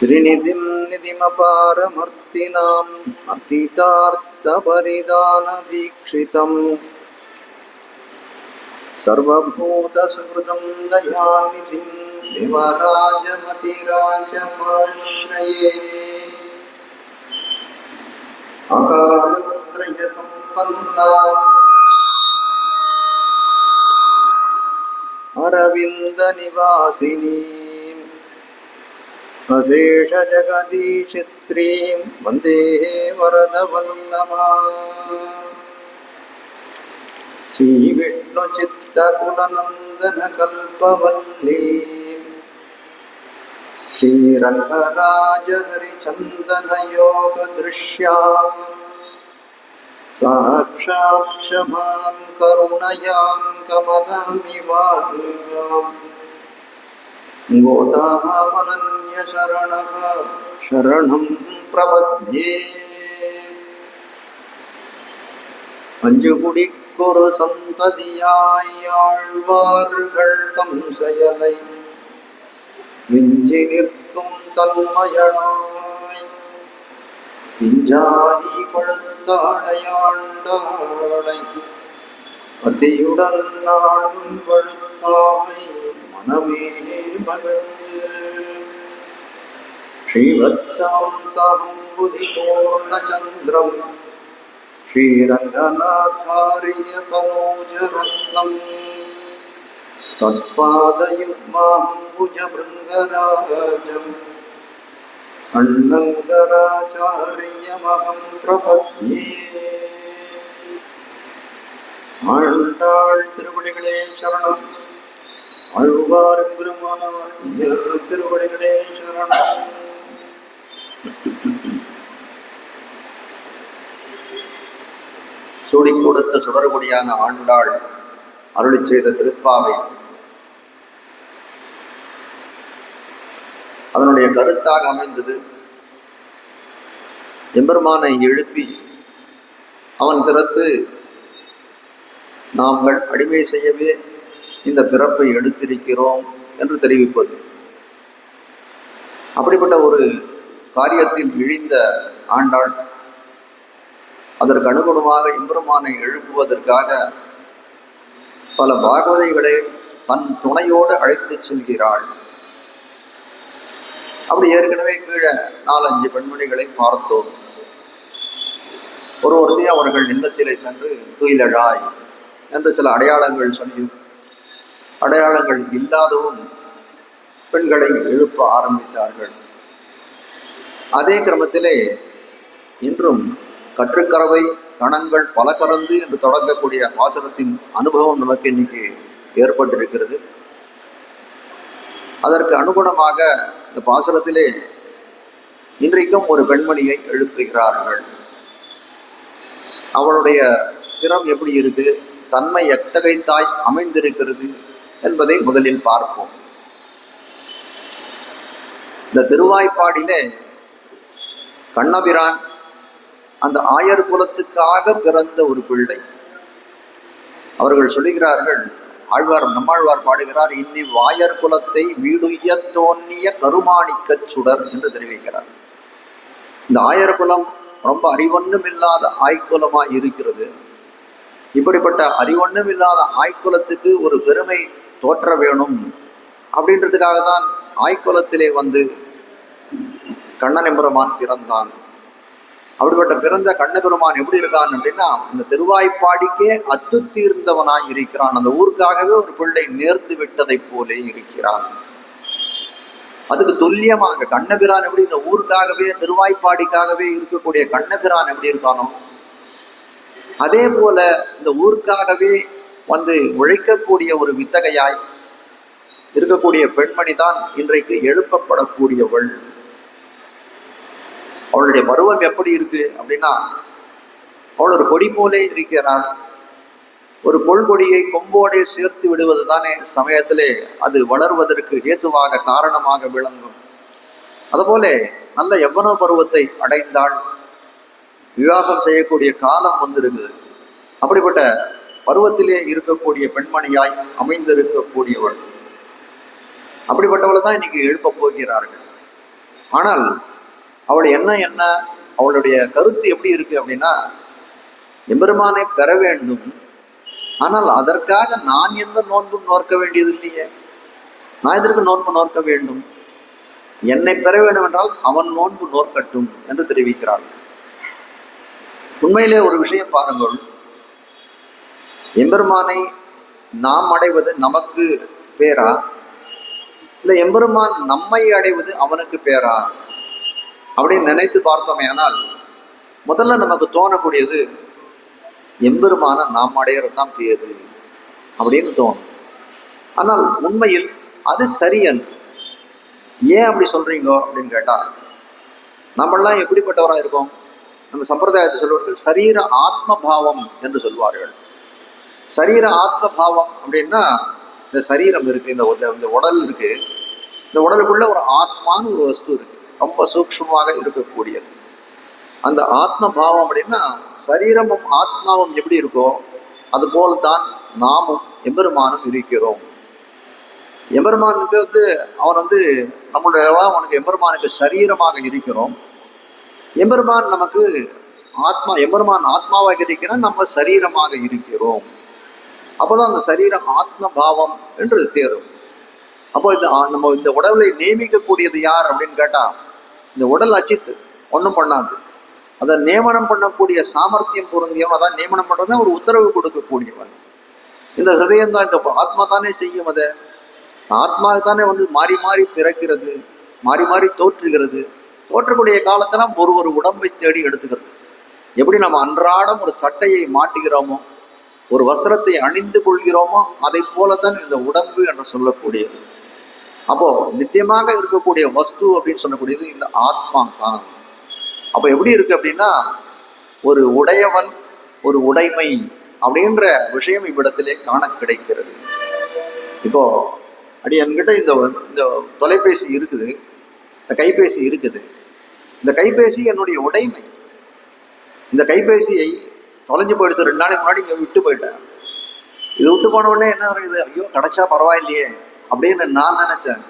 श्रीनिधिं निधिमपारमर्तिनाम् अतीतार्थपरिदानदीक्षितम् सर्वभूतसुहृदं दयानिधिं देवराजमतिराजमाश्रये अकालत्रयसम्पन्नाम् अरविन्दनिवासिनीम् अशेषजगदीशित्रीं वन्दे वरदवल्लभाम् श्रीविष्णुचित्तकुलनन्दनकल्पवल्लीं श्रीरङ्गराजहरिचन्दनयोगदृश्याम् साक्षात् क्षमां करुणयां कमलमिवाङ्गाम् गोदामनन्यशरणः शरणं प्रपद्ये அஞ்சுகுடிக்கொரு சந்ததியாய் ஆழ்வார்கள் தம் செயலை விஞ்சி நிற்கும் தன்மயனாய் பிஞ்சாதி பழுத்தாளையாண்டாளை பதியுடன் நாளும் பழுத்தாமை மனமே மகள் ஸ்ரீவத்சாம் சாம்புதி பூர்ணச்சந்திரம் श्रीरङ्गनाथार्य तनोजरत्नम् तत्पादयुग्माम्बुजभृङ्गराजम् अण्डङ्गराचार्यमहं प्रपद्ये ஆண்டாள் திருவடிகளே சரணம். ஆழ்வார் பெருமானார் திருவடிகளே சரணம். சூடி கொடுத்த சுடர்கொடியான ஆண்டாள் அருளி செய்த திருப்பாவை, அதனுடைய கருத்தாக அமைந்தது எம்பெருமானை எழுப்பி அவன் பிறத்து நாங்கள் அடிமை செய்யவே இந்த பிறப்பை எடுத்திருக்கிறோம் என்று தெரிவிப்பது. அப்படிப்பட்ட ஒரு காரியத்தில் இழிந்த ஆண்டாள் அதற்கு அனுகுணமாக எம்பெருமானை எழுப்புவதற்காக பல பாகவதைகளை தன் துணையோடு அழைத்து செல்கிறாள். அப்படி ஏற்கனவே கீழே 4-5 பெண்மணிகளை பார்த்தோம். ஒருத்தையும் அவர்கள் இல்லத்திலே சென்று துயிலழாய் என்று சில அடையாளங்கள் சொல்லி, அடையாளங்கள் இல்லாதவும் பெண்களை எழுப்ப ஆரம்பித்தார்கள். அதே கிரமத்திலே இன்றும் கற்றுக்கறவை கணங்கள் பல கறந்து என்று தொடங்கக்கூடிய பாசுரத்தின் அனுபவம் நமக்கு இன்னைக்கு ஏற்பட்டிருக்கிறது. அதற்கு அனுகுணமாக இந்த பாசுரத்திலே இன்றைக்கும் ஒரு பெண்மணியை எழுப்புகிறார்கள். அவளுடைய திறம் எப்படி இருக்கு, தன்மை எத்தகைத்தாய் அமைந்திருக்கிறது என்பதை முதலில் பார்ப்போம். இந்த திருவாய்ப்பாடிலே கண்ணபிரான் அந்த ஆயர் குலத்துக்காக பிறந்த ஒரு பிள்ளை. அவர்கள் சொல்லுகிறார்கள், நம்மாழ்வார் பாடுகிறார், இன்னி வாயர் குலத்தை வீடுய்ய தோன்னிய கருமாணிக்க சுடர் என்று தெரிவிக்கிறார். இந்த ஆயர் குலம் ரொம்ப அறிவொன்னும் இல்லாத ஆய்குலமாய் இருக்கிறது. இப்படிப்பட்ட அறிவொன்னும் இல்லாத ஆய்குலத்துக்கு ஒரு பெருமை தோற்ற வேணும் அப்படின்றதுக்காக தான் ஆய்குலத்திலே வந்து கண்ணன் எம்பெருமான் பிறந்தான். அப்படிப்பட்ட பிறந்த கண்ணபெருமான் எப்படி இருக்கான் அப்படின்னா, இந்த திருவாய்ப்பாடிக்கே அத்து தீர்ந்தவனாய் இருக்கிறான். அந்த ஊருக்காகவே ஒரு பிள்ளை நேர்ந்து விட்டதை போலே இருக்கிறான். அதுக்கு துல்லியமாக கண்ணபிரான் எப்படி இந்த ஊருக்காகவே திருவாய்ப்பாடிக்காகவே இருக்கக்கூடிய கண்ணபிரான் எப்படி இருக்கானோ, அதே போல இந்த ஊருக்காகவே வந்து உழைக்கக்கூடிய ஒரு வித்தகையாய் இருக்கக்கூடிய பெண்மணி தான் இன்றைக்கு எழுப்பப்படக்கூடியவள். அவளுடைய பருவம் எப்படி இருக்கு அப்படின்னா, அவள் ஒரு கொடி போலே இருக்கிறாள். ஒரு கொள்கொடியை கொம்போடே சேர்த்து விடுவது தானே சமயத்திலே அது வளர்வதற்கு ஏதுவாக காரணமாக விளங்கும். அதுபோல நல்ல யவ்வன பருவத்தை அடைந்தாள். விவாகம் செய்யக்கூடிய காலம் வந்திருக்குது. அப்படிப்பட்ட பருவத்திலே இருக்கக்கூடிய பெண்மணியாய் அமைந்திருக்கக்கூடியவள். அப்படிப்பட்டவளை தான் இன்னைக்கு எழுப்ப போகிறார்கள். ஆனால் அவள் என்ன அவளுடைய கருத்து எப்படி இருக்கு அப்படின்னா, எம்பெருமானை பெற வேண்டும், ஆனால் அதற்காக நான் எந்த நோன்பும் நோக்க வேண்டியது இல்லையே, நான் எதற்கு நோன்பு நோக்க வேண்டும், என்னை பெற வேண்டும் என்றால் அவன் நோன்பு நோக்கட்டும் என்று தெரிவிக்கிறாள். உண்மையிலே ஒரு விஷயம் பாருங்கள், எம்பெருமானை நாம் அடைவது நமக்கு பேரா, இல்லை எம்பெருமான் நம்மை அடைவது அவனுக்கு பேரா அப்படின்னு நினைத்து பார்த்தோமே ஆனால் முதல்ல நமக்கு தோணக்கூடியது எம்பெருமான நாம் அடையிறது தான் பேரு அப்படின்னு தோணும். ஆனால் உண்மையில் அது சரியன்று. ஏன் அப்படி சொல்றீங்க அப்படின்னு கேட்டா, நம்மளாம் எப்படிப்பட்டவராக இருக்கோம்? நம்ம சம்பிரதாயத்தை சொல்வார்கள் சரீர ஆத்மபாவம் என்று சொல்வார்கள். சரீர ஆத்மபாவம் அப்படின்னா, இந்த சரீரம் இருக்கு, இந்த உடல் இருக்கு, இந்த உடலுக்குள்ள ஒரு ஆத்மான்னு ஒரு வஸ்து இருக்கு, ரொம்ப சூக்ஷ்மமாக இருக்கக்கூடியது. அந்த ஆத்மபாவம் அப்படின்னா சரீரமும் ஆத்மாவும் எப்படி இருக்கோ அது போல்தான் நாமும் எம்பெருமானும் இருக்கிறோம். எம்பெருமானுக்கு அவன் நம்மளுடைய அவனுக்கு எம்பெருமானுக்கு சரீரமாக இருக்கிறோம். எம்பெருமான் நமக்கு எம்பெருமான் ஆத்மாவாக இருக்கிறான், நம்ம சரீரமாக இருக்கிறோம். அப்போதான் அந்த சரீர ஆத்மபாவம் என்று தேரும். அப்போ நம்ம இந்த உடலை நியமிக்கக்கூடியது யார் அப்படின்னு கேட்டா, இந்த உடல் அச்சித்து ஒன்றும் பண்ணாது, அதை நியமனம் பண்ணக்கூடிய சாமர்த்தியம் பொருந்தியவன், அதான் நியமனம் பண்றதுனா ஒரு உத்தரவு கொடுக்கக்கூடியவன். இந்த ஹிருதயம் தான், இந்த ஆத்மா தானே செய்யும். அதை ஆத்மா தானே மாறி மாறி பிறக்கிறது, மாறி மாறி தோற்றுகிறது. தோற்றக்கூடிய காலத்தெல்லாம் ஒரு உடம்பை தேடி எடுத்துக்கிறது. எப்படி நம்ம அன்றாடம் ஒரு சட்டையை மாட்டுகிறோமோ, ஒரு வஸ்திரத்தை அணிந்து கொள்கிறோமோ, அதை போலத்தான் இந்த உடம்பு என்று சொல்லக்கூடியது. அப்போ நித்தியமாக இருக்கக்கூடிய வஸ்து அப்படின்னு சொல்லக்கூடியது இந்த ஆத்மா தான். அப்போ எப்படி இருக்கு அப்படின்னா, ஒரு உடையவன் ஒரு உடைமை அப்படின்ற விஷயம் இவ்விடத்திலே காண கிடைக்கிறது. இப்போ என்கிட்ட இந்த தொலைபேசி இருக்குது, இந்த கைபேசி இருக்குது. இந்த கைபேசி என்னுடைய உடைமை. இந்த கைபேசியை தொலைஞ்சு போயிடுத்து 2 நாளைக்கு முன்னாடி இங்கே விட்டு போயிட்டேன். இது விட்டு போன உடனே என்ன இருக்குது, ஐயோ கிடைச்சா பரவாயில்லையே அப்படின்னு நான் நினைச்சேன்.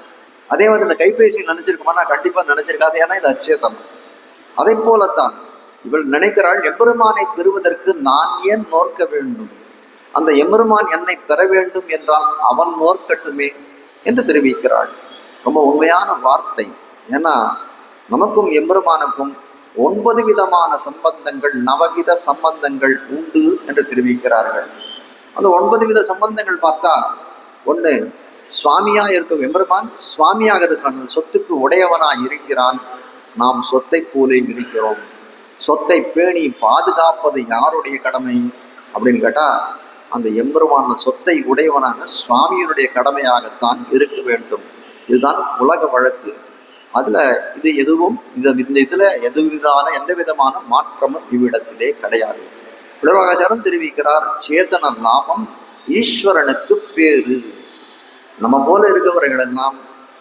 அதே இந்த கைபேசி நினைச்சிருக்குமா? நான் கண்டிப்பா நினைச்சிருக்காது, ஏன்னா இது அச்சேதம். அதை போலத்தான் இவள் நினைக்கிறாள், எம்பெருமானை பெறுவதற்கு நான் ஏன் நோக்க வேண்டும், அந்த எம்பெருமான் என்னை பெற வேண்டும் என்றால் அவன் நோக்கட்டுமே என்று தெரிவிக்கிறாள். ரொம்ப உண்மையான வார்த்தை. ஏன்னா நமக்கும் எம்பெருமானுக்கும் 9 விதமான சம்பந்தங்கள், 9 வித சம்பந்தங்கள் உண்டு என்று தெரிவிக்கிறார்கள். அந்த 9 வித சம்பந்தங்கள் பார்த்தா, ஒன்று சுவாமியா இருக்கும் எம்பெருமான் சுவாமியாக இருக்கிறான், அந்த சொத்துக்கு உடையவனாய் இருக்கிறான். நாம் சொத்தை போலே இருக்கிறோம். சொத்தை பேணி பாதுகாப்பது யாருடைய கடமை அப்படின்னு கேட்டா, அந்த எம்பெருமான சொத்தை உடையவனான சுவாமியினுடைய கடமையாகத்தான் இருக்க வேண்டும். இதுதான் உலக வழக்கு. அதுல இது எதுவும் இதுல எந்த விதமான மாற்றமும் இவ்விடத்திலே கிடையாது. பிளவாச்சாரம் தெரிவிக்கிறார், சேதன லாபம் ஈஸ்வரனுக்கு பேரு. நம்ம போல இருக்கிறவர்களெல்லாம்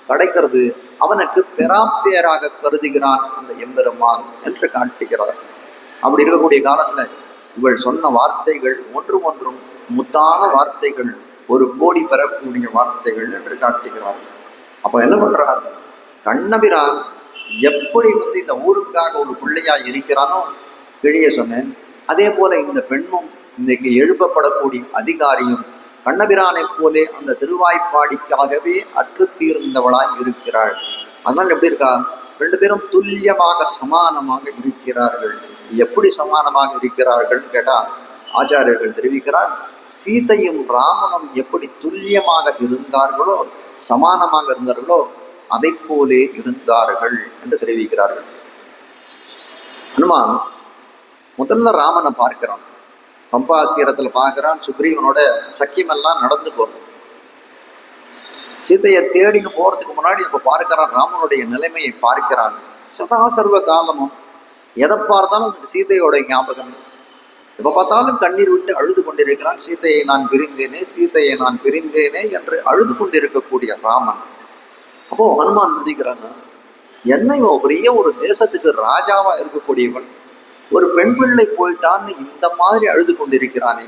கிடைக்கிறது அவனுக்கு பெறாப்பேராக கருதுகிறான் அந்த எம்பெருமான் என்று காட்டுகிறார். அப்படி இருக்கக்கூடிய காலத்துல இவள் சொன்ன வார்த்தைகள் ஒன்றும் முத்தான வார்த்தைகள், 1 கோடி பெறக்கூடிய வார்த்தைகள் என்று காட்டுகிறார். அப்ப என்ன பண்றார், கண்ணபிரான் எப்படி இந்த ஊருக்காக ஒரு பிள்ளையா இருக்கிறானோ வெளியே சொன்னேன், அதே போல இந்த பெண்ணும் இன்றைக்கு எழுப்பப்படக்கூடிய அதிகாரியும் கண்ணபிரானை போலே அந்த திருவாய்ப்பாடிக்காகவே அற்றுத்தீர்ந்தவளாய் இருக்கிறாள். அதனால் எப்படி இருக்கா, 2 பேரும் துல்லியமாக சமானமாக இருக்கிறார்கள். எப்படி சமானமாக இருக்கிறார்கள் கேட்டா, ஆச்சாரியர்கள் தெரிவிக்கிறார், சீதையும் ராமனும் எப்படி துல்லியமாக இருந்தார்களோ, சமானமாக இருந்தார்களோ, அதை போலே இருந்தார்கள் என்று தெரிவிக்கிறார்கள். ஹனுமான் முதல்ல ராமனை பார்க்கிறான், பம்பா தீரத்துல பார்க்கிறான். சுக்ரீவனோட சக்கியமெல்லாம் நடந்து போறது. சீதையை தேடின்னு போறதுக்கு முன்னாடி இப்ப பார்க்கிறான், ராமனுடைய நிலைமையை பார்க்கிறான். சதா சர்வ காலமும் எதை பார்த்தாலும் சீதையோட ஞாபகம். எப்ப பார்த்தாலும் கண்ணீர் விட்டு அழுது கொண்டிருக்கிறான். சீதையை நான் பிரிந்தேனே, சீதையை நான் பிரிந்தேனே என்று அழுது கொண்டிருக்கக்கூடிய ராமன். அப்போ ஹனுமான் நினைக்கிறாங்க, என்ன பெரிய ஒரு தேசத்துக்கு ராஜாவா இருக்கக்கூடியவன் ஒரு பெண் பிள்ளை போயிட்டான்னு இந்த மாதிரி அழுது கொண்டிருக்கிறானே,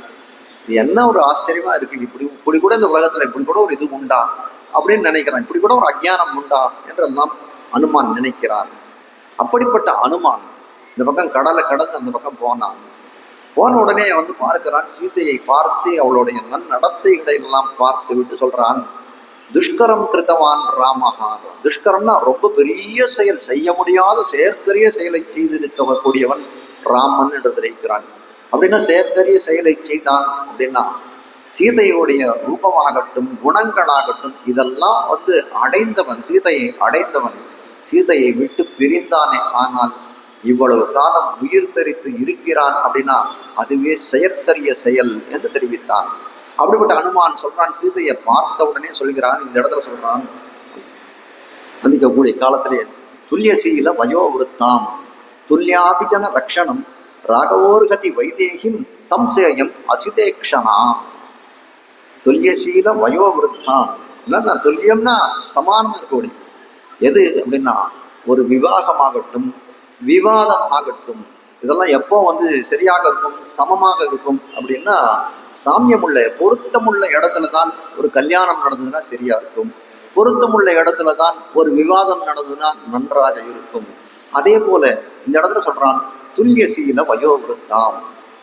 இது என்ன ஒரு ஆச்சரியமா இருக்கு. இப்படி கூட இந்த உலகத்துல இப்படி கூட ஒரு இது உண்டா அப்படின்னு நினைக்கிறான். இப்படி கூட ஒரு அஜ்ஞானம் உண்டா என்றெல்லாம் அனுமான் நினைக்கிறான். அப்படிப்பட்ட அனுமான் இந்த பக்கம் கடலை கடந்து அந்த பக்கம் போனான். போன உடனே வந்து பார்க்கிறான், சீதையை பார்த்து அவளுடைய நன்னடத்தைகளை எல்லாம் பார்த்து விட்டு சொல்றான், துஷ்கரம் கிருத்தவான் ராமஹா. துஷ்கரம்னா ரொம்ப பெரிய செயல், செய்ய முடியாத செயற்கரிய செயலை செய்திருக்கக்கூடியவன் ராமன் என்று தெரிவிக்கிறான். அப்படின்னா செயற்கரிய செயலை செய்தான் அப்படின்னா சீதையுடைய ரூபமாகட்டும் குணங்களாகட்டும் இதெல்லாம் வந்து அடைந்தவன், சீதையை அடைந்தவன். சீதையை விட்டு பிரிந்தானே, ஆனால் இவ்வளவு காலம் உயிர் தரித்து இருக்கிறான் அப்படின்னா அதுவே செயற்கரிய செயல் என்று தெரிவித்தான். அப்படிப்பட்ட அனுமான் சொல்றான், சீதையை பார்த்த உடனே சொல்கிறான், இந்த இடத்துல சொல்றான், அன்றைக்கக்கூடிய காலத்திலே துல்லியசீல வயோவிருத்தாம் துல்லியாபிஜன ரக்ஷணம் ராகவோர்கதி வைதேகிம் தம் சேயம் அசிதேக்ஷனா. துல்லியசீல வயோவிருத்தாம் இல்லைன்னா துல்லியம்னா சமானமாக இருக்கக்கூடிய எது அப்படின்னா ஒரு விவாகமாகட்டும் விவாதம் ஆகட்டும் இதெல்லாம் எப்போ வந்து சரியாக இருக்கும், சமமாக இருக்கும் அப்படின்னா சாமியமுள்ள பொருத்தமுள்ள இடத்துல தான் ஒரு கல்யாணம் நடந்ததுன்னா சரியா இருக்கும், பொருத்தமுள்ள இடத்துல தான் ஒரு விவாதம் நடந்ததுன்னா நன்றாக இருக்கும். அதே போல இந்த இடத்துல சொல்றான் துல்லிய சீல வயோவிருத்தாம்.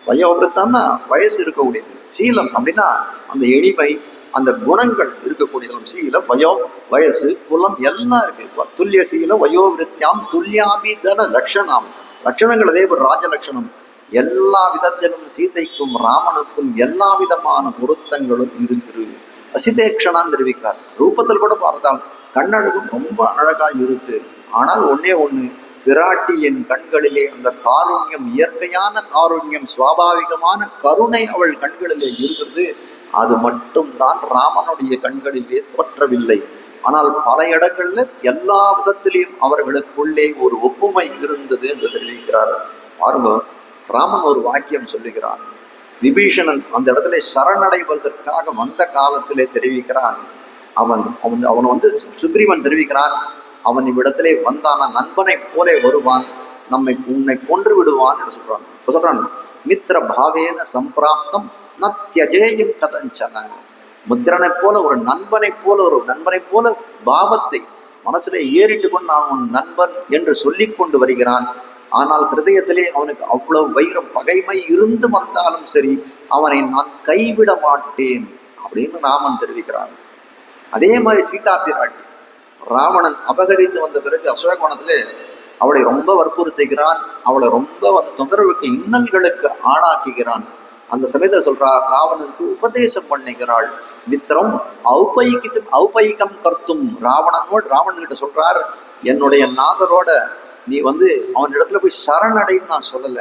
வயோவிருத்தம்னா வயசு இருக்கக்கூடிய, சீலம் அப்படின்னா அந்த எளிமை அந்த குணங்கள் இருக்கக்கூடியதும். சீலம் வயோ வயசு குலம் எல்லாம் இருக்கு. துல்லிய சீல வயோவிருத்தியாம் துல்லியாபிதன லட்சணம். லட்சணங்கள் அதே ஒரு ராஜலட்சணம். எல்லா விதத்திலும் சீதைக்கும் ராமனுக்கும் எல்லா விதமான பொருத்தங்களும் இருக்குது. அசிதேக்ஷனான்னு தெரிவிக்கிறார். ரூபத்தில் கூட பார்த்தால் கண்ணழகும் ரொம்ப அழகா இருக்கு. ஆனால் ஒன்னே ஒண்ணு, பிராட்டியின் கண்களிலே அந்த காருண்யம், இயற்கையான காருண்யம், சுவாபாவிகமான கருணை அவள் கண்களிலே இருக்கிறது. அது மட்டும்தான் ராமனுடைய கண்களிலே தோற்றவில்லை. ஆனால் பல இடங்கள்ல எல்லா விதத்திலையும் அவர்களுக்குள்ளே ஒரு ஒப்புமை இருந்தது என்று தெரிவிக்கிறார். பாருங்க, ராமன் ஒரு வாக்கியம் சொல்லுகிறான். விபீஷணன் அந்த இடத்துல சரணடைவதற்காக வந்த காலத்திலே தெரிவிக்கிறான். அவன் வந்து சுக்ரீவன் தெரிவிக்கிறான், அவன் இவ்விடத்திலே வந்தான நண்பனை போலே வருவான், உன்னை கொன்று விடுவான் என்று சொல்றான். மித்திர பாவேன சம்பிராப்தம் நத்யஜேயம் கதஞ்சன. முத்திரனை போல ஒரு நண்பனை போல பாவத்தை மனசுல ஏறிட்டு கொண்டு நான் உன் நண்பன் என்று சொல்லி கொண்டு வருகிறான். ஆனால் ஹிருதயத்திலே அவனுக்கு அவ்வளவு வைரம் பகைமை இருந்து வந்தாலும் சரி அவனை நான் கைவிட மாட்டேன் அப்படின்னு ராமன் தெரிவிக்கிறான். அதே மாதிரி சீதா பிராட்டி ராவணன் அபகரித்து வந்த பிறகு அசோகவனத்திலே அவளை ரொம்ப வற்புறுத்துகிறான். அவளை ரொம்ப வந்து தொந்தரவுக்கு இன்னல்களுக்கு ஆளாக்குகிறான். அந்த சமயத்தில் சொல்றார், ராவணனுக்கு உபதேசம் பண்ணுகிறாள். மித்திரம் ஔபயிகம் கர்த்தும். ராவணன் கிட்ட சொல்றார், என்னுடைய நாதரோட நீ வந்து அவனிடத்துல போய் சரணடைன்னு நான் சொல்லல,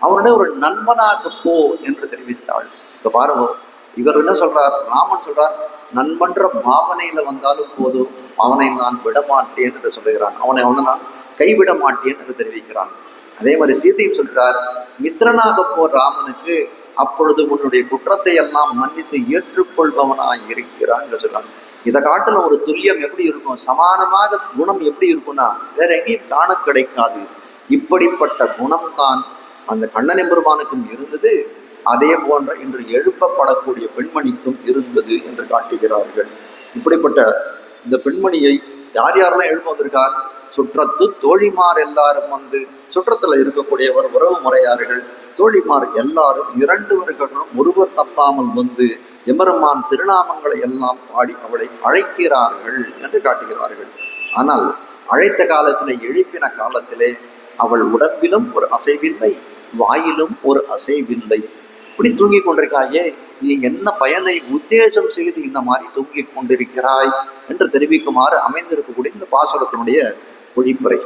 அவனுடைய ஒரு நண்பனாக போ என்று தெரிவித்தாள். இப்ப பாருங்க, இவர் என்ன சொல்றார், ராமன் சொல்றார், நண்பன்ற பாவனையில வந்தாலும் போதும் அவனை நான் விடமாட்டேன் என்று சொல்லுகிறான். அவனை நான் கைவிட மாட்டேன் என்று தெரிவிக்கிறான். அதே மாதிரி சீதையும் சொல்கிறார், மித்திரனாக போ ராமனுக்கு, அப்பொழுது உன்னுடைய குற்றத்தை எல்லாம் மன்னித்து ஏற்றுக்கொள்பவனாய் இருக்கிறான் என்று சொல்றான். இதை காட்டுல ஒரு துல்லியம் எப்படி இருக்கும், சமானமாக குணம் எப்படி இருக்கும்னா வேற எங்கேயும் காண கிடைக்காது. இப்படிப்பட்ட குணம்தான் அந்த கண்ணன் பெருமானுக்கும் இருந்தது. அதே போன்ற இன்று எழுப்பப்படக்கூடிய பெண்மணிக்கும் இருந்தது என்று காட்டுகிறார்கள். இப்படிப்பட்ட இந்த பெண்மணியை யாரெல்லாம் எழுப்ப வந்திருக்கார், சுற்றத்து தோழிமார் எல்லாரும் வந்து, சுற்றத்துல இருக்கக்கூடியவர் உறவு முறையார்கள் தோழிமார் எல்லாரும் இரண்டுவர்களும் ஒருவர் தப்பாமல் வந்து எம்பெருமான் திருநாமங்களை எல்லாம் பாடி அவளை அழைக்கிறார்கள் என்று காட்டுகிறார்கள். ஆனால் அழைத்த காலத்திலே, எழுப்பின காலத்திலே அவள் உடம்பிலும் ஒரு அசைவில்லை, வாயிலும் ஒரு அசைவில்லை. இப்படி தூங்கி கொண்டிருக்காயே, நீ என்ன பயனை உத்தேசம் செய்து இந்த மாதிரி தூங்கி கொண்டிருக்கிறாய் என்று தெரிவிக்குமாறு அமைந்திருக்கக்கூடிய இந்த பாசுரத்தினுடைய பொழிப்புரை.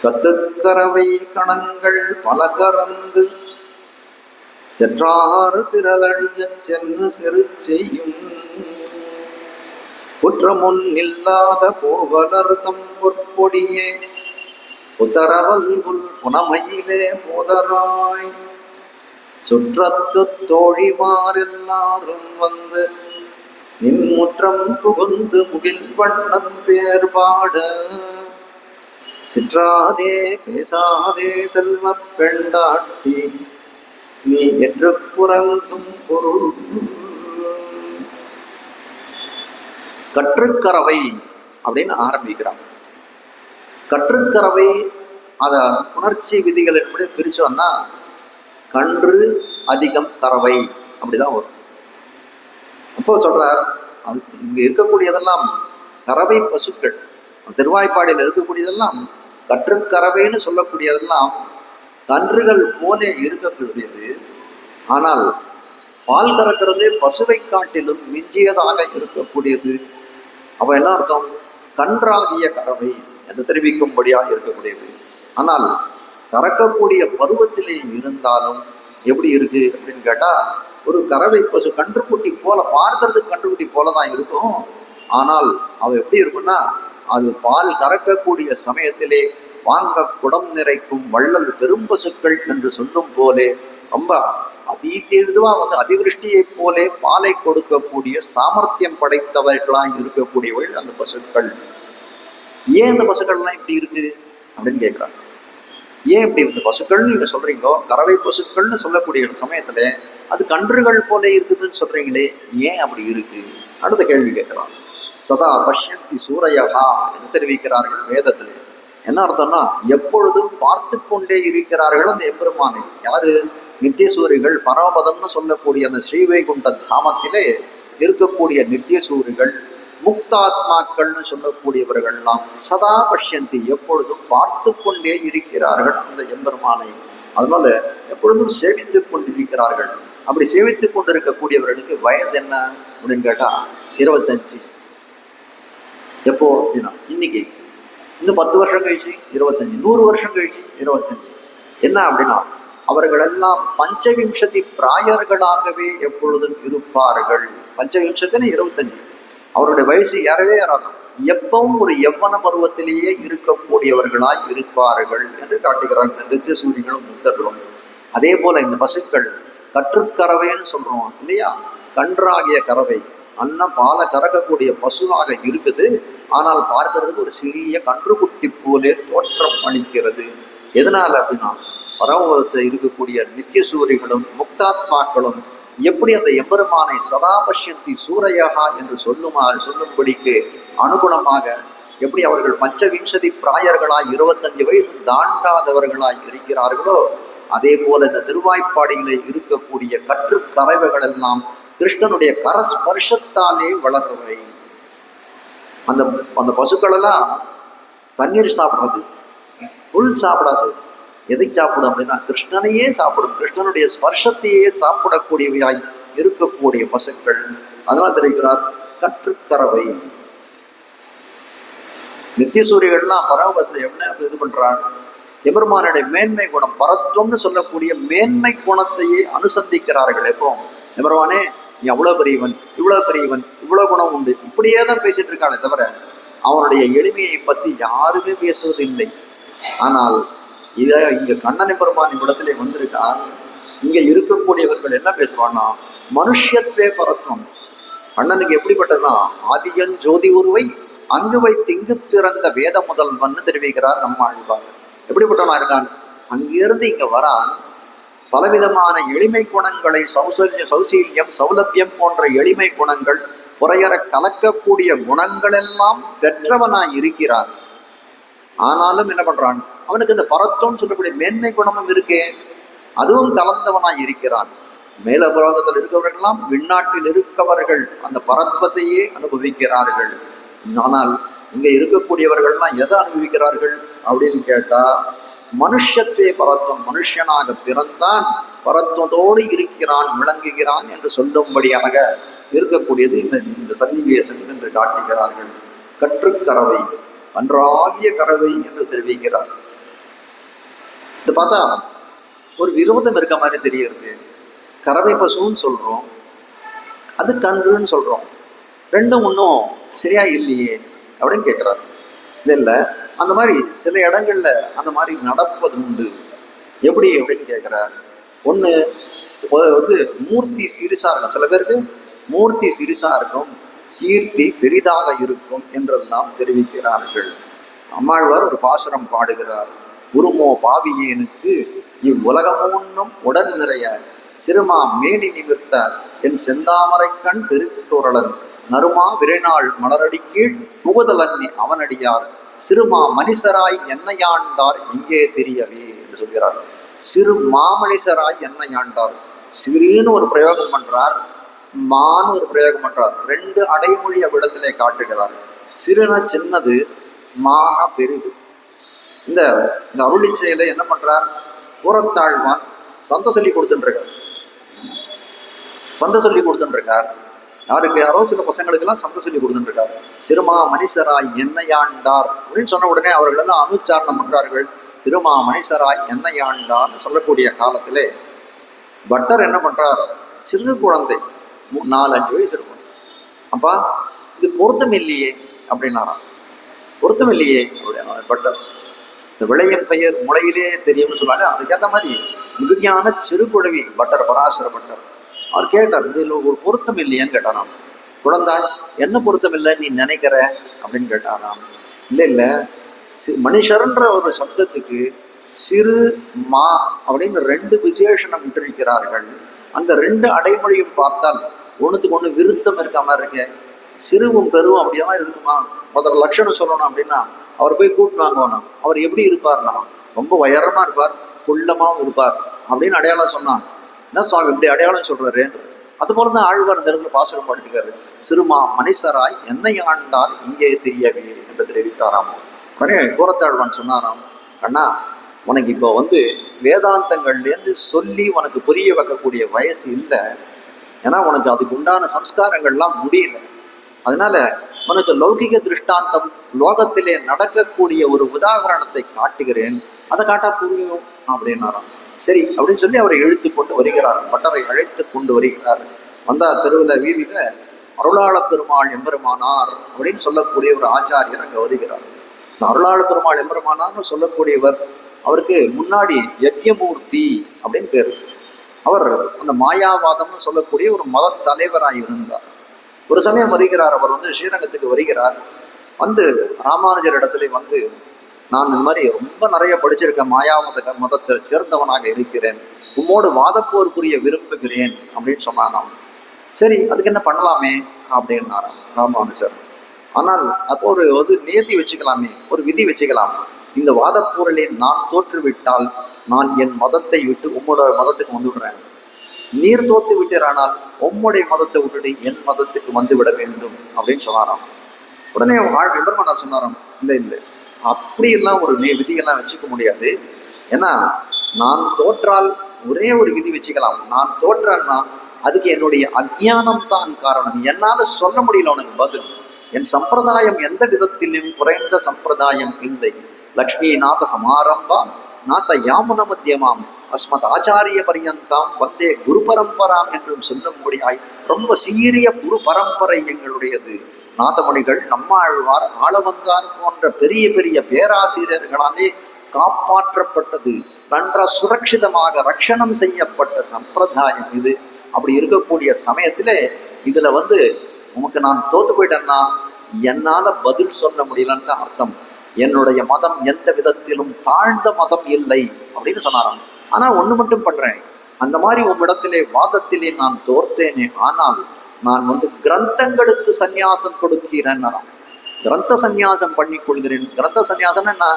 கத்துக்கரவை கணங்கள் பல கறந்து செற்றாறு திரளழிய சென்று செரு செய்யும் குற்றமுன் இல்லாத கோவலர்தம் பொற்பொடியே உத்தரவல் புல் புனமையிலே போதராய் சுற்றத்து தோழிமாரெல்லாரும் வந்து நின் முற்றம் புகுந்து முகில் வண்ணம் பேர்பாட சிற்றாதே பேசாதே செல்வ பெண்டாட்டி நீ என்று புறங்கும் பொருள். கற்றுக்கறவை அப்படின்னு ஆரம்பிக்கிறாங்க. கற்றுக்கறவை அதை புணர்ச்சி விதிகள் எப்படி பிரிச்சோம்னா கன்று அதிகம் கறவை அப்படிதான் வரும். அப்போ சொல்றார், அது இங்க இருக்கக்கூடியதெல்லாம் கறவை பசுக்கள். திருவாய்ப்பாடியில் இருக்கக்கூடியதெல்லாம் கற்றுக்கறவைன்னு சொல்லக்கூடியதெல்லாம் கன்றுகள் போல இருக்கக்கூடியது. ஆனால் பால் கறக்கிறதே பசுவை காட்டிலும் மிஞ்சியதாக இருக்கக்கூடியது. அப்ப என்ன அர்த்தம்? கன்றாகிய கறவை என்று தெரிவிக்கும்படியாக இருக்கக்கூடியது. ஆனால் கறக்கக்கூடிய பருவத்திலே இருந்தாலும் எப்படி இருக்கு அப்படின்னு கேட்டா, ஒரு கறவை பசு கன்றுக்குட்டி போல பார்க்கறதுக்கு கன்றுக்குட்டி போலதான் இருக்கும். ஆனால் அவ எப்படி இருக்குன்னா, அது பால் கறக்கக்கூடிய சமயத்திலே வாங்க குடம் நிறைக்கும் வள்ளல் பெரும்பசுக்கள் என்று சொல்லும் போலே ரொம்ப அதீதேதுவா அதிவிருஷ்டியை போலே பாலை கொடுக்கக்கூடிய சாமர்த்தியம் படைத்தவர்களாய் இருக்கக்கூடியவள் அந்த பசுக்கள். ஏன் இந்த பசுக்கள்லாம் இப்படி இருக்கு அப்படின்னு கேட்கிறாங்க. ஏன் இப்படி இந்த பசுக்கள்னு நீங்க சொல்றீங்களோ, கறவை பசுக்கள்னு சொல்லக்கூடிய சமயத்துல அது கன்றுகள் போல இருக்குதுன்னு சொல்றீங்களே, ஏன் அப்படி இருக்கு? அடுத்த கேள்வி கேட்கிறான். சதா பஷ்யந்தி சூரையகா என்று தெரிவிக்கிறார்கள் வேதத்திலே. என்ன அர்த்தம்னா, எப்பொழுதும் பார்த்து கொண்டே இருக்கிறார்கள் அந்த எம்பெருமானை. யாரு? நித்தியசூரிகள். பரமபதம்னு சொல்லக்கூடிய அந்த ஸ்ரீவைகுண்ட தாமத்திலே இருக்கக்கூடிய நித்தியசூரிகள், முக்தாத்மாக்கள்னு சொல்லக்கூடியவர்கள்லாம் சதா பஷ்யந்தி, எப்பொழுதும் பார்த்து கொண்டே இருக்கிறார்கள் அந்த எம்பெருமானை. அதனால எப்பொழுதும் சேவித்துக் கொண்டிருக்கிறார்கள். அப்படி சேவித்துக் கொண்டிருக்கக்கூடியவர்களுக்கு வயது என்ன அப்படின்னு கேட்டா 25. எப்போ அப்படின்னா இன்னைக்கு, இன்னும் 10 வருஷம் கழிச்சு 25, 100 வருஷம் கழிச்சு 25. என்ன அப்படின்னா, அவர்கள் எல்லாம் பஞ்சவிம்சதி பிராயர்களாகவே எப்பொழுதும் இருப்பார்கள். பஞ்சவிம்சத்தின்னு 25. அவருடைய வயசு யாரவே யாராதான் எப்பவும் ஒரு யவ்வன பருவத்திலேயே இருக்கக்கூடியவர்களாய் இருப்பார்கள் என்று காட்டுகிறார்கள் நித்திய சூரியர்களும் முக்தர்களும். அதே போல இந்த பசுக்கள் கற்றுக்கறவைன்னு சொல்றோம் இல்லையா? கன்றாகிய கறவை, அன்னம் பாலை கறக்கக்கூடிய பசுவாக இருக்குது. ஆனால் பார்க்கறதுக்கு ஒரு சிறிய கன்றுக்குட்டி போலே தோற்றம் அளிக்கிறது. எதனால அப்படின்னா, பரமபதத்தில் இருக்கக்கூடிய நித்திய சூரிகளும் முக்தாத்மாக்களும் எப்படி அந்த எம்பெருமானை சதா பஷ்யந்தி சூரையகா என்று சொல்லும்படிக்கு அனுகுணமாக எப்படி அவர்கள் பஞ்சவிம்சதி பிராயர்களாய் 25 வயசு தாண்டாதவர்களாய் இருக்கிறார்களோ, அதே போல இந்த திருவாய்ப்பாடியிலே இருக்கக்கூடிய கற்றுக்கறவைகள் எல்லாம் கிருஷ்ணனுடைய கரஸ்பர்ஷத்தாலே வளர்றவை. அந்த அந்த பசுக்கள் எல்லாம் தண்ணீர் சாப்பிடாது, புல் சாப்பிடாது. எதை சாப்பிடும் அப்படின்னா கிருஷ்ணனையே சாப்பிடும். கிருஷ்ணனுடைய ஸ்பர்ஷத்தையே சாப்பிடக்கூடியவையாய் இருக்கக்கூடிய பசுக்கள். அதனால் தெரிவிக்கிறார் கற்றுக்கறவை. நித்தியசூரியர்கள்லாம் பரமபதத்தில் என்ன இது பண்றாங்க? எபெருமானுடைய மேன்மை குணம், பரத்துவம்னு சொல்லக்கூடிய மேன்மை குணத்தையே அனுசந்திக்கிறார்கள். எப்போ எபெருமானே நீ அவ்வளவு பெரியவன், இவ்வளவு பெரியவன், இவ்வளவு குணம் உண்டு, இப்படியே தான் பேசிட்டு இருக்கானே தவிர அவனுடைய எளிமையை பற்றி யாருமே பேசுவதில்லை. ஆனால் இதை இங்க கண்ணன் பெருமான் இடத்திலே வந்திருக்கான். இங்க இருக்கக்கூடியவர்கள் என்ன பேசுவான்னா மனுஷத்வே பரத்துவம். கண்ணனுக்கு எப்படிப்பட்டதுன்னா ஆதியன் ஜோதி உருவை அங்கு வைத்து இங்கு பிறந்த வேத முதல்வன் தெரிவிக்கிறார் நம்ம ஆழ்வார். எப்படிப்பட்டவனா இருக்கான்? அங்கிருந்து இங்க வரான். பலவிதமான எளிமை குணங்களை, சௌசீல்யம் சௌலபியம் போன்ற எளிமை குணங்கள், புறையற கலக்கக்கூடிய குணங்கள் எல்லாம் பெற்றவனாய் இருக்கிறான். ஆனாலும் என்ன பண்றான்? அவனுக்கு இந்த பரத்துவம் சொல்லக்கூடிய மேன்மை குணமும் இருக்கே, அதுவும் கலந்தவனாய் இருக்கிறான். மேலபுலகத்தில் இருக்கவர்களெல்லாம் விண்ணாட்டில் இருக்கவர்கள் அந்த பரத்வத்தையே அனுபவிக்கிறார்கள். ஆனால் இங்க இருக்கக்கூடியவர்கள்லாம் எதை அனுபவிக்கிறார்கள் அப்படின்னு கேட்டா மனுஷத்வே பரத்துவம். மனுஷனாக பிறந்தான், பரத்துவத்தோடு இருக்கிறான், விளங்குகிறான் என்று சொல்லும்படியாக இருக்கக்கூடியது இந்த சன்னிவேசம் என்று காட்டுகிறார்கள். கற்றுக்கறவை, கன்றாகிய கறவை என்று தெரிவிக்கிறார். இது பார்த்தா ஒரு விரோதம் இருக்க மாதிரி தெரியுது. கறவை பசுன்னு சொல்றோம், அது கன்றுன்னு சொல்றோம், ரெண்டும் ஒன்றும் சரியா இல்லையே அப்படின்னு கேட்கிறார். இல்லை அந்த மாதிரி சில இடங்கள்ல அந்த மாதிரி நடப்பது உண்டு. எப்படி அப்படின்னு கேட்கிறார். ஒன்று மூர்த்தி சிறுசா இருக்கும், சில பேருக்கு மூர்த்தி சிறுசா இருக்கும், கீர்த்தி பெரிதாக இருக்கும் என்றெல்லாம் தெரிவிக்கிறார்கள். அம்மாழ்வார் ஒரு பாசுரம் பாடுகிறார். உருமோ பாவியேனுக்கு இவ்வுலகமுன்னும் உடன் நிறைய சிறுமா மேனி நிமிர்த்த என் செந்தாமரை கண் திருக்குறளன் நறுமா விரைநாள் மலரடி கீழ் புகுதலன்னி அவனடியார் சிறுமா மனிசராய் என்னையாண்டார் இங்கே தெரியவே என்று சொல்கிறார். சிறு மாமனிசராய் என்னையாண்டார். சிறுன்னு ஒரு பிரயோகம் பண்றார், மான்னு ஒரு பிரயோகம் பண்றார். ரெண்டு அடைமொழி அவ்விடத்திலே காட்டுகிறார். சிறுன சின்னது, மான பெரிது. இந்த அருளிச்சையில என்ன பண்றார்? கூறத்தாழ்வான் சந்த சொல்லி கொடுத்துருக்கார். சந்த சொல்லி கொடுத்துருக்கார். யாருக்கு? யாரோ சில பசங்களுக்கெல்லாம் சந்த சொல்லி கொடுத்துருக்கார். சிறுமா மனிசராய் என்னையாண்டார் அப்படின்னு சொன்ன உடனே அவர்கள் எல்லாம் அனுச்சாரணம் பண்றார்கள். சிறுமா மனிசராய் என்னையாண்டார்னு சொல்லக்கூடிய காலத்திலே பட்டர் என்ன பண்றார்? சிறு குழந்தை, 4-5 வயசு இருக்கும். அப்பா இது பொருத்தம் இல்லையே அப்படின்னாராம். பொருத்தம் இல்லையே அப்படின்னா பட்டர். இந்த விளையும் பெயர் முளையிலே தெரியும்னு சொன்னாலே அதுக்கேற்ற மாதிரி மிகுதியான சிறு குழவி பட்டர், பராசர பட்டர். அவர் கேட்டார், இதில் ஒரு பொருத்தம் இல்லையேன்னு கேட்டாராம். குழந்தாய் என்ன பொருத்தம் இல்லை நீ நினைக்கிற அப்படின்னு கேட்டாராம். இல்லை மனுஷர்ன்ற ஒரு சப்தத்துக்கு சிறு மா அப்படின்னு 2 விசேஷனம் விட்டிருக்கிறார்கள். அந்த 2 அடைமொழியும் பார்த்தால் ஒன்றுத்துக்கு ஒன்று விருத்தம் இருக்க மாதிரி இருக்கு. சிறுவும் பெருவும் அப்படிதான் இருக்குமா? முதல்ல லட்சணம் சொல்லணும் அப்படின்னா அவர் போய் கூட்டு வாங்குவானா, அவர் எப்படி இருப்பார்னா ரொம்ப உயரமா இருப்பார், குள்ளமாவும் இருப்பார் அப்படின்னு அடையாளம் சொன்னான். என்ன சுவாமி இப்படி அடையாளம் சொல்றாரு? அது போலதான் ஆழ்வார் இந்த இடத்துல பாசுரம் பாடிட்டுருக்காரு. சிறுமா மனிசராய் என்னை ஆண்டார் இங்கே தெரியவே என்று தெரிவித்தாராம். உடனே கூறத்தாழ்வான் சொன்னாராம், அண்ணா உனக்கு இப்போ வேதாந்தங்கள்லேருந்து சொல்லி உனக்கு புரிய வைக்கக்கூடிய வயசு இல்லை. ஏன்னா உனக்கு அதுக்கு உண்டான சம்ஸ்காரங்கள்லாம் முடியல. அதனால உனக்கு லௌகிக திருஷ்டாந்தம் லோகத்திலே நடக்கக்கூடிய ஒரு உதாகரணத்தை காட்டுகிறேன், அதை காட்டா புரியும் அப்படின்னாராம். சரி அப்படின்னு சொல்லி அவரை இழுத்து கொண்டு வருகிறார். பட்டரை அழைத்து கொண்டு வருகிறார். வந்தார் தெருவில் வீதியில அருளாள பெருமாள் எம்பெருமானார் அப்படின்னு சொல்லக்கூடிய ஒரு ஆச்சாரியர் அங்கே வருகிறார். அருளாள பெருமாள் எம்பெருமானார்னு சொல்லக்கூடியவர், அவருக்கு முன்னாடி யக்ஞமூர்த்தி அப்படின்னு பேரு. அவர் அந்த மாயாவாதம்னு சொல்லக்கூடிய ஒரு மத தலைவராக இருந்தார். ஒரு சமயம் வருகிறார். அவர் ஸ்ரீரங்கத்துக்கு வருகிறார். ராமானுஜர் இடத்துல நான் இந்த மாதிரி ரொம்ப நிறைய படிச்சிருக்கேன், மதத்தை சேர்ந்தவனாக இருக்கிறேன், உம்மோடு வாதப்போருக்குரிய விரும்புகிறேன் அப்படின்னு சொன்னானாம். சரி அதுக்கு என்ன பண்ணலாமே அப்படின்னாராம் ராமானுஜர். ஆனால் அப்போ ஒரு நியதி வச்சுக்கலாமே, ஒரு விதி வச்சுக்கலாம். இந்த வாதப்போரிலே நான் தோற்றுவிட்டால் நான் என் மதத்தை விட்டு உம்மோட மதத்துக்கு வந்துவிடுறேன். நீர் தோத்து விட்டீரானால் உம்முடைய மதத்தை விட்டுட்டு என் மதத்துக்கு வந்து விட வேண்டும் அப்படின்னு சொன்னாராம். உடனே எம்பெருமானார் சொன்னாராம், இல்லை அப்படியெல்லாம் ஒரு விதியெல்லாம் வச்சுக்க முடியாது. ஏன்னா நான் தோற்றால் ஒரே ஒரு விதி வச்சுக்கலாம். நான் தோற்றேன்னா அதுக்கு என்னுடைய அஜ்ஞானம் தான் காரணம். என்னால சொல்ல முடியல உனக்கு பதில். என் சம்பிரதாயம் எந்த விதத்திலும் குறைந்த சம்பிரதாயம் இல்லை. லக்ஷ்மி நாத சமாரம்பாம் நாத்த யாமுன மத்தியமாம் அஸ்மத் ஆச்சாரிய பரியந்தாம் வந்தே குரு பரம்பராம் என்றும் சொல்லும்படியாய் ரொம்ப சீரிய குரு பரம்பரை எங்களுடையது. நாதமணிகள், நம்மாழ்வார், ஆளவந்தார் போன்ற பெரிய பெரிய பேராசிரியர்களாலே காப்பாற்றப்பட்டது, நன்றா சுரட்சிதமாக ரட்சணம் செய்யப்பட்ட சம்பிரதாயம் இது. அப்படி இருக்கக்கூடிய சமயத்துல இதுல உமக்கு நான் தோத்து போயிட்டேன்னா என்னால பதில் சொல்ல முடியலன்னு தான் அர்த்தம். என்னுடைய மதம் எந்த விதத்திலும் தாழ்ந்த மதம் இல்லை அப்படின்னு சொன்னாராம். ஆனா ஒண்ணு மட்டும் பண்றேன், அந்த மாதிரி உம்மிடத்திலே வாதத்திலே நான் தோர்த்தேனே, ஆனால் நான் கிரந்தங்களுக்கு சந்நியாசம் கொடுக்கிறேன். கிரந்த சந்நியாசம் பண்ணி கொள்கிறேன். கிரந்த சந்நியாசம்னா என்ன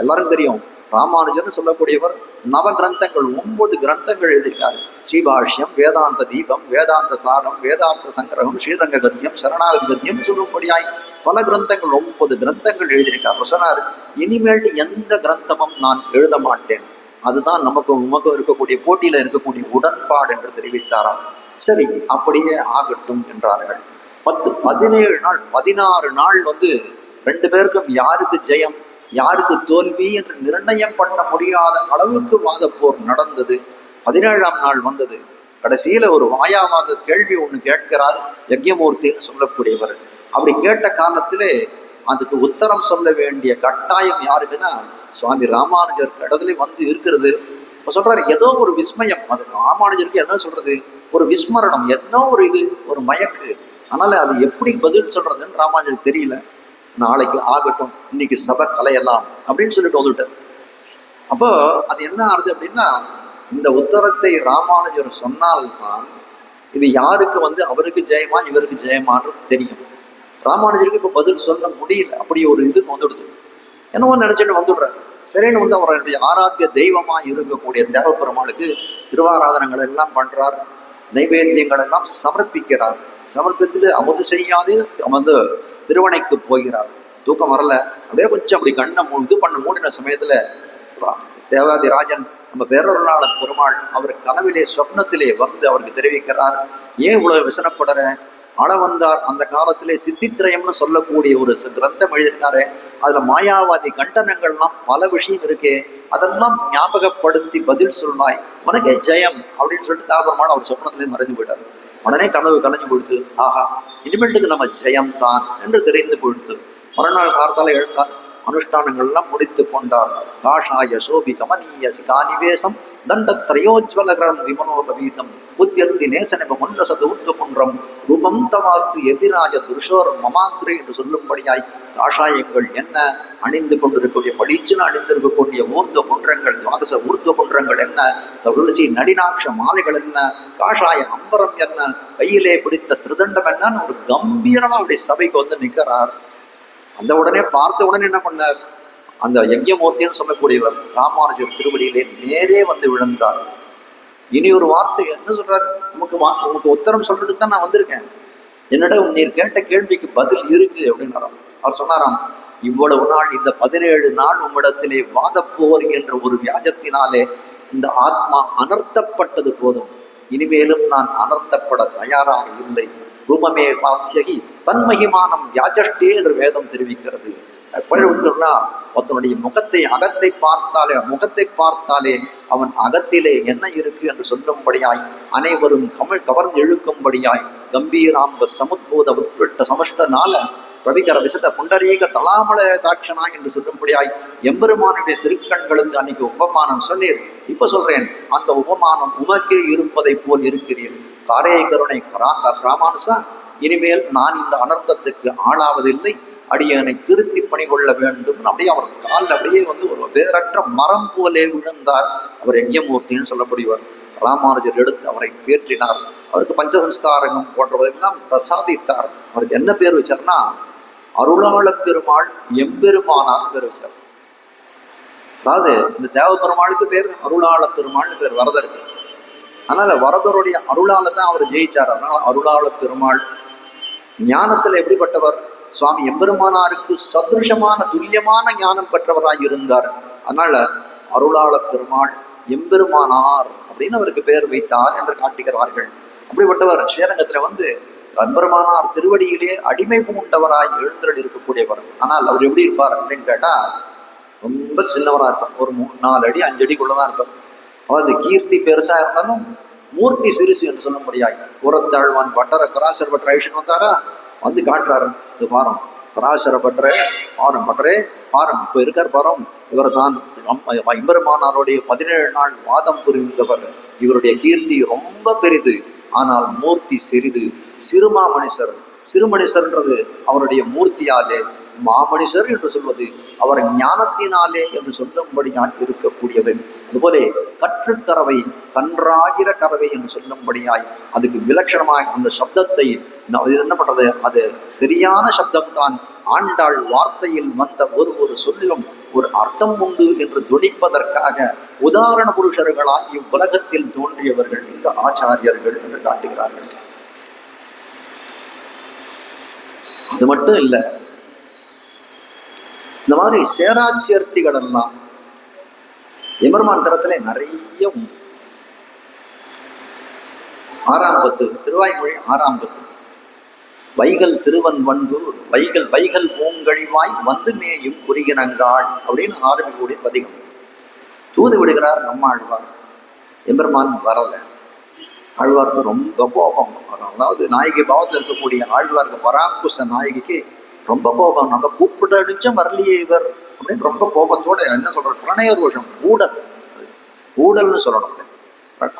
எல்லாருக்கும் தெரியும். ராமானுஜர்னு சொல்லக்கூடியவர் நவ கிரந்தங்கள் 9 கிரந்தங்கள் எழுதியிருக்காரு. ஸ்ரீபாஷ்யம், வேதாந்த தீபம், வேதாந்த சாரம், வேதாந்த சங்கிரகம், ஸ்ரீரங்க கத்தியம், சரணாகதி கத்தியம் சொல்லும்படியாய் பல கிரந்தங்கள் 9 கிரந்தங்கள் எழுதியிருக்கார். சொன்னார், இனிமேல்ட்டு எந்த கிரந்தமும் நான் எழுத மாட்டேன். அதுதான் உமக்கும் இருக்கக்கூடிய போட்டியில இருக்கக்கூடிய உடன்பாடு என்று தெரிவித்தாராம். சரி அப்படியே ஆகட்டும் என்றார்கள். 17 நாள் 16 நாள் 2 பேருக்கும் யாருக்கு ஜெயம் யாருக்கு தோல்வி என்று நிர்ணயம் பண்ண முடியாத அளவுக்கு வாதப்போர் நடந்தது. 17ஆம் நாள் வந்தது. கடைசியில ஒரு மாயாவாத கேள்வி ஒண்ணு கேட்கிறார் யக்ஞமூர்த்தின்னு சொல்லக்கூடியவர். அப்படி கேட்ட காலத்திலே அதுக்கு உத்தரம் சொல்ல வேண்டிய கட்டாயம் யாருக்குன்னா சுவாமி ராமானுஜர் இடத்துல இருக்கிறது. இப்ப சொல்றாரு, ஏதோ ஒரு விஸ்மயம். அது ராமானுஜருக்கு என்ன சொல்றது, ஒரு விஸ்மரணம், என்ன ஒரு மயக்கு. அதனால அது எப்படி பதில் சொல்றதுன்னு ராமானுஜருக்கு தெரியல. நாளைக்கு ஆகட்டும், இன்னைக்கு சபை கலையலாம் அப்படின்னு சொல்லிட்டு வந்துட்டார். அப்போ அது என்ன ஆகுது அப்படின்னா, இந்த உத்தரத்தை ராமானுஜர் சொன்னால்தான் இது யாருக்கு அவருக்கு ஜெயமா இவருக்கு ஜெயமானது தெரியும். ராமானுஜருக்கு இப்போ பதில் சொல்ல முடியல, அப்படி ஒரு இது வந்துடுது. என்னவோ நினைச்சிட்டு வந்துடுறாரு. சரின்னு அவருடைய ஆராத்திய தெய்வமா இருக்கக்கூடிய தேவப்பெருமாளுக்கு திருவாராதனங்கள் எல்லாம் பண்றார், நைவேத்தியங்கள் எல்லாம் சமர்ப்பிக்கிறார். சமர்ப்பித்துட்டு அமுது செய்யாதே திருவணைக்கு போகிறார். தூக்கம் வரல, அப்படியே கொஞ்சம் அப்படி கண்ணை மூடின சமயத்துல தேவாதிராஜன் நம்ம பேரொருளாளர் பெருமாள் அவர் கனவிலே சொப்னத்திலே அவருக்கு தெரிவிக்கிறார், ஏன் இவ்வளவு விசனப்படுற? அளவந்தார் அந்த காலத்திலே சித்தித்திரயம்னு சொல்லக்கூடிய ஒரு கிரந்தம் எழுதியிருக்காரு. அதுல மாயாவாதி கண்டனங்கள்லாம் பல விஷயம் இருக்கே, அதெல்லாம் ஞாபகப்படுத்தி பதில் சொன்னாய், உனக்கே ஜெயம் அப்படின்னு சொல்லிட்டு தாபரமான அவர் சொப்னத்திலே மறைந்து போயிட்டார். உடனே கனவு கலைஞ்சு கொடுத்து, ஆஹா இனிமேட்டுக்கு நம்ம ஜெயம் தான் என்று தெரிந்து கொடுத்து மறுநாள் காலத்தால எழுந்தார். அனுஷ்டானங்கள்லாம் முடித்து கொண்டார். காஷாய சோபி கமனீய சிகானிவேசம் தண்டத்ரயோஜ்வலகரம் விமனோகவீதம் உத்தியர்த்தி நேசனப முண்டசது ஊர்த்த குன்றம் ரூபம் தவாஸ்து எதிராஜ துருஷோர் மமாத்திரை என்று சொல்லும்படியாய் காஷாயங்கள் என்ன அணிந்து கொண்டிருக்கக்கூடிய பளிச்சுன்னு அணிந்திருக்கக்கூடிய ஊர்த்த குன்றங்கள், துவாதச ஊர்த்த குன்றங்கள் என்ன, துளசி நடினாட்ச மாலைகள் என்ன, காஷாய அம்பரம் என்ன, கையிலே பிடித்த திருதண்டம் என்னன்னு ஒரு கம்பீரமா அப்படி சபைக்கு நிற்கிறார். அந்த உடனே பார்த்த உடனே என்ன பண்ணார், அந்த யஜ்ஞமூர்த்தின்னு சொல்லக்கூடியவர் ராமானுஜர் திருவடியிலே நேரே விழுந்தார். இனி ஒரு வார்த்தை என்ன சொல்றாரு, உனக்கு உத்தரம் சொல்றதுக்கு தான் நான் வந்திருக்கேன், என்னிடம் நீர் கேட்ட கேள்விக்கு பதில் இருக்கு அப்படின்னாராம். அவர் சொன்னாராம், இவ்வளவு நாள் இந்த 17 நாள் உம்மிடத்திலே வாதப்போர் என்ற ஒரு வியாஜத்தினாலே இந்த ஆத்மா அனர்த்தப்பட்டது போதும், இனிமேலும் நான் அனர்த்தப்பட தயாராக இல்லை. ரூபமே பாஸ்யகி தன்மகிமானம் வியாஜஷ்டே என்று வேதம் தெரிவிக்கிறது. ஒருத்தனுடைய முகத்தை பார்த்தாலே அவன் அகத்திலே என்ன இருக்கு என்று சொல்லும்படியாய் அனைவரும் கவர்ந்து இழுக்கும்படியாய் கம்பீராம்ப சமுத்பூத உட்பட்ட சமஷ்டனால ரவிகர விசத புண்டரீக தலாமல தாட்சணா என்று சொல்லும்படியாய் எம்பெருமானுடைய திருக்கண்களுக்கு அன்னைக்கு உபமானம் சொன்னீர். இப்ப சொல்றேன், அந்த உபமானம் உமக்கே இருப்பதை போல் இருக்கிறீர். காரே கருணை ராமானுசா, இனிமேல் நான் இந்த அனர்த்தத்துக்கு ஆளாவதில்லை, அடியனை திருத்தி பணி கொள்ள வேண்டும். அப்படியே அவர் காலில் அப்படியே ஒரு வேறற்ற மரம் போலே விழுந்தார். அவர் யஜ்ஞமூர்த்தின்னு சொல்லக்கூடியவர். ராமானுஜர் எடுத்து அவரை தேற்றினார். அவருக்கு பஞ்சசம்ஸ்காரங்கம் போன்றவதெல்லாம் பிரசாதித்தார். அவருக்கு என்ன பேர் வச்சார்னா அருளாள பெருமாள் எம்பெருமானார் பேர் வச்சார். அதாவது இந்த தேவ பெருமாளுக்கு பேர் அருளாள பெருமாள்னு பேர் வரதருக்கு. அதனால வரதருடைய அருளால தான் அவர் ஜெயிச்சார். அதனால அருளாள பெருமாள். ஞானத்துல எப்படிப்பட்டவர்? சுவாமி எம்பெருமானாருக்கு சதுருஷமான துல்லியமான ஞானம் பெற்றவராய் இருந்தார். அதனால அருளாள பெருமாள் எம்பெருமானார் அப்படின்னு அவருக்கு பேர் வைத்தார் என்று காட்டுகிறார்கள். அப்படிப்பட்டவர் ஸ்ரீரங்கத்துல எம்பெருமானார் திருவடியிலே அடிமை பூண்டவராய் எழுந்தருள் இருக்கக்கூடியவர். ஆனால் அவர் எப்படி இருப்பார் அப்படின்னு கேட்டா ரொம்ப சின்னவரா இருப்பார். ஒரு 3-4 அடி 5 அடிக்குள்ளதான் இருப்பார். அதாவது கீர்த்தி பெருசா இருந்தாலும் மூர்த்தி சிறுசு என்று சொல்ல முடியாது. புறத்தாழ்வான் பட்டர பராசர பட்டர் ஐஷன் வந்தாரா காட்டுறாரு, இது பாரம் பராசர பட்டரே பாரம் பட்டரே பாரம் இப்ப இருக்கார் பாரம், இவர் தான் எம்பெருமானாருடைய 17 நாள் வாதம் புரிந்தவர். இவருடைய கீர்த்தி ரொம்ப பெரிது, ஆனால் மூர்த்தி சிறிது. சிறுமனிஷர்ன்றது அவருடைய மூர்த்தியாலே, மாமனிஷர் என்று சொல்வது அவர் ஞானத்தினாலே என்று சொல்லும்படியாய் இருக்கக்கூடியவர். அதுபோல கற்றுக்கறவை கன்றாகிற கறவை என்று சொல்லும்படியாய் அதுக்கு விலட்சணமாய் அந்த சப்தத்தை என்ன பண்றது, அது சரியான சப்தம்தான். ஆண்டாள் வார்த்தையில் வந்த ஒரு சொல்லிலும் ஒரு அர்த்தம் உண்டு என்று துடிப்பதற்காக உதாரண புருஷர்களாய் இவ்வுலகத்தில் தோன்றியவர்கள் இந்த ஆச்சாரியர்கள் என்று காட்டுகிறார்கள். அது மட்டும் இல்லை, இந்த மாதிரி சேராச்சேர்த்திகள் எல்லாம் எம்பெருமான் தரத்துல நிறைய உண்டு. 6ஆம் பத்து திருவாய்மொழி 6ஆம் பத்து வைகல் திருவன் வண்டூர் வைகல் பூங்கழிவாய் மேயும் குறிகினங்காள் அப்படின்னு ஆரம்பிக்கக்கூடிய பதிகம். தூது விடுகிறார் நம்மாழ்வார். எம்பெருமான் வரல. ஆழ்வாருக்கு ரொம்ப கோபம். அதாவது நாயகி பாவத்தில் இருக்கக்கூடிய ஆழ்வாருக்கு பராங்குச நாயகிக்கு ரொம்ப கோபம். நம்ம கூப்பிட்ட நிமிஷம் வரலையே இவர் அப்படின்னு ரொம்ப கோபத்தோட என்ன சொல்ற, பிரணய ரோஷம், ஊடல்னு சொல்லணும்.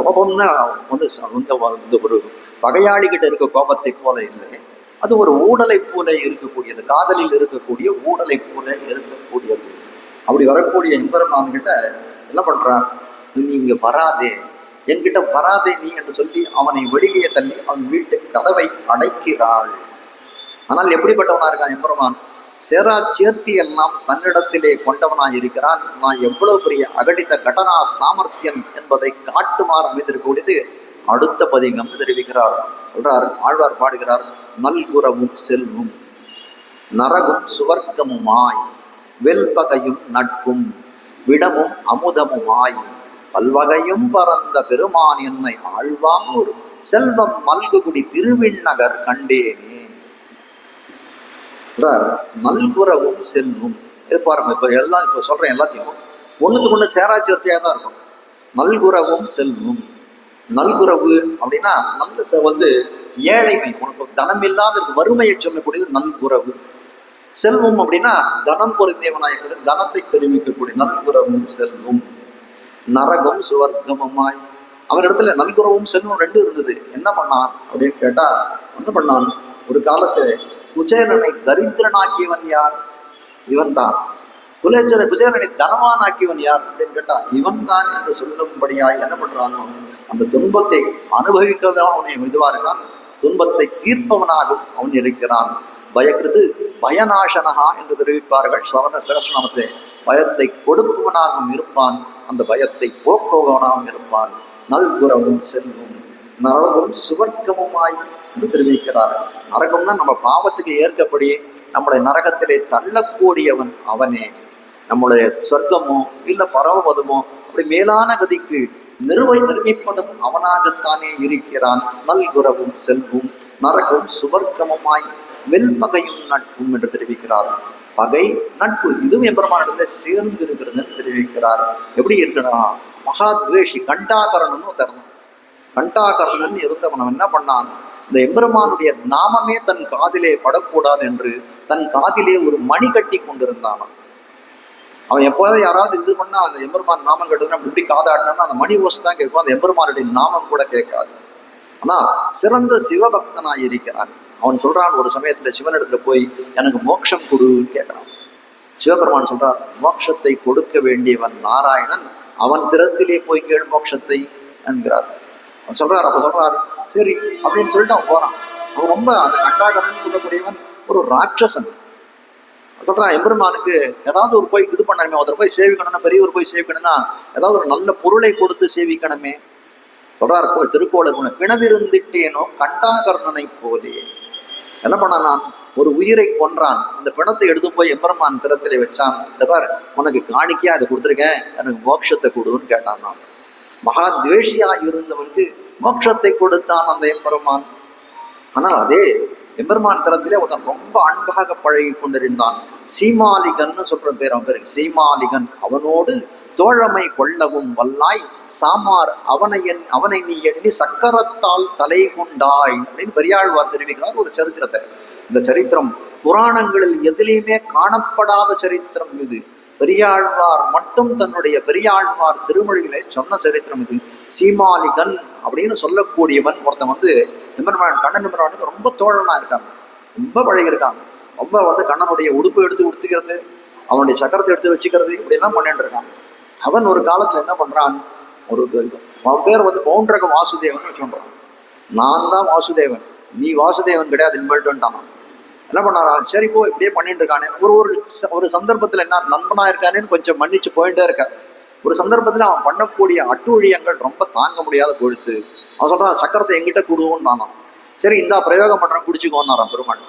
கோபம்னா ஒரு பகையாளி கிட்ட இருக்க கோபத்தை போல இல்லை, அது ஒரு ஊடலை போல இருக்கக்கூடியது, காதலில் இருக்கக்கூடிய ஊடலை போல இருக்கக்கூடியது. அப்படி வரக்கூடிய எம்பெருமான் கிட்ட என்ன பண்றான், நீ இங்க வராதே, என்கிட்ட வராதே நீ என்று சொல்லி அவனை வெளியே தள்ளி அவன் வீட்டு கதவை அடைக்கிறாள். ஆனால் எப்படிப்பட்டவனா இருக்கான் எம்பெருமான்? சேரா சேர்த்தி எல்லாம் தன்னிடத்திலே கொண்டவனாய் இருக்கிறான். நான் எவ்வளவு பெரிய அகடித்த கடனா சாமர்த்தியன் என்பதை காட்டுமாறு அமைந்திருக்கூடியது அடுத்த பதிகம் தெரிவிக்கிறார். சொல்றார், ஆழ்வார் பாடுகிறார், நல்குறவும் செல்வும் நரகும் சுவர்க்கமுமாய் வெல்பகையும் நட்பும் விடமும் அமுதமுமாய் பல்வகையும் பறந்த பெருமான் என்னை ஆழ்வார் செல்வம் மல்குகுடி திருவிண்ணகர் கண்டேனே. நல்குறவும் செல்வும், இது பாருங்க, இப்ப சொல்றேன் எல்லாத்தையும் ஒண்ணுத்துக்கு ஒண்ணு சேராச்சேர்த்தியாக தான் இருக்கும். நல்குறவும் செல்வும், நல்குறவு அப்படின்னா நல்ல ஏழைமை, உனக்கு தனம் இல்லாத வறுமையை சொல்லக்கூடியது நல்குறவு. செல்வம் அப்படின்னா தனம் பொருந்தியவனாய் தனத்தை தெரிவிக்கக்கூடிய நல்குறவும் செல்வம். நரகம் சுவர்க்கமுமாய், அவரிடத்துல நல்குறவும் செல்வம் ரெண்டு இருந்தது. என்ன பண்ணான் அப்படின்னு கேட்டா, என்ன பண்ணான், ஒரு காலத்துல குச்சேலனை தரித்திரனாக்கியவன் யார்? இவன் தான். குச்சேலனை தனவானாக்கியவன் யார் அப்படின்னு கேட்டா இவன் தான் என்று சொல்லும்படியாய் என்ன பண்றான், அந்த துன்பத்தை அனுபவிக்கிறதாக அவனை இதுவா இருக்கான், துன்பத்தை தீர்ப்பவனாகவும் அவன் இருக்கிறான். பயக்கிருது பயநாசனகா என்று தெரிவிப்பார்கள் சகஸ்ரநாமத்தை. பயத்தை கொடுப்பவனாகவும் இருப்பான், அந்த பயத்தை போக்குவனாகவும் இருப்பான். நல்குறவும் செல்வம் நரகும் சுவர்க்கமுமாய் என்று தெரிவிக்கிறார். நரகம்னா நம்ம பாவத்துக்கு ஏற்கப்படி நம்முடைய நரகத்திலே தள்ளக்கூடியவன் அவனே. நம்முடைய சொர்க்கமோ இல்ல பரவபதமோ அப்படி மேலான கதிக்கு நிர்மிப்பதும் அவனாகத்தானே இருக்கிறான். நல்குறவும் செல்வும் நரகும் சுவர்க்கமுமாய் வெல்பகையும் நட்பும் என்று தெரிவிக்கிறார். பகை நட்பு இதுவும் எம்பெருமானிடத்துல சேர்ந்து இருக்கிறதுன்னு தெரிவிக்கிறார். எப்படி இருக்கிறான், மகாத்வேஷி கண்டாகரணன்னு தரணும். கண்டாகரணன் இருந்தவன் என்ன பண்ணான், இந்த எம்பெருமானுடைய நாமமே தன் காதிலே படக்கூடாது என்று தன் காதிலே ஒரு மணி கட்டி கொண்டிருந்தான். அவன் எப்போதாவது யாராவது இது பண்ணா அந்த எம்பெருமான் நாமம் கேட்டதுன்னா இப்படி காதாடினா அந்த மணி ஓசை தான் கேட்கும், அந்த எம்பெருமானுடைய நாமம் கூட கேட்காது. ஆனா சிறந்த சிவபக்தனாய் இருக்கிறான். அவன் சொல்றான், ஒரு சமயத்துல சிவனிடத்துல போய் எனக்கு மோட்சம் கொடுன்னு கேட்கிறான். சிவபெருமான் சொல்றார், மோட்சத்தை கொடுக்க வேண்டியவன் நாராயணன், அவன் திறத்திலே போய் கேள் மோட்சத்தை என்கிறார். அவன் சொல்றார், அப்ப சொல்றாரு சரி அப்படின்னு சொல்லிட்டு அவன் போறான். அவன் ரொம்ப அந்த கண்டாகரன் சொல்லக்கூடியவன் ஒரு ராட்சசன். சொல்றான், எம்பெருமானுக்கு ஏதாவது ஒரு போய் இது பண்ணணுமே, ஒருத்தர் போய் சேவிக்கணும்னா, பெரியவர் போய் சேவிக்கணும்னா ஏதாவது ஒரு நல்ல பொருளை கொடுத்து சேவிக்கணுமே. சொல்றார் திருக்கோள குணம், பிணவிருந்திட்டேனோ கண்டாகர்ணனை போலே. என்ன பண்ணான், ஒரு உயிரை கொன்றான், அந்த பிணத்தை எடுத்து போய் எம்பெருமான் திறத்திலே வச்சான். இந்த பாரு உனக்கு காணிக்கையா அதை கொடுத்துருக்கேன், எனக்கு மோட்சத்தை கொடுன்னு கேட்டான். நான் மகா துவேஷியா இருந்தவனுக்கு மோட்சத்தை கொடுத்தான் அந்த எம்பெருமான். ஆனால் அதே எம்பெருமான் தரத்திலே ஒருத்தன் ரொம்ப அன்பாக பழகி கொண்டிருந்தான். சீமாலிகன்னு சொல்ற பேர் அவன் பேரு சீமாலிகன். அவனோடு தோழமை கொள்ளவும் வல்லாய் சாமார் அவனை நீ எண்ணி சக்கரத்தால் தலை கொண்டாய் அப்படின்னு பெரியாழ்வார் தெரிவிக்கிறார் ஒரு சரித்திரத்தை. இந்த சரித்திரம் புராணங்களில் எதிலையுமே காணப்படாத சரித்திரம் இது. பெரியாழ்வார் மட்டும் தன்னுடைய பெரியாழ்வார் திருமொழிகளை சொன்ன சரித்திரம் இது. சீமாலிகன் அப்படின்னு சொல்லக்கூடியவன் ஒருத்தன் எம்பெருமான் கண்ணன் எம்பெருமானுக்கு ரொம்ப தோழனா இருக்காங்க, ரொம்ப பழகிருக்காங்க. ரொம்ப கண்ணனுடைய உடுப்பு எடுத்து உடுத்துக்கிறது, அவனுடைய சக்கரத்தை எடுத்து வச்சுக்கிறது, இப்படிலாம் பண்ணிட்டு இருக்காங்க. அவன் ஒரு காலத்துல என்ன பண்றான், அவன் பேர் பவுண்டரக வாசுதேவன் சொல்றான். நான் தான் வாசுதேவன், நீ வாசுதேவன் கிடையாது இன்வெல்ட்டான். என்ன பண்ணாரா, சரி போ இப்படியே பண்ணிட்டு இருக்கானே. ஒரு சந்தர்ப்பத்துல என்ன நண்பனா இருக்கானேன்னு கொஞ்சம் மன்னிச்சு போயிட்டே இருக்காரு. ஒரு சந்தர்ப்பத்துல அவன் பண்ணக்கூடிய அட்டூழியங்கள் ரொம்ப தாங்க முடியாத பொழுது அவன் சொல்றான், சக்கரத்தை எங்கிட்ட கொடுவோன்னு நானான். சரி இந்தா பிரயோகம் பண்றான், குடிச்சுக்கோன்னாரான் பெருமாள்.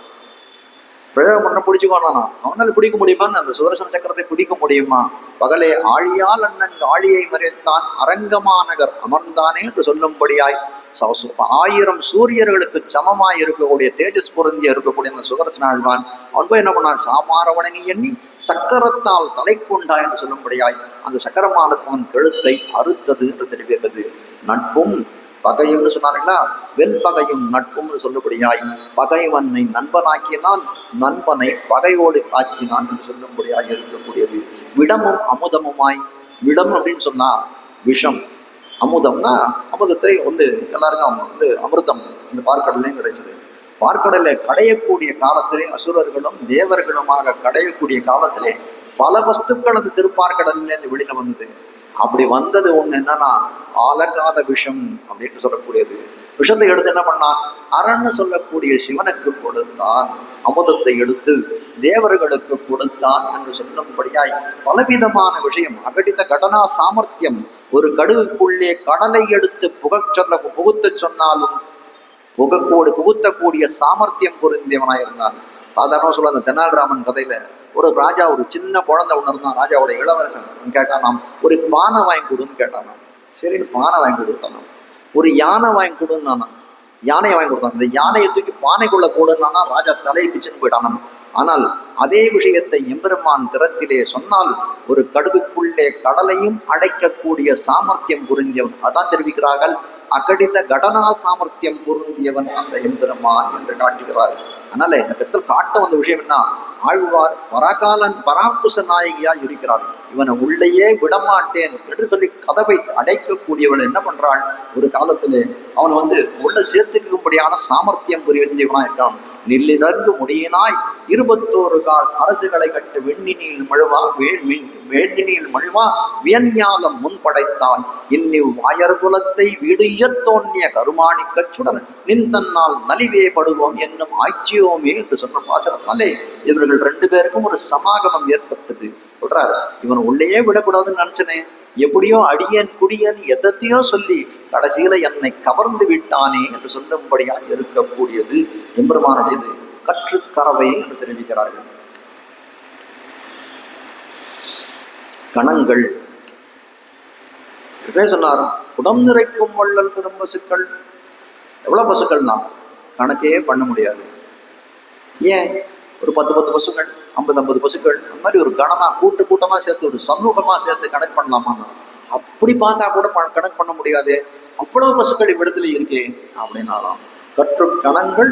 பிரயோகம் பண்ண பிடிச்சுக்கோனானா, அவனால் பிடிக்க முடியுமான்னு அந்த சுதர்சன சக்கரத்தை பிடிக்க முடியுமா? பகலே ஆழியால் அண்ணன் ஆழியை மறைத்தான் அரங்கமாநகர் அமர்ந்தானே என்று சொல்லும்படியாய் 1000 சூரியர்களுக்கு சமமாய் இருக்கக்கூடிய தேஜஸ் பொருந்திய இருக்கக்கூடிய அந்த சுதர்சன ஆழ்வான் அவன் போய் என்ன பண்ணான், சாமாரவணனி எண்ணி சக்கரத்தால் தலை கொண்டா என்று சொல்லும்படியாய் அந்த சக்கரமானது அவன் கழுத்தை அறுத்தது என்று தெரிவிக்கிறது. நட்பும் பகையும்னு சொன்னார்களா, வெல்பகையும் நட்பும் சொல்லும்படியாய் பகைவனை நண்பனாக்கினான், நண்பனை பகையோடு ஆக்கினான் என்று சொல்லும்படியாய் இருக்கக்கூடியது. விடமும் அமுதமுமாய், விடம் அப்படின்னு சொன்னா விஷம், அமுதம்னா அமுதத்தை எல்லாருக்கும் அமிர்தம் இந்த பார்க்கடலையும் கிடைச்சது. பார்க்கடலை கடையக்கூடிய காலத்திலே அசுரர்களும் தேவர்களுமாக கடையக்கூடிய காலத்திலே பல வஸ்துக்கள் அந்த திருப்பார்க்கடலிலேருந்து வெளியில வந்தது. அப்படி வந்தது ஒண்ணு என்னன்னா ஆலகால விஷம் அப்படின்னு சொல்லக்கூடியது. விஷத்தை எடுத்து என்ன பண்ணான்? அரண்னு சொல்லக்கூடிய சிவனுக்கு கொடுத்தான். அமுதத்தை எடுத்து தேவர்களுக்கு கொடுத்தான் என்று சொல்லும்படியாய் பலவிதமான விஷயம். அகடித கடனா சாமர்த்தியம். ஒரு கடுகுக்குள்ளே கடலை எடுத்து புகுத்த சொன்னாலும் புகுத்தக்கூடிய சாமர்த்தியம் பொருந்தியவனாயிருந்தான். சாதாரண சொல்ல அந்த தெனாலிராமன் கதையில ஒரு ராஜா, ஒரு சின்ன குழந்தை ஒன்று இருந்தான், ராஜாவோட இளவரசன். கேட்டானாம், ஒரு பானை வாங்கி கொடுன்னு கேட்டானாம். சரின்னு பானை வாங்கி கொடுத்தானாம். ஒரு யானை வாங்கி கொடுன்னானா, யானையை வாங்கி கொடுத்தான். இந்த யானையை தூக்கி பானைக்குள்ள போடுனானா ராஜா தலையை பிச்சுன்னு போயிட்டானாம். ஆனால் அதே விஷயத்தை எம்பெருமான் திறத்திலே சொன்னால் ஒரு கடுகுக்குள்ளே கடலையும் அடைக்கக்கூடிய சாமர்த்தியம் பொருந்தியவன். அதான் தெரிவிக்கிறார்கள், அகடித கடனா சாமர்த்தியம் பொருந்தியவன் அந்த எம்பெருமான் என்று காட்டுகிறார். அதனால இந்த கருத்தில் காட்ட வந்த விஷயம் என்ன? ஆழ்வார் பராக்குச நாயகியா இருக்கிறார். இவனை உள்ளேயே விடமாட்டேன் என்று சொல்லி கதவை அடைக்கக்கூடியவன் என்ன பண்றாள்? ஒரு காலத்திலே அவன் உள்ள சேர்த்துக்கும்படியான சாமர்த்தியம் புரிந்தவனா இருக்கான். நில்லிதற்கு முடியினாய் 21 கால் அரசுகளை கட்டு வெண்ணினில் மழுவா வியஞ்ஞாலம் முன்படைத்தான். இன்னிவ் வாயர்குலத்தை வீடுய தோன்றிய கருமாணி கச்சுடன் நின் தன்னால் நலிவே படுவோம் என்னும் ஆட்சியோமே என்று சொன்ன பாசனத்தினாலே இவர்கள் 2 பேருக்கும் ஒரு சமாகமம் ஏற்பட்டது. சொல்றாரு, இவன் உள்ளேயே விடக்கூடாதுன்னு நினைச்சனே, எப்படியோ அடியன் குடியன் எதையோ சொல்லி கடைசியில என்னை கவர்ந்து விட்டானே என்று சொல்லும்படியா இருக்கக்கூடியது எம்பெருமானுடையது கற்றுக்கறவை என்று தெரிவிக்கிறார்கள். கணங்கள் சொன்னார், குடம் நிறைக்கும் வள்ளல் பெரும் பசுக்கள். எவ்வளவு பசுக்கள்னா கணக்கே பண்ண முடியாது. ஏன் ஒரு 10 பசுக்கள், 50 பசுக்கள், அந்த மாதிரி ஒரு கணமா கூட்டமா சேர்த்து ஒரு சமூகமா சேர்த்து கணக்கு பண்ணலாமா? அப்படி பார்த்தா கூட கணக்கு பண்ண முடியாது. அவ்வளவு பசுக்கள் இவ்விடத்துல இருக்கே அப்படின்னாலாம். கணங்கள்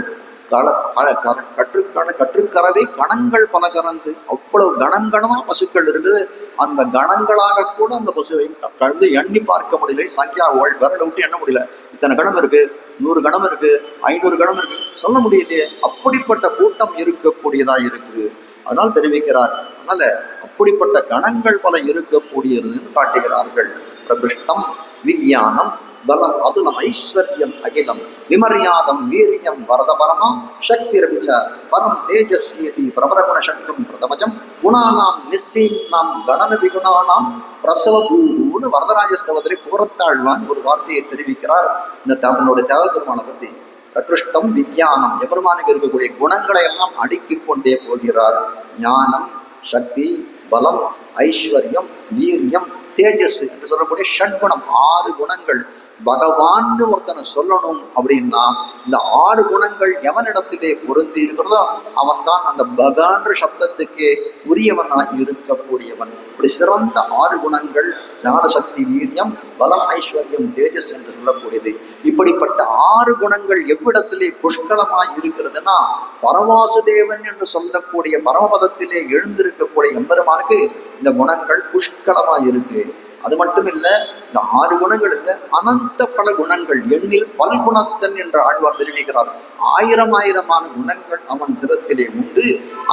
கற்றுக்கறவை கணங்கள் பல கறந்து அவ்வளவு கணங்கணமா பசுக்கள் இருக்குது. அந்த கணங்களாக கூட அந்த பசுவை கலந்து எண்ணி பார்க்க முடியல. சங்கியா விரல விட்டு எண்ண முடியல. இத்தனை கணம் இருக்கு, 100 கணம் இருக்கு, 500 கணம் இருக்கு, சொல்ல முடியலையே. அப்படிப்பட்ட கூட்டம் இருக்கக்கூடியதா இருக்குது. அதனால் தெரிவிக்கிறார். அதனால அப்படிப்பட்ட கணங்கள் பல இருக்கக்கூடியதுன்னு காட்டுகிறார்கள். பிரகிருஷ்டம் விஞ்ஞானம் பலம் அதுலம் ஐஸ்வர்யம் அகிலம் விமர்யாதம் வீரியம் வரதபரமா சக்தி ரபிச்ச பரம் தேஜஸ்யதி பிரபரகுண சக்திம் பிரதமஜம் குணானாம் நிச்சயம் கணன விகுணானாம் பிரசவபூன்னு வரதராஜஸ்தவத்திலே புறத்தாழ்வான் ஒரு வார்த்தையை தெரிவிக்கிறார். இந்த தமிழனுடைய தேவபெருமானை பற்றி பிரகிருஷ்டம் விஞ்ஞானம் எபெருமானுக்கு இருக்கக்கூடிய குணங்களை எல்லாம் அடுக்கிக் கொண்டே போகிறார். ஞானம், சக்தி, பலம், ஐஸ்வர்யம், வீரியம், தேஜஸ் என்று சொல்லக்கூடிய ஷட்குணம் 6 குணங்கள். பகவான் ஒருத்தனை சொல்லணும் அப்படின்னா இந்த 6 குணங்கள் எவனிடத்திலே பொருந்தி இருக்கிறதோ அவன் தான் அந்த பகான்ற சப்தத்துக்கே உரியவனாய் இருக்கக்கூடியவன். இப்படி சிறந்த 6 குணங்கள் ஞானசக்தி, வீரியம், பலம், ஐஸ்வர்யம், தேஜஸ் என்று சொல்லக்கூடியது. இப்படிப்பட்ட 6 குணங்கள் எவ்விடத்திலே புஷ்கலமாய் இருக்கிறதுனா பரவாசுதேவன் என்று சொல்லக்கூடிய பரமபதத்திலே எழுந்திருக்கக்கூடிய எம்பெருமானுக்கு இந்த குணங்கள் புஷ்கலமாய் இருக்கு. அது மட்டும் இல்ல, இந்த 6 குணங்கள் இல்ல, அனந்த பல குணங்கள், எண்ணில் பல்குணத்தன் என்று ஆழ்வார் தெரிவிக்கிறார். 1000 குணங்கள் அவன் திறத்திலே உண்டு.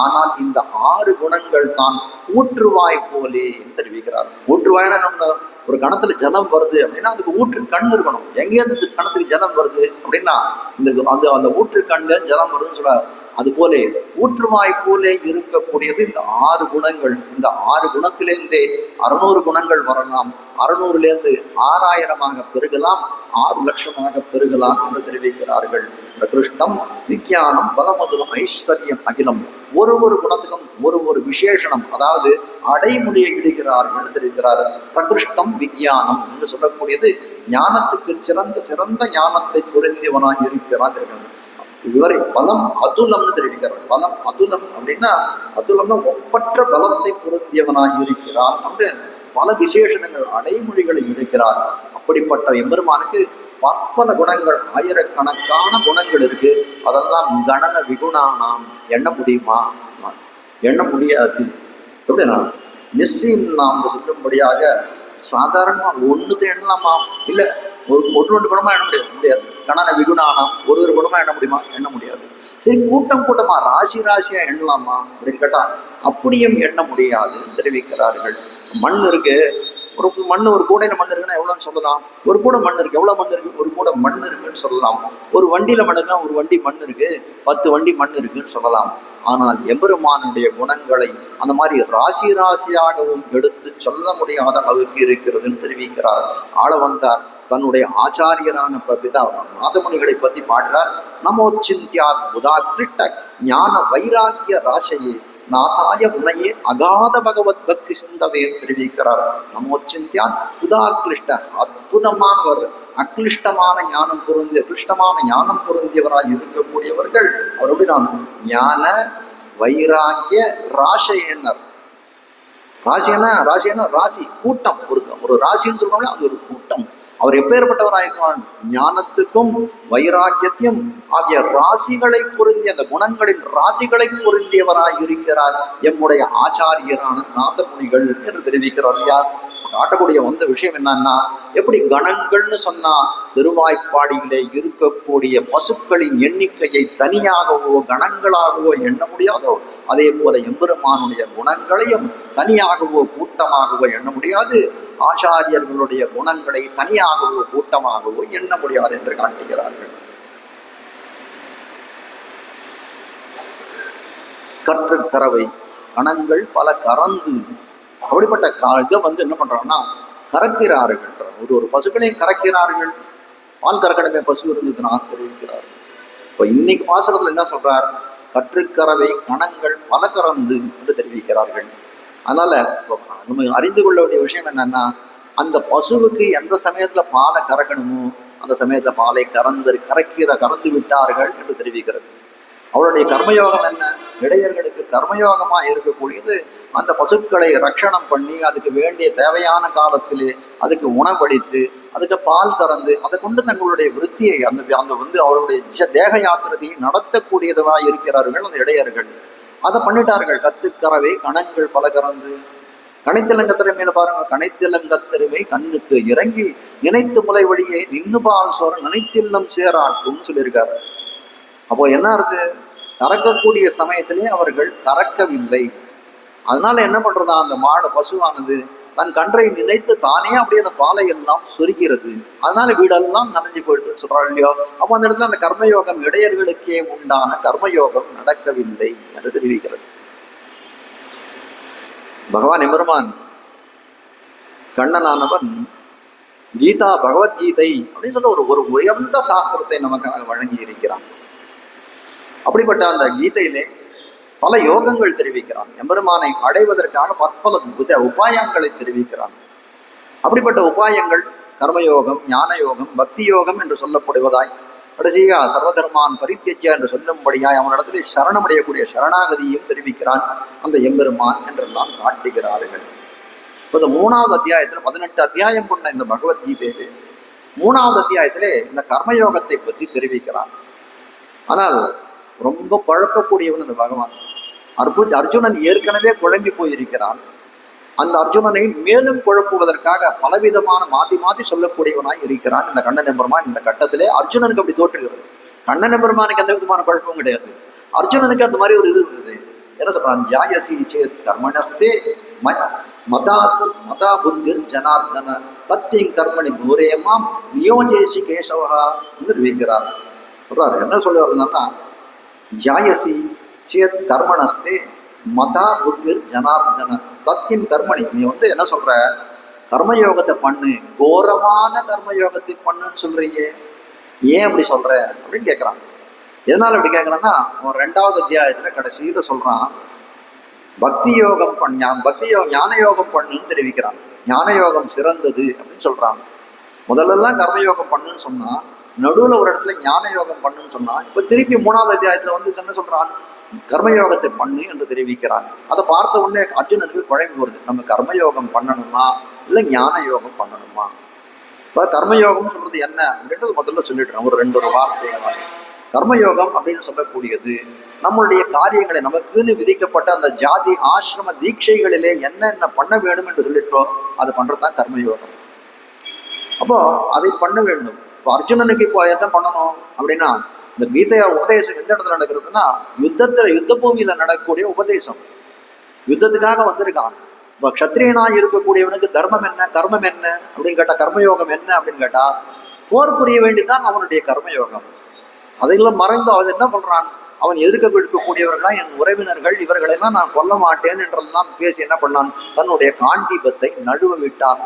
ஆனால் இந்த 6 குணங்கள் தான் ஊற்றுவாய் போலே தெரிவிக்கிறார். ஊற்றுவாய்னா நம்ம ஒரு கணத்துல ஜலம் வருது அப்படின்னா அதுக்கு ஊற்று கண் இருக்கணும். எங்கேயாவது கணத்துக்கு ஜலம் வருது அப்படின்னா அந்த ஊற்று கண்ல ஜலம் வருதுன்னு சொல்றாரு. அது போலே ஊற்றுவாய் போலே இருக்கக்கூடியது இந்த 6 குணங்கள். இந்த 6 குணத்திலிருந்தே 600 குணங்கள் வரலாம். 600லேருந்து 6000 பெருகலாம், 6 லட்சமாக பெருகலாம் என்று தெரிவிக்கிறார்கள். பிரகிருஷ்டம் விஞ்ஞானம் பலமதுலம் ஐஸ்வர்யம் அகிலம். ஒரு குணத்துக்கும் ஒரு விசேஷனம், அதாவது அடைமொழியை இடுகிறார்கள் தெரிவிக்கிறார். பிரகிருஷ்டம் விஞ்ஞானம் என்று சொல்லக்கூடியது ஞானத்துக்கு சிறந்த ஞானத்தை பொருந்தியவனாய் இருக்கிறான். இவரை பலம் அதுலம்னு தெரிவிக்கிறார். பலம் அதுலம் அப்படின்னா அதுலம்னா ஒப்பற்ற பலத்தை பொருந்தியவனாய் இருக்கிறான் என்று பல விசேஷங்கள் அடைமொழிகளை இருக்கிறார். அப்படிப்பட்ட எம்பெருமானுக்கு பற்பல குணங்கள், 1000கணக்கான குணங்கள் இருக்கு. அதெல்லாம் கணன விகுணானாம் எண்ண முடியுமா? எண்ண முடியாது. எப்படின்னா நிச்சயம் நாம் சொல்லும்படியாக சாதாரணமா ஒண்ணுத்தை எண்ணலாமா? இல்ல ஒன்று குணமா எண்ண முடியாது. கணன விகுணானாம் ஒரு குணமா எண்ண முடியுமா? எண்ண முடியாது. சரி, கூட்டமா ராசியா எண்ணலாமா அப்படின்னு கேட்டா அப்படியும் எண்ண முடியாது தெரிவிக்கிறார்கள். மண் இருக்கு, ஒரு மண், ஒரு கூடையில மண் இருக்குன்னா எவ்வளோன்னு சொல்லலாம். ஒரு கூட மண் இருக்கு, எவ்வளோ மண் இருக்கு, ஒரு கூட மண் இருக்குன்னு சொல்லலாம். ஒரு வண்டியில மண்ணுன்னா ஒரு வண்டி மண் இருக்கு, 10 வண்டி மண் இருக்குன்னு சொல்லலாம். ஆனால் எம்பெருமானுடைய குணங்களை அந்த மாதிரி ராசி ராசியாகவும் எடுத்து சொல்ல முடியாத அளவுக்கு இருக்கிறதுன்னு தெரிவிக்கிறார் ஆளவந்தார். தன்னுடைய ஆச்சாரியரான பிதா நாதமுனிகளை பத்தி பாடுறார். நமோச்சிந்தியாத் புதாகிருஷ்ட ஞான வைராக்கிய ராசையே நாதாய முனையே அகாத பகவத் பக்தி சிந்தவே தெரிவிக்கிறார். நமோச்சிந்தியாத் புதாகிருஷ்ட அற்புதமானவர், அக்லிஷ்டமான ஞானம் பொருந்திய கிருஷ்டமான ஞானம் பொருந்தியவராய் இருக்கக்கூடியவர்கள். அவருடைய நான் ஞான வைராக்கிய ராசையனர். ராசினா ராசி கூட்டம். ஒரு ராசின்னு சொல்றோம்ல, அது ஒரு கூட்டம். அவர் எப்பேற்பட்டவராயிருக்கிறார்? ஞானத்துக்கும் வைராக்கியத்தையும் ஆகிய ராசிகளை பொருந்திய, அந்த குணங்களின் ராசிகளை பொருந்தியவராய் இருக்கிறார் எம்முடைய ஆச்சாரியரான நாதமுனிகள் என்று தெரிவிக்கிறார். யார் காட்டக்கூடிய வந்த விஷயம் என்னன்னா, எப்படி கணங்கள்னு சொன்னா திருவாய்ப்பாடியிலே இருக்கக்கூடிய பசுக்களின் எண்ணிக்கையை தனியாகவோ கணங்களாகவோ எண்ண முடியாதோ, அதே போல எம்பெருமானுடைய குணங்களையும் தனியாகவோ கூட்டமாகவோ எண்ண முடியாது. ஆச்சாரியர்களுடைய குணங்களை தனியாகவோ கூட்டமாகவோ எண்ண முடியாது என்று காட்டுகிறார்கள். கற்று கறவை கணங்கள் பல கறந்து, அப்படிப்பட்ட இதை என்ன பண்றாங்கன்னா கறக்கிறார்கள். ஒரு பசுக்களையும் கறக்கிறார்கள். பால் கறக்கணுமே பசு இருந்ததுன்னா தெரிவிக்கிறார்கள். இப்போ இன்னைக்கு பாசுரத்துல என்ன சொல்றார்? கற்றுக்கறவை கணங்கள் பல கறந்து என்று தெரிவிக்கிறார்கள். அதனால நம்ம அறிந்து கொள்ள வேண்டிய விஷயம் என்னன்னா, அந்த பசுவுக்கு எந்த சமயத்துல பாலை கறக்கணுமோ அந்த சமயத்துல பாலை கறந்து விட்டார்கள் என்று தெரிவிக்கிறது. அவருடைய கர்மயோகம் என்ன? இடையர்களுக்கு கர்மயோகமா இருக்கக்கூடியது அந்த பசுக்களை ரட்சணம் பண்ணி அதுக்கு வேண்டிய தேவையான காலத்திலே அதுக்கு உணவளித்து அதுக்கு பால் கறந்து அதை கொண்டு தங்களுடைய விருத்தியை அந்த அவருடைய தேக யாத்திரத்தை நடத்தக்கூடியதாக இருக்கிறார்கள் அந்த இடையர்கள். அதை பண்ணிட்டார்கள். கத்துக்கறவை கணங்கள் பல கறந்து. கனைத்திலங்கத்திறமையில பாருங்க, கனைத்திலங்கத்திறமை கண்ணுக்கு இறங்கி நினைத்து முலை வழியே நின்னு பால் சோர நினைத்தில்லம் சேரான்னு சொல்லியிருக்காரு. அப்போ என்ன இருக்கு? கறக்கக்கூடிய சமயத்திலே அவர்கள் கறக்கவில்லை. அதனால என்ன பண்றதா, அந்த மாடு பசுவானது தன் கன்றை நினைத்து தானே அப்படியே அந்த பாலை எல்லாம் சொருகிறது. அதனால வீடெல்லாம் நனைஞ்சு போயிடுதுன்னு சொல்றாள் இல்லையோ. அப்போ அந்த இடத்துல அந்த கர்மயோகம் இடையர்களுக்கே உண்டான கர்மயோகம் நடக்கவில்லை என்று தெரிவிக்கிறது. பகவான் எம்பெருமான் கண்ணனானவன் கீதா பகவத்கீதை அப்படின்னு சொல்ல ஒரு உயர்ந்த சாஸ்திரத்தை நமக்காக வழங்கி இருக்கிறான். அப்படிப்பட்ட அந்த கீதையிலே பல யோகங்கள் தெரிவிக்கிறான். எம்பெருமானை அடைவதற்காக பற்பல உபாயங்களை தெரிவிக்கிறான். அப்படிப்பட்ட உபாயங்கள் கர்மயோகம், ஞான யோகம், பக்தி யோகம் என்று சொல்லப்படுவதாய், கடைசியா சர்வதர்மான் பரித்தியஜ்யா என்று சொல்லும்படியாய் அவனிடத்திலே சரணமடையக்கூடிய சரணாகதியும் தெரிவிக்கிறான் அந்த எம்பெருமான் என்றெல்லாம் காட்டுகிறார்கள். இப்போ இந்த 3வது அத்தியாயத்தில் 18 அத்தியாயம் கொண்ட இந்த பகவத்கீதையிலே 3வது அத்தியாயத்திலே இந்த கர்மயோகத்தை பற்றி தெரிவிக்கிறான். ஆனால் ரொம்ப குழப்பக்கூடியவன் இந்த பகவான். அர்ஜுனன் ஏற்கனவே குழம்பி போயிருக்கிறான். அந்த அர்ஜுனனை மேலும் குழப்புவதற்காக பலவிதமான மாத்தி சொல்லக்கூடியவனாய் இருக்கிறான் இந்த கண்ணன் எம்பெருமான். இந்த கட்டத்திலே அர்ஜுனனுக்கு அப்படி தோற்றுகிறது. கண்ணன் எம்பெருமானுக்கு எந்த விதமான குழப்பமும் கிடையாது. அர்ஜுனனுக்கு அந்த மாதிரி ஒரு இது இருக்குது. என்ன சொல்றான்? ஜாயசி சேத் கர்மணஸ்தே மதா புத்திர் ஜனார்தன தத்திங் கர்மணி பூரேமாம் நியோஜேசி கேசவா என்று வைக்கிறார். சொல்றாரு. என்ன சொல்லி வருதுன்னா, ஜாயசி சேத் கர்மணஸ்தே மதா புத்திர் ஜனார்தன தத்தின் கர்மணி. நீ என்ன சொல்ற? கர்மயோகத்தை பண்ணு, கோரமான கர்மயோகத்தை பண்ணுன்னு சொல்றீங்க, ஏன் அப்படி சொல்ற அப்படின்னு கேட்கிறான். எதனால அப்படி கேட்கறான்னா, அவன் 2வது அத்தியாயத்துல கடைசியில சொல்றான், பக்தி யோகம் ஞான யோகம் பண்ணுன்னு தெரிவிக்கிறான். ஞான யோகம் சிறந்தது அப்படின்னு சொல்றான். முதல்லலாம் கர்மயோகம் பண்ணுன்னு சொன்னா, நடுவில் ஒரு இடத்துல ஞான யோகம் பண்ணுன்னு சொன்னான். இப்போ திருப்பி 3வது அத்தியாயத்துல என்ன சொல்றான்? கர்மயோகத்தை பண்ணு என்று தெரிவிக்கிறான். அதை பார்த்த உடனே அர்ஜுனனுக்கு குழம்பு வருது. நம்ம கர்மயோகம் பண்ணணுமா இல்லை ஞான யோகம் பண்ணணுமா? அதாவது கர்மயோகம் சொல்றது என்ன அப்படின்றது முதல்ல சொல்லிடுறேன் ஒரு 2 வார்த்தைகள். கர்மயோகம் அப்படின்னு சொல்லக்கூடியது நம்மளுடைய காரியங்களை நமக்குன்னு விதிக்கப்பட்ட அந்த ஜாதி ஆசிரம தீட்சைகளிலே என்னென்ன பண்ண வேண்டும் என்று சொல்லிட்டோம் அதை பண்றதுதான் கர்மயோகம். அப்போ அதை பண்ண வேண்டும். இப்போ அர்ஜுனனுக்கு இப்போ என்ன பண்ணணும் அப்படின்னா, இந்த கீதைய உபதேசம் எந்த இடத்துல நடக்கிறதுனா யுத்த பூமியில நடக்கக்கூடிய உபதேசம். யுத்தத்துக்காக வந்திருக்கான். இப்போ க்ஷத்ரியனாக இருக்கக்கூடியவனுக்கு தர்மம் என்ன கர்மம் என்ன அப்படின்னு கேட்டால், கர்மயோகம் என்ன அப்படின்னு கேட்டால், போர் புரிய வேண்டிதான் அவனுடைய கர்மயோகம். அதையெல்லாம் மறைந்து அவன் என்ன பண்றான், அவன் எதிர்க்க இருக்கக்கூடியவர்களாம் என் உறவினர்கள், இவர்களெல்லாம் நான் கொல்ல மாட்டேன் என்றெல்லாம் பேசி என்ன பண்ணான், தன்னுடைய காண்டீபத்தை நழுவ விட்டான்.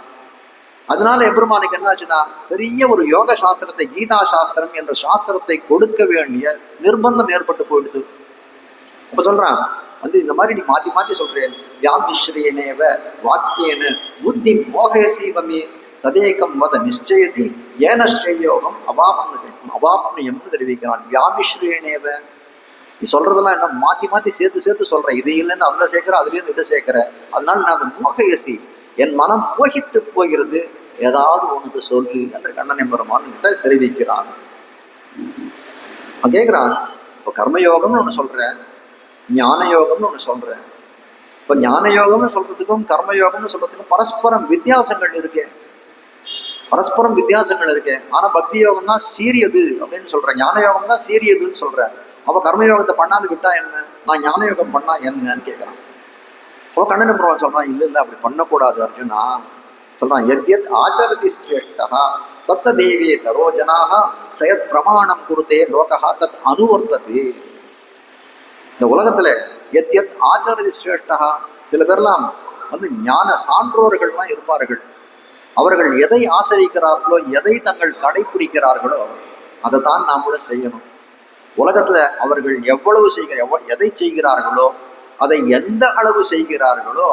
அதனால எம்பெருமானுக்கு என்னாச்சுன்னா, பெரிய ஒரு யோக சாஸ்திரத்தை, கீதா சாஸ்திரம் என்ற சாஸ்திரத்தை கொடுக்க வேண்டிய நிர்பந்தம் ஏற்பட்டு போயிடுது. அப்ப சொல்றான் இந்த மாதிரி நீ மாத்தி மாத்தி சொல்றேன், வியாமிஸ்ரீனேவ வாக்கியேன புத்தி மோகசீவமே ததேகம் வத நிச்சயதி ஏன ஸ்ரேயோகம் அவாப்னயம்னு தெரிவிக்கிறான். வியாமிஸ்ரீனேவ, நீ சொல்றதெல்லாம் என்ன மாத்தி மாத்தி சேர்த்து சேர்த்து சொல்றேன், இது இல்லைன்னு அதுல சேர்க்கிற, அதுலேருந்து இதை சேர்க்கிற, அதனால நான் அந்த மோகயசி, என் மனம் மோகித்து போகிறது, ஏதாவது ஒன்று சொல்லு என்று கண்ணன் எம்பெருமான் கிட்ட தெரிவிக்கிறான். கேட்கிறான், இப்போ கர்மயோகம்னு ஒன்று சொல்றேன், ஞான யோகம்னு ஒன்று சொல்றேன். இப்போ ஞான யோகம்னு சொல்றதுக்கும் கர்மயோகம்னு சொல்றதுக்கும் பரஸ்பரம் வித்தியாசங்கள் இருக்கு, பரஸ்பரம் வித்தியாசங்கள் இருக்கு. ஆனா பக்தி யோகம் தான் சீரியது அப்படின்னு சொல்றேன், ஞான யோகம் தான் சீரியதுன்னு சொல்றேன். அவ கர்மயோகத்தை பண்ணாது விட்டா என்ன, நான் ஞான யோகம் பண்ணா என்னன்னு கேட்கிறான். அப்போ கண்ணன் எம்பெருமான் சொல்றான், இல்லை இல்லை அப்படி பண்ணக்கூடாது அர்ஜுனா. சொல்றான், எத்யத் ஆச்சரதி சிரேஷ்டா தத்த தேவியே கரோ ஜனாக சயத் பிரமாணம் குருத்தே லோகா தத் அனுவர்த்தது. இந்த உலகத்துல எத்யத் ஆச்சரதி சிரேஷ்டா, சில பேர்லாம் ஞான சான்றோர்கள்லாம் இருப்பார்கள். அவர்கள் எதை ஆசிரிக்கிறார்களோ, எதை தங்கள் கடைபிடிக்கிறார்களோ அதை தான் நாம் கூட செய்யணும். உலகத்துல அவர்கள் எவ்வளவு எதை செய்கிறார்களோ, அதை எந்த அளவு செய்கிறார்களோ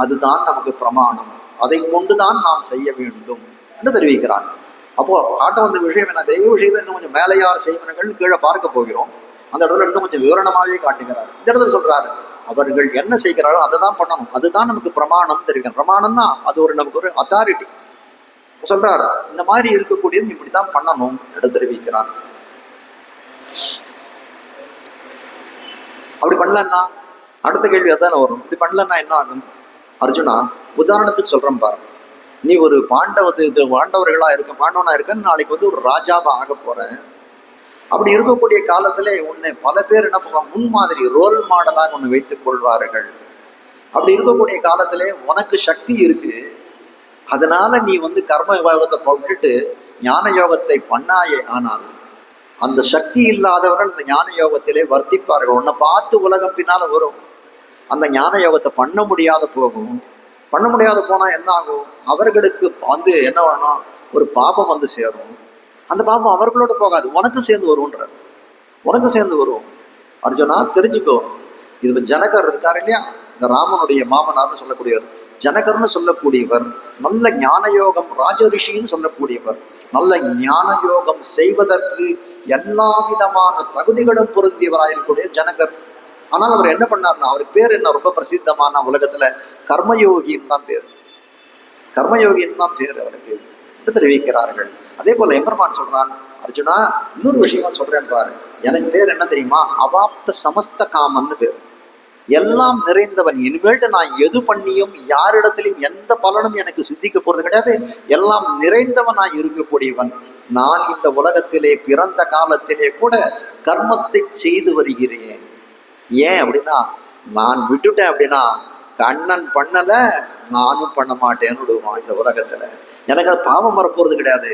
அதுதான் நமக்கு பிரமாணம், அதை கொண்டுதான் நாம் செய்ய வேண்டும் என்று தெரிவிக்கிறாங்க. அப்போ காட்ட வந்த விஷயம் என்ன, அதே விஷயத்தை இன்னும் கொஞ்சம் மேலையார் செய்வனர்கள் கீழே பார்க்க போகிறோம். அந்த இடத்துல இன்னும் கொஞ்சம் விவரணமாகவே காட்டுகிறார். இந்த இடத்துல சொல்றாரு, அவர்கள் என்ன செய்கிறார்களோ அதை தான் பண்ணணும், அதுதான் நமக்கு பிரமாணம் தெரிவிக்கணும். பிரமாணம்னா அது நமக்கு ஒரு அத்தாரிட்டி. சொல்றாரு, இந்த மாதிரி இருக்கக்கூடியது இப்படித்தான் பண்ணணும் என்று தெரிவிக்கிறான். அப்படி பண்ணலன்னா அடுத்த கேள்வி அதான வரும், இப்படி பண்ணலன்னா என்ன ஆகும் அர்ஜுனா? உதாரணத்துக்கு சொல்றேன் பாரு, நீ ஒரு பாண்டவர்களா இருக்க, பாண்டவனா இருக்க, நாளைக்கு ஒரு ராஜாவா ஆக போறேன். அப்படி இருக்கக்கூடிய காலத்துல உன்னை பல பேர் என்ன பண்ணுவாங்க, முன்மாதிரி ரோல் மாடலாக உன்னை வைத்துக் கொள்வார்கள். அப்படி இருக்கக்கூடிய காலத்துல உனக்கு சக்தி இருக்கு, அதனால நீ கர்ம யோகத்தை போட்டுட்டு ஞான யோகத்தை பண்ணாயே, ஆனால் அந்த சக்தி இல்லாதவர்கள் அந்த ஞான யோகத்திலே வர்த்திப்பார்கள். உன்னை பார்த்து உலகம் பின்னால வரும், அந்த ஞான யோகத்தை பண்ண முடியாத போகும். பண்ண முடியாத போனா என்ன ஆகும், அவர்களுக்கு என்ன வேணும், ஒரு பாபம் சேரும். அந்த பாபம் அவர்களோட போகாது, உனக்கு சேர்ந்து வரும்ன்ற, உனக்கு சேர்ந்து வரும். அர்ஜுனா தெரிஞ்சுக்கோ, இது ஜனகர் இருக்காரு இல்லையா, இந்த ராமனுடைய மாமனார்னு சொல்லக்கூடியவர், ஜனகர்னு சொல்லக்கூடியவர் நல்ல ஞான யோகம், ராஜரிஷின்னு சொல்லக்கூடியவர், நல்ல ஞான யோகம் செய்வதற்கு எல்லா விதமான தகுதிகளும் பொருந்தியவராயிருக்கூடிய ஜனகர். ஆனால் அவர் என்ன பண்ணார்னா, அவருக்கு பேர் என்ன, ரொம்ப பிரசித்தமான உலகத்துல கர்மயோகின்னு தான் பேர், கர்மயோகின்னு தான் பேர் அவருக்கு என்று தெரிவிக்கிறார்கள். அதே போல எம்பெருமான் சொல்றான், அர்ஜுனா இன்னொரு விஷயமா சொல்றேன் பாரு, எனக்கு பேர் என்ன தெரியுமா, அவாப்த சமஸ்த காமன்னு பேர், எல்லாம் நிறைந்தவன். இனிமேல்ட்டு நான் எது பண்ணியும் யாரிடத்திலையும் எந்த பலனும் எனக்கு சித்திக்க போறது கிடையாது, எல்லாம் நிறைந்தவனாய் இருக்கக்கூடியவன். நான் இந்த உலகத்திலே பிறந்த காலத்திலே கூட கர்மத்தை செய்து வருகிறேன். ஏன் அப்படின்னா, நான் விட்டுட்டேன் அப்படின்னா கண்ணன் பண்ணல, நானும் பண்ண மாட்டேன்னு விடுவான் இந்த உலகத்துல. எனக்கு அது பாவம் வரப்போறது கிடையாது,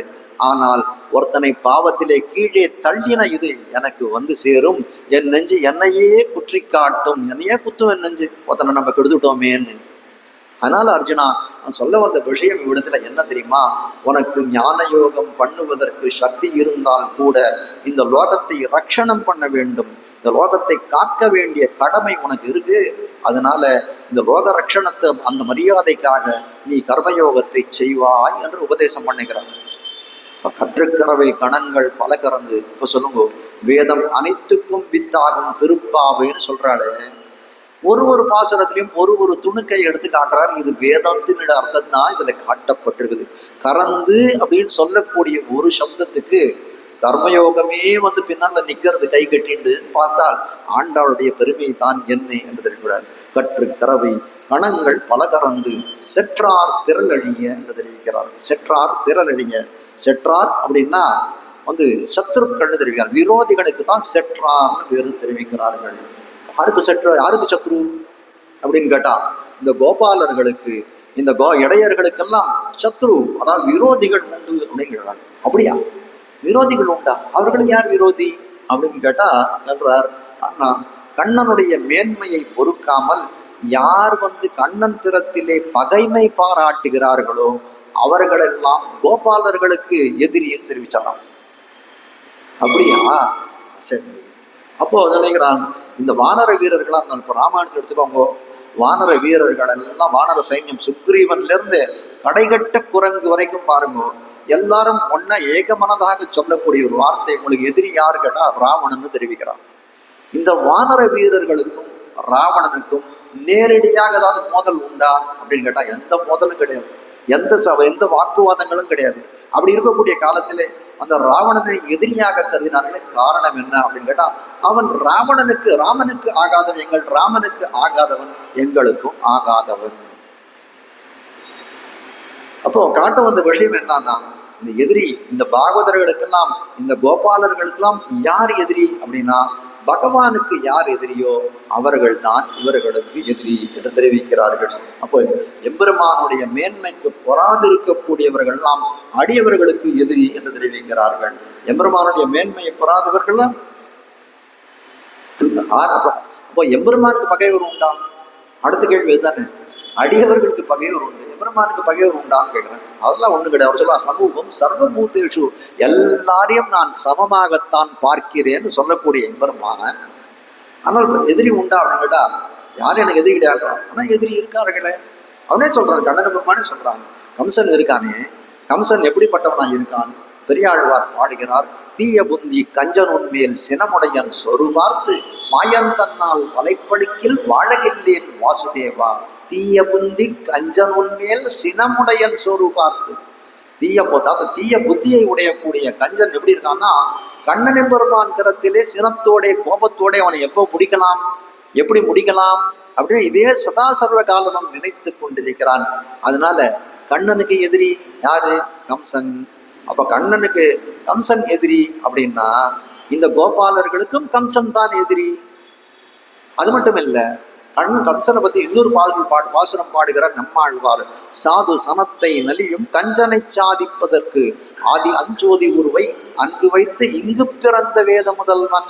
ஆனால் ஒருத்தனை பாவத்திலே கீழே தள்ளின இது எனக்கு சேரும். என் நெஞ்சு என்னையே குற்றி காட்டும், என்னையே குத்தும் என் நெஞ்சு, ஒருத்தனை நம்ம கெடுத்துட்டோமேன்னு. அதனால அர்ஜுனா, நான் சொல்ல வந்த விஷயம் இவ்விடத்துல என்ன தெரியுமா, உனக்கு ஞான யோகம் பண்ணுவதற்கு சக்தி இருந்தால் கூட இந்த லோகத்தை ரட்சணம் பண்ண வேண்டும், இந்த லோகத்தை காக்க வேண்டிய கடமை உனக்கு இருக்கு. அதனால இந்த லோக ரட்சணத்தை அந்த மரியாதைக்காக நீ கர்மயோகத்தை செய்வாய் என்று உபதேசம் பண்ணுகிறார். கற்றுக்கறவை கணங்கள் பல கறந்து, இப்ப சொல்லுங்க, வேதம் அனைத்துக்கும் வித்தாகும் திருப்பாவைன்னு சொல்றாளே, ஒரு பாசனத்திலையும் ஒரு துணுக்கை எடுத்து காட்டுறாரு. இது வேதத்தினோட அர்த்தம் தான் இதுல காட்டப்பட்டிருக்குது. கறந்து அப்படின்னு சொல்லக்கூடிய ஒரு சப்தத்துக்கு கர்மயோகமே பின்னால நிக்கிறது, கை கட்டிட்டு பார்த்தால் ஆண்டாளுடைய பெருமை தான் என்ன என்று தெரிவிக்கிறார். கற்று கறவை கணங்கள் பல கறந்து செற்றார் திரளழிய என்று தெரிவிக்கிறார். செற்றார் திரளழிய, செற்றார் அப்படின்னா சத்ருக்கள்னு தெரிவிக்கிறார், விரோதிகளுக்கு தான் செற்றார்னு பேரு தெரிவிக்கிறார்கள். யாருக்கு செற்ற, யாருக்கு சத்ரு, அப்படின்னு கேட்டா இந்த கோபாலர்களுக்கு இந்த இடையர்களுக்கெல்லாம் சத்ரு, அதாவது விரோதிகள் உண்டு அப்படின்னு கேட்கிறாங்க. அப்படியா, விரோதிகள் உண்டா? அவர்களுக்கு யார் விரோதி அப்படின்னு கேட்டா நன்றார், கண்ணனுடைய மேன்மையை பொறுக்காமல் யார் கண்ணன் திறத்திலே பகைமை பாராட்டுகிறார்களோ அவர்களெல்லாம் கோபாலர்களுக்கு எதிரின்னு தெரிவிச்சாராம். அப்படியா, சரி. அப்போ நினைக்கிறான் இந்த வானர வீரர்களா, இப்ப ராமாயணத்தை எடுத்துக்கோங்க, வானர வீரர்கள் எல்லாம், வானர சைன்யம் சுக்ரீவன்ல இருந்து கடைகட்ட குரங்கு வரைக்கும் பாருங்க, எல்லாரும் ஒன்னா ஏகமனதாக சொல்லக்கூடிய ஒரு வார்த்தை, உங்களுக்கு எதிரி யாரு கேட்டா ராவணன் தெரிவிக்கிறான். இந்த வானர வீரர்களுக்கும் ராவணனுக்கும் நேரடியாக ஏதாவது மோதல் உண்டா அப்படின்னு கேட்டா எந்த மோதலும் கிடையாது, எந்த வாக்குவாதங்களும் கிடையாது. அப்படி இருக்கக்கூடிய காலத்திலே அந்த ராவணனை எதிரியாக கருதினார்களே, காரணம் என்ன அப்படின்னு கேட்டா அவன் ராமனுக்கு ஆகாதவன், எங்கள் ராமனுக்கு ஆகாதவன், எங்களுக்கும் ஆகாதவன். அப்போ காட்ட வந்த விஷயம் என்னன்னா, இந்த எதிரி, இந்த பாகவதர்களுக்கெல்லாம், இந்த கோபாலர்களுக்கெல்லாம் யார் எதிரி அப்படின்னா பகவானுக்கு யார் எதிரியோ அவர்கள் தான் இவர்களுக்கு எதிரி என்று தெரிவிக்கிறார்கள். அப்போ எம்பெருமானுடைய மேன்மைக்கு பொறாதிருக்கக்கூடியவர்கள் எல்லாம் அடியவர்களுக்கு எதிரி என்று தெரிவிக்கிறார்கள். எம்பெருமானுடைய மேன்மையை பொறாதவர்கள் அப்போ எம்பெருமானுக்கு பகைவர் உண்டா? அடுத்த கேள்வி தானே, அடியவர்களுக்கு பகைவர் உண்டு, எம்பெருமானுக்கு பகைவர் உண்டான்னு கேட்கிறேன். அதெல்லாம் ஒண்ணு கிடையாது. அவர் சொல்லுவா, சமூகம் சர்வபூதேஷு, எல்லாரையும் நான் சமமாகத்தான் பார்க்கிறேன்னு சொல்லக்கூடிய எம்பெருமான. ஆனால் எதிரி உண்டா அப்படின்னு கேட்டா யாரும் எனக்கு எதிரி கிடையாது. ஆனா எதிரி இருக்கார்களே, அவனே சொல்றாரு, கண்ணன பெருமானே சொல்றாங்க. கம்சன் இருக்கானே, கம்சன் எப்படிப்பட்டவனா இருக்கான்? பெரியாழ்வார் பாடுகிறார், தீய புந்தி கஞ்சன் உன்மேல் சினமுடையன் சொரு பார்த்து மாயன் தன்னால் வலைப்பழிக்கில் வாழகில்லேன் வாசுதேவா. தீய புந்தி கஞ்சன் உன்மேல் சினமுடையன் சொரு பார்த்து, தீய புத்தியை உடையக்கூடிய கஞ்சன் எப்படி இருக்கான்னா, கண்ணன் எம்பெருமான் திறத்திலே சினத்தோட கோபத்தோட அவனை எப்படி முடிக்கலாம் அப்படின்னு இதே சதா சர்வ காலமும் நினைத்து கொண்டிருக்கிறான். அதனால கண்ணனுக்கு எதிரி யாரு? கம்சன். அப்ப கண்ணனுக்கு கம்சன் எதிரி அப்படின்னா இந்த கோபாலர்களுக்கும் கம்சன் தான் எதிரி. அது மட்டும் இல்ல, கம்சனை பத்தி இன்னொரு பாசுரம் பாடுகிறார் நம்மாழ்வார். சாது சனத்தை நலியும் கஞ்சனை சாதிப்பதற்கு ஆதி அஞ்சோதி உருவை அங்கு வைத்து இங்கு பிறந்த வேத முதல்வன்.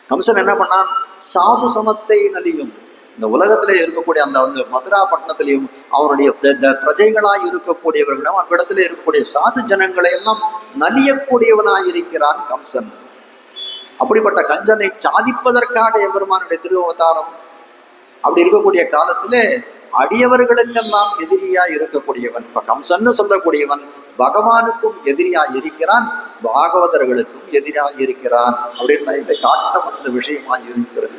கம்சன் என்ன பண்ணான்? சாது சனத்தை நலியும், இந்த உலகத்திலே இருக்கக்கூடிய அந்த மதுரா பட்டணத்திலையும் அவனுடைய பிரஜைகளாய் இருக்கக்கூடியவர்களும் அவ்விடத்திலே இருக்கக்கூடிய சாது ஜனங்களை எல்லாம் நலியக்கூடியவனாயிருக்கிறான் கம்சன். அப்படிப்பட்ட கஞ்சனை சாதிப்பதற்காக எம்பெருமானுடைய திருவவதாரம். அப்படி இருக்கக்கூடிய காலத்திலே அடியவர்களுக்கெல்லாம் எதிரியா இருக்கக்கூடியவன் இப்ப கம்சன்னு சொல்லக்கூடியவன் பகவானுக்கும் எதிரியா இருக்கிறான், பாகவதர்களுக்கும் எதிரியா இருக்கிறான் அப்படின்னு இதை காட்ட வந்த விஷயமா இருக்கிறது.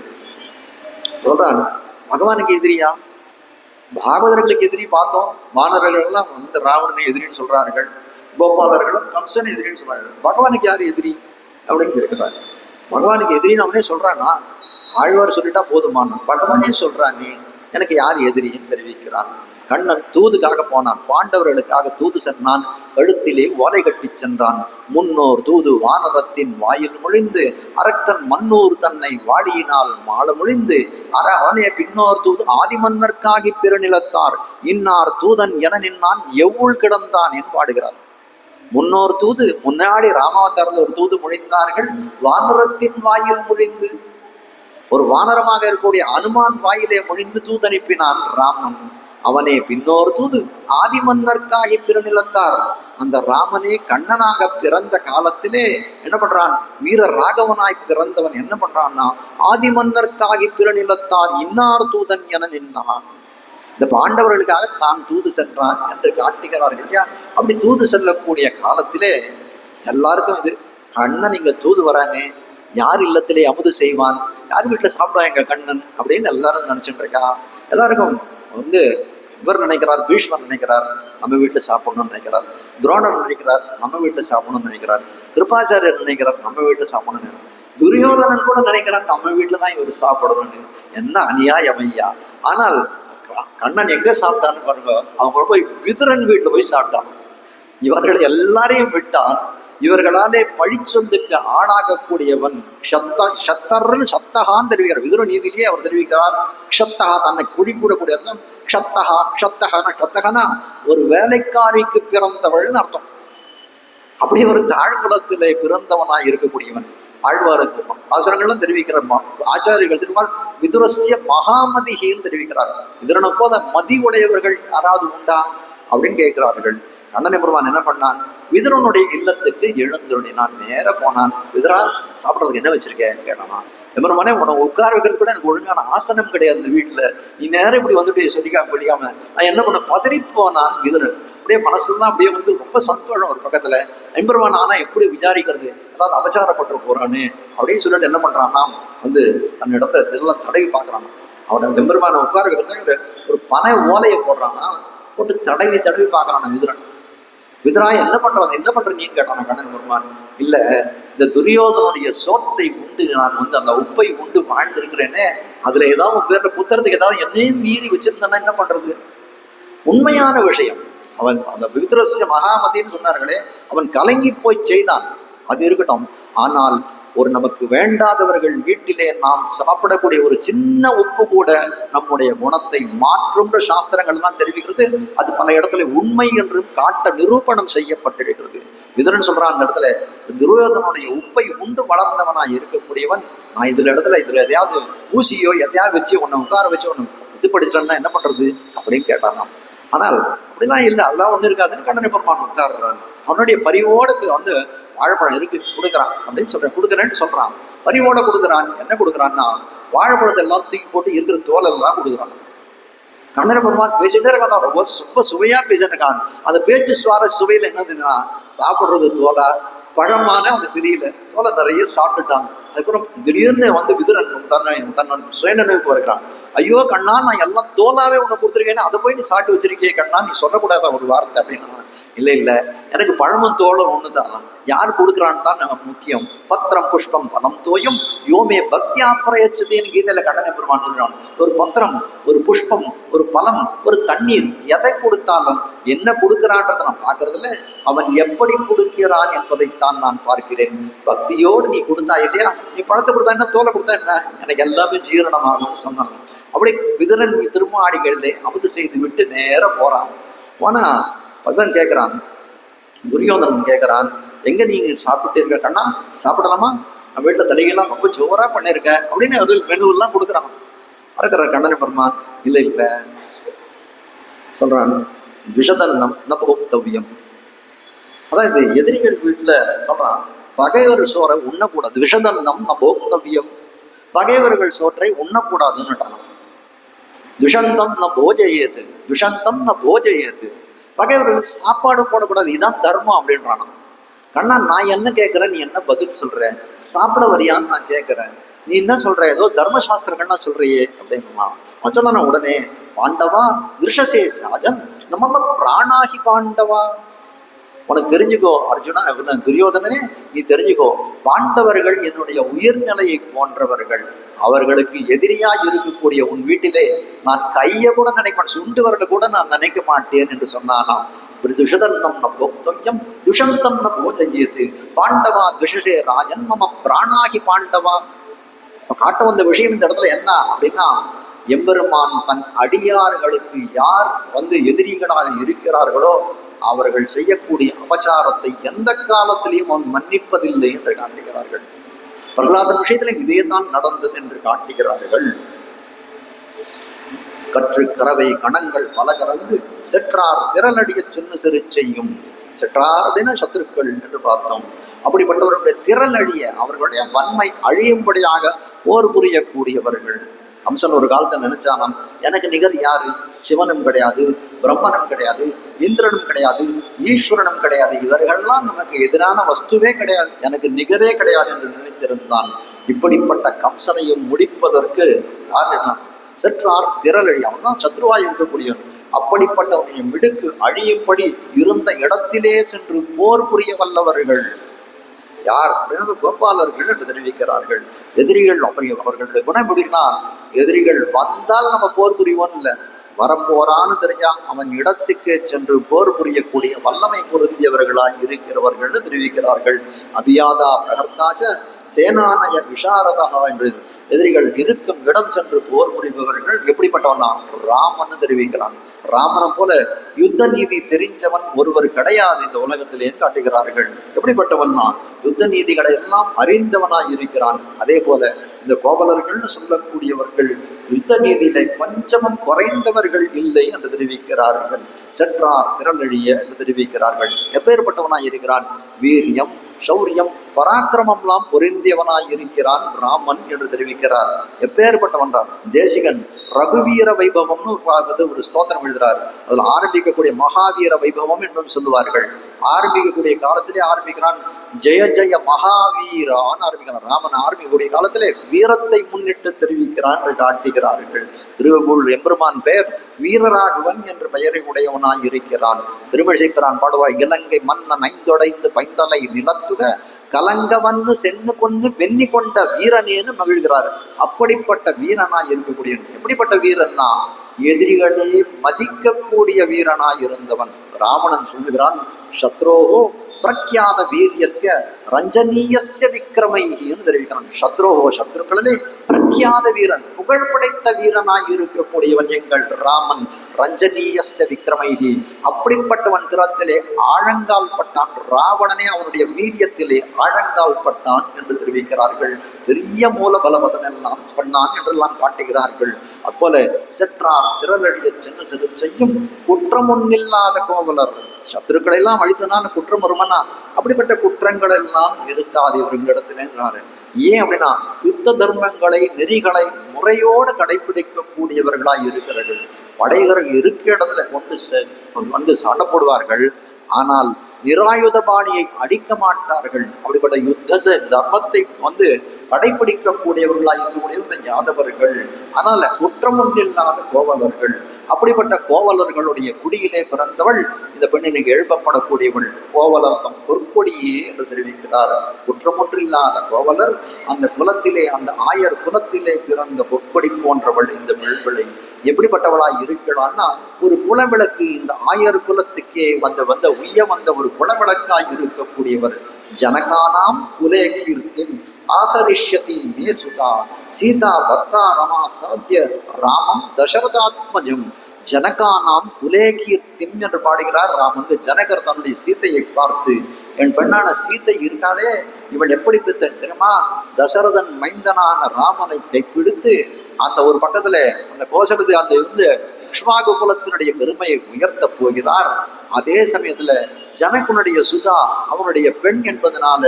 சொல்றான், பகவானுக்கு எதிரியா, பாகவதர்களுக்கு எதிரி பார்த்தோம். வானரர்கள் எல்லாம் ராவணனை எதிரின்னு சொல்றார்கள், கோபாலர்களும் கம்சன் எதிரின்னு சொல்றார்கள். பகவானுக்கு யாரு எதிரி அப்படின்னு கேட்கிறாங்க. பகவானுக்கு எதிரின்னு அவனே சொல்றானா? ஆழ்வார் சொல்லிட்டா போதுமான, பகவானே சொல்றானே எனக்கு யார் எதிரின்னு தெரிவிக்கிறான். கண்ணன் தூதுக்காக போனான், பாண்டவர்களுக்காக தூது சென்றான், கழுத்திலே ஓலை கட்டி சென்றான். முன்னோர் தூது வானரத்தின் வாயில் முழிந்து அரக்கன் மன்னூர் தன்னை வாடியினால் மாள முழிந்து அவனே பின்னோர் தூது ஆதிமன்னர்க்காகி பிறநிலத்தார் இன்னார் தூதன் என நின்னான் எவ்வுள் கிடந்தான் என்று பாடுகிறார். முன்னோர் தூது, முன்னாடி ராமாவதாரத்தில் ஒரு தூது முழிந்தார்கள், வானரத்தின் வாயில் முழிந்து, ஒரு வானரமாக இருக்கக்கூடிய அனுமான் வாயிலே முழிந்து தூதனுப்பினான் ராமன். அவனே பின்னோர் தூது ஆதிமன்னர்க்காகி பிறநிலத்தார். அந்த ராமனே கண்ணனாக பிறந்த காலத்திலே என்ன பண்றான்? வீர ராகவனாய் பிறந்தவன் என்ன பண்றான்னா, ஆதிமன்னர்க்காகி பிறநிலத்தார் இன்னார் தூதன் என நின்றான். இந்த பாண்டவர்களுக்காக தான் தூது சென்றான் என்று காட்டுகிறார்கள் இல்லையா? அப்படி தூது செல்லக்கூடிய காலத்திலே எல்லாருக்கும் இது, கண்ணன் இங்க தூது வரானே, யார் இல்லத்திலே அமுது செய்வான், யார் வீட்டுல சாப்பிடுவா எங்க கண்ணன் அப்படின்னு எல்லாரும் நினைச்சுட்டு இருக்கா. எல்லாருக்கும் இவர் நினைக்கிறார், பீஷ்மர் நினைக்கிறார் நம்ம வீட்டுல சாப்பிடணும்னு நினைக்கிறார், துரோணர் நினைக்கிறார் நம்ம வீட்டுல சாப்பிடணும்னு நினைக்கிறார், கிருபாச்சாரியர் நினைக்கிறார் நம்ம வீட்டுல சாப்பிடணும்னு, துரியோதனன் கூட நினைக்கிறான் நம்ம வீட்டுலதான் இவர் சாப்பிடணும்னு. என்ன அநியாயம் ஐயா! ஆனால் கண்ணன் எங்க சாப்பிட்டான்னு பாருங்க, அவங்க போய் விதுரன் வீட்டுல போய் சாப்பிட்டான். இவர்கள் எல்லாரையும் விட்டான், இவர்களாலே பழிச்சொல்லுக்கு ஆளாகக்கூடியவன் சத்தகான்னு தெரிவிக்கிறார். விதுர நீதியிலேயே அவர் தெரிவிக்கிறார், க்ஷத்தகா, தன்னை குழிக்கூடக்கூடிய க்ஷத்தகா. க்ஷத்தகனா ஒரு வேலைக்காரிக்கு பிறந்தவள்னு அர்த்தம். அப்படி ஒரு தாழ்குலத்திலே பிறந்தவனாய் இருக்கக்கூடியவன் ஆழ்வாருக்கு பாசுரங்களும் தெரிவிக்கிறார். ஆச்சாரியர்கள் திருமால் விதுரஸ்ய மகாமதிஹின்னு தெரிவிக்கிறார். விதுரனை போல மதி உடையவர்கள் யாராவது உண்டா அப்படின்னு கேட்கிறார்கள். கண்ணனை பெருமான் என்ன பண்ணான்? விதுரனுடைய இல்லத்துக்கு எழுந்துருடினான். நேர போனான். விதுரா, சாப்பிட்றதுக்கு என்ன வச்சிருக்கேன்னு கேட்டானா. எம்பெருமானே, உனக்கு உட்கார வைக்கிறது கூட எனக்கு ஒழுங்கான ஆசனம் கிடையாது இந்த வீட்டுல, நீ நேரம் இப்படி வந்துட்டு சொல்லிக்காம பிடிக்காம நான் என்ன பண்ண பதறி போனான் விதுரன். அப்படியே மனசுதான் அப்படியே வந்து ரொம்ப சந்தோஷம் ஒரு பக்கத்துல. எம்பெருமான் ஆனா எப்படி விசாரிக்கிறது, அதாவது அபச்சாரப்பட்டு போறான்னு அப்படின்னு சொல்லிட்டு என்ன பண்றான்னா வந்து அந்த இடத்த இதெல்லாம் தடவி பார்க்கறான். அவனை எம்பெருமானை உட்கார வைக்கிறதுக்கு ஒரு பனை ஓலையை போடுறான்னா, போட்டு தடவி பார்க்கறான் விதுரன். விதுரா, என்ன பண்றீன்னு கேட்டான கண்ணன் பெருமான். இல்ல, இந்த துரியோதனுடைய சோத்தை உண்டு நான் வந்து அந்த உப்பை உண்டு வாழ்ந்திருக்கிறேனே, அதுல ஏதாவது பேர்ல புத்தறதுக்கு ஏதாவது என்னையும் மீறி வச்சிருந்தேன்னா என்ன பண்றது? உண்மையான விஷயம். அவன் அந்த விதுரஸ்ய மகாமதின்னு சொன்னார்களே, அவன் கலங்கி போய் செய்தான், அது இருக்கட்டும். ஆனால் ஒரு நமக்கு வேண்டாதவர்கள் வீட்டிலே நாம் சாப்பிடக்கூடிய ஒரு சின்ன உப்பு கூட நம்முடைய குணத்தை மாற்றும் சாஸ்திரங்கள் எல்லாம் தெரிவிக்கிறது. அது பல இடத்துல உண்மை என்று காட்ட நிரூபணம் செய்யப்பட்டிருக்கிறது. விதுரன் சொல்றான் அந்த இடத்துல, துரியோதனுடைய உப்பை உண்டு வளர்ந்தவனாய் இருக்கக்கூடியவன், நான் இதுல எதையாவது ஊசியோ எதையாவது வச்சு உன்னை உட்கார வச்சு உன்னை இது படிச்சுட்டேன்னா என்ன பண்றது அப்படின்னு கேட்டான். ஆனால் அப்படிலாம் இல்லை, அதெல்லாம் ஒண்ணு இருக்காதுன்னு கண்ணனை பெருமான் உட்கார்றான். அவனுடைய பரிவோடு வந்து வாழைப்பழம் இருக்கு கொடுக்குறான் அப்படின்னு சொல்றேன், கொடுக்குறேன்னு சொல்றான். பரிவோட கொடுக்குறான். என்ன கொடுக்குறான்னா, வாழைப்பழத்தை எல்லாம் தூக்கி போட்டு இருக்கிற தோலெல்லாம் கொடுக்குறான். கண்ணனை பெருமான் பேசிட்டே இருக்கான். ரொம்ப சுவையா பேசிட்டு இருக்கான். அந்த பேச்சு சுவையில என்னதுன்னா, சாப்பிடுறது தோலா பழமான அந்த தெரியல, தோலை நிறைய சாப்பிட்டுட்டான். அதுக்கப்புறம் திடீர்னு வந்து விதுரன் தன்னோட சுயநினைவுக்கு வருகிறான். ஐயோ கண்ணா, நான் எல்லாம் தோலாவே உன்னை கொடுத்துருக்கேன்னு அதை போய் நீ சாப்பிட்டு வச்சிருக்கே கண்ணா, நீ சொல்லக்கூடாத ஒரு வார்த்தை அப்படின்னா. இல்லை, எனக்கு பழமும் தோளும் ஒண்ணுதான், யார் கொடுக்குறான்னு தான் முக்கியம். பத்திரம் புஷ்பம் பலம் தோயும் யோமே பக்தியா பிரயச்சதேன்னு கீதையில கண்ணனை பெருமான் சொல்றான். ஒரு பத்திரம், ஒரு புஷ்பம், ஒரு பலம், ஒரு தண்ணீர், எதை கொடுத்தாலும் என்ன கொடுக்கிறான்றதை நான் பார்க்கறதுல அவன் எப்படி கொடுக்கிறான் என்பதைத்தான் நான் பார்க்கிறேன். பக்தியோடு நீ கொடுத்தா இல்லையா, நீ பழத்தை கொடுத்தா என்ன, தோலை கொடுத்தா என்ன, எனக்கு எல்லாமே ஜீரணமாகும்னு சொன்னாங்க. அப்படி விதுரன் திருமாடிகளிலே அமுது செய்து விட்டு நேர போறான். போனா பகவான் கேட்கிறான், துரியோதனன் கேட்கிறான், எங்க நீங்க சாப்பிட்டு இருக்க கண்ணா, சாப்பிடலாமா, நம்ம வீட்டுல தலைகெல்லாம் ரொம்ப ஜோரா பண்ணிருக்க அப்படின்னு அது மெனுவெல்லாம் கொடுக்குறான். இருக்கிற கண்ணனை பெருமான் இல்ல சொல்றான், விஷதன்னம் ந போக்தவ்யம். அதான் இந்த எதிரிகள் வீட்டுல சொல்றான், பகைவர் சோறை உண்ணக்கூடாது. விஷதன்னம் ந போக்தவ்யம், பகைவர்கள் சோற்றை உண்ணக்கூடாதுன்னு. துஷந்தம் ந போஜயேது, துஷந்தம் ந போஜயேது, பகைவர்களுக்கு சாப்பாடு போடக்கூடாது, இதுதான் தர்மம் அப்படின்றானா. கண்ணா, நான் என்ன கேட்கிறேன், நீ என்ன பதில் சொல்ற, சாப்பிட வரியான்னு நான் கேட்கிறேன், நீ என்ன சொல்ற, ஏதோ தர்மசாஸ்திரங்கள்லாம் சொல்றியே அப்படின்னா. சொன்னா நான் உடனே, பாண்டவா திருஷசே சாஜன் நம்ம பிராணாகி பாண்டவா, உனக்கு தெரிஞ்சுக்கோ அர்ஜுனா, துரியோதனனே நீ தெரிஞ்சுக்கோ, பாண்டவர்கள் என்னுடைய உயிர்நிலையை போன்றவர்கள், அவர்களுக்கு எதிரியாய் இருக்கக்கூடிய உன் வீட்டிலே நான் கையை கூட நினைப்பேன், சுண்டு வரல கூட நான் நினைக்க மாட்டேன் என்று சொன்னானாம். துஷதன்னம் ந போக்தவ்யம் துஷந்தம் ந போஜயேது பாண்டவா துஷசே ராஜன் மம பிராணாகி பாண்டவா. காட்ட வந்த விஷயம் இந்த இடத்துல என்ன அப்படின்னா, எம்பெருமான் தன் அடியார்களுக்கு யார் வந்து எதிரிகளாக இருக்கிறார்களோ அவர்கள் செய்யக்கூடிய அபச்சாரத்தை எந்த காலத்திலையும் அவன் மன்னிப்பதில்லை என்று காட்டுகிறார்கள். பிரகலாதன் விஷயத்துல இதே தான் நடந்தது என்று காட்டுகிறார்கள். கற்று கறவை கணங்கள் பல கறந்து செற்றார் திரளடிய சின்ன சிறு செய்யும். செற்றார் அப்படின்னா சத்துருக்கள் என்று பார்த்தோம். அப்படிப்பட்டவர்களுடைய திரள் அழிய, அவர்களுடைய வன்மை அழியும்படியாக போர் புரியக்கூடியவர்கள். கம்சன் ஒரு காலத்தில் நினைச்சானாம், எனக்கு நிகர் யாரு, சிவனும் கிடையாது, பிரம்மனும் கிடையாது, இந்திரனும் கிடையாது, ஈஸ்வரனும் கிடையாது, இவர்கள்லாம் நமக்கு எதிரான வஸ்துவே கிடையாது, எனக்கு நிகரே கிடையாது என்று நினைத்திருந்தான். இப்படிப்பட்ட கம்சனையும் முடிப்பதற்கு யார் என்ன, செற்றார் திரளழி, அவன் தான் சத்ருவாய் இருக்கக்கூடியவன். அப்படிப்பட்டவனுடைய மிடுக்கு அழியும்படி இருந்த இடத்திலே சென்று போர் புரிய வல்லவர்கள் யார் அப்படின்னா கோபாலர்கள் என்று தெரிவிக்கிறார்கள். எதிரிகள் அப்படி அவர்களுடைய குணம் எப்படின்னா, எதிரிகள் வந்தால் நம்ம போர் புரிவோம் இல்லை, வரப்போறான்னு தெரிஞ்சா அவன் இடத்துக்கே சென்று போர் புரியக்கூடிய வல்லமை பொருந்தியவர்களாய் இருக்கிறவர்கள் தெரிவிக்கிறார்கள். அபியாதா பிரகர்த்தாச்ச சேனானய விஷாரதா என்று எதிரிகள் இருக்கும் இடம் சென்று போர் புரிபவர்கள் எப்படிப்பட்டவனா ராமன் தெரிவிக்கிறான். ராமனை போல யுத்த நீதி தெரிஞ்சவன் ஒருவர் கிடையாது இந்த உலகத்திலே காட்டுகிறார்கள். எப்படிப்பட்டவன்னா யுத்த நீதிகளை எல்லாம் அறிந்தவனாய் இருக்கிறான். அதே போல இந்த கோவலர்கள்னு சொல்லக்கூடியவர்கள் யுத்த நீதியில கொஞ்சமும் குறைந்தவர்கள் இல்லை என்று தெரிவிக்கிறார்கள். செற்றார் திரளழிய என்று தெரிவிக்கிறார்கள். எப்பேற்பட்டவனாய் இருக்கிறான்? வீரியம் சௌரியம் பராக்கிரமம்லாம் பொருந்தியவனாய் இருக்கிறான் ராமன் என்று தெரிவிக்கிறார். எப்பேற்பட்டவன் தேசிகன் ரகுவீர வைபவம்னு ஒரு ஸ்தோத்திரம் எழுதுறாரு. அதுல ஆரம்பிக்கக்கூடிய மகாவீர வைபவம் என்றும் சொல்லுவார்கள். ஆரம்பிக்கக்கூடிய காலத்திலே ஆரம்பிக்கிறான் ஜெய ஜெய மகாவீரான்னு ஆரம்பிக்கிறான். ராமன் ஆரம்பிக்கக்கூடிய காலத்திலே வீரத்தை முன்னிட்டு தெரிவிக்கிறான் என்று காட்டுகிறார்கள். திருவள்ளுவர் எம்பெருமான் பெயர் வீரராகவன் என்ற பெயரை உடையவனாய் இருக்கிறான். திருமழிசைக்கிறான் பாடுவார், இலங்கை மன்னன் ஐந்தொடைந்து பைந்தலை நிலத்துக கலங்க வந்து சென்னு கொண்டு வெண்ணி கொண்ட வீரனேன்னு மகிழ்கிறார். அப்படிப்பட்ட வீரனாய் இருக்கக்கூடிய எப்படிப்பட்ட வீரன்னா எதிரிகளே மதிக்கக்கூடிய வீரனாய் இருந்தவன். ராவணன் சொல்லுகிறான், சத்ரோகோ பிரக்யாத வீரியஸ்ய ரஞ்சனீயஸ்ய விக்ரமைன்னு தெரிவிக்கிறான். சத்ரோகோ சத்ருக்களிலே பிரக்யாத வீரன் புகழ் படைத்த வீரனாய் இருக்கக்கூடியவன் எங்கள் ராமன். ரஞ்சனீயஸ்ய விக்ரமைகி அப்படிப்பட்டவன் திறத்திலே ஆழங்கால் பட்டான். ராவணனே அவனுடைய வீரியத்திலே ஆழங்கால் பட்டான் என்று தெரிவிக்கிறார்கள். பெரிய மூல பலவதம் எல்லாம் பண்ணான் என்றெல்லாம் காட்டுகிறார்கள். அப்போல செற்றார் திரளடிய சென்று சென்று செய்யும் குற்றமொன்னில்லாத கோவலர். சத்துருக்களை எல்லாம் அழித்தனால குற்றம் வருமனா அப்படிப்பட்ட குற்றங்கள் எல்லாம் இருக்காது இவர்களிடத்துல. ஏன் அப்படின்னா யுத்த தர்மங்களை நெறிகளை முறையோடு கடைபிடிக்கக்கூடியவர்களாய் இருக்கிறார்கள். படைகள் இருக்க இடத்துல கொண்டு வந்து சண்டை போடுவார்கள். ஆனால் நிராயுதபாணியை அடிக்க மாட்டார்கள். அப்படிப்பட்ட யுத்தத்தை தர்மத்தை கடைபிடிக்கக்கூடியவர்களாக இருக்கக்கூடியவர்கள் யாதவர்கள். ஆனால் குற்றம் ஒன்றில்லாத கோவலர்கள். அப்படிப்பட்ட கோவலர்களுடைய குடியிலே பிறந்தவள் இந்த பெண்ணினுக்கு எழுப்பப்படக்கூடியவள் கோவலர்த்தம் பொற்கொடியே என்று தெரிவிக்கிறார். குற்றமொன்றில்லாத கோவலர் அந்த குலத்திலே அந்த ஆயர் குலத்திலே பிறந்த பொற்கொடி போன்றவள் இந்த பிள்ளை. எப்படிப்பட்டவளாய் இருக்கிறான்னா ஒரு குலவிளக்கு இந்த ஆயர் குலத்துக்கே வந்த உய்ய ஒரு குலவிளக்காய் இருக்கக்கூடியவர். ஜனகானாம் குலே கீர்த்தின் ஆசரிஷ்யதி மே சுதா சீதா பக்தா ரமா சாத்திய ராமம் தசரதாத்மஜம். ஜனகானாம் குலே கீர்த்திம் என்று பாடுகிறார் ராமன். ஜனகர் தன்னுடைய சீத்தையை பார்த்து, என் பெண்ணான சீத்தை இருக்காளே இவள் எப்படி தெரியுமா, தசரதன் மைந்தனான ராமனை கைப்பிடித்து அந்த ஒரு பக்கத்துல அந்த கோசலது அந்த இருந்து இக்ஷ்வாகு குலத்தினுடைய பெருமையை உயர்த்த போகிறார். அதே சமயத்துல ஜனகனுடைய சுதா அவனுடைய பெண் என்பதனால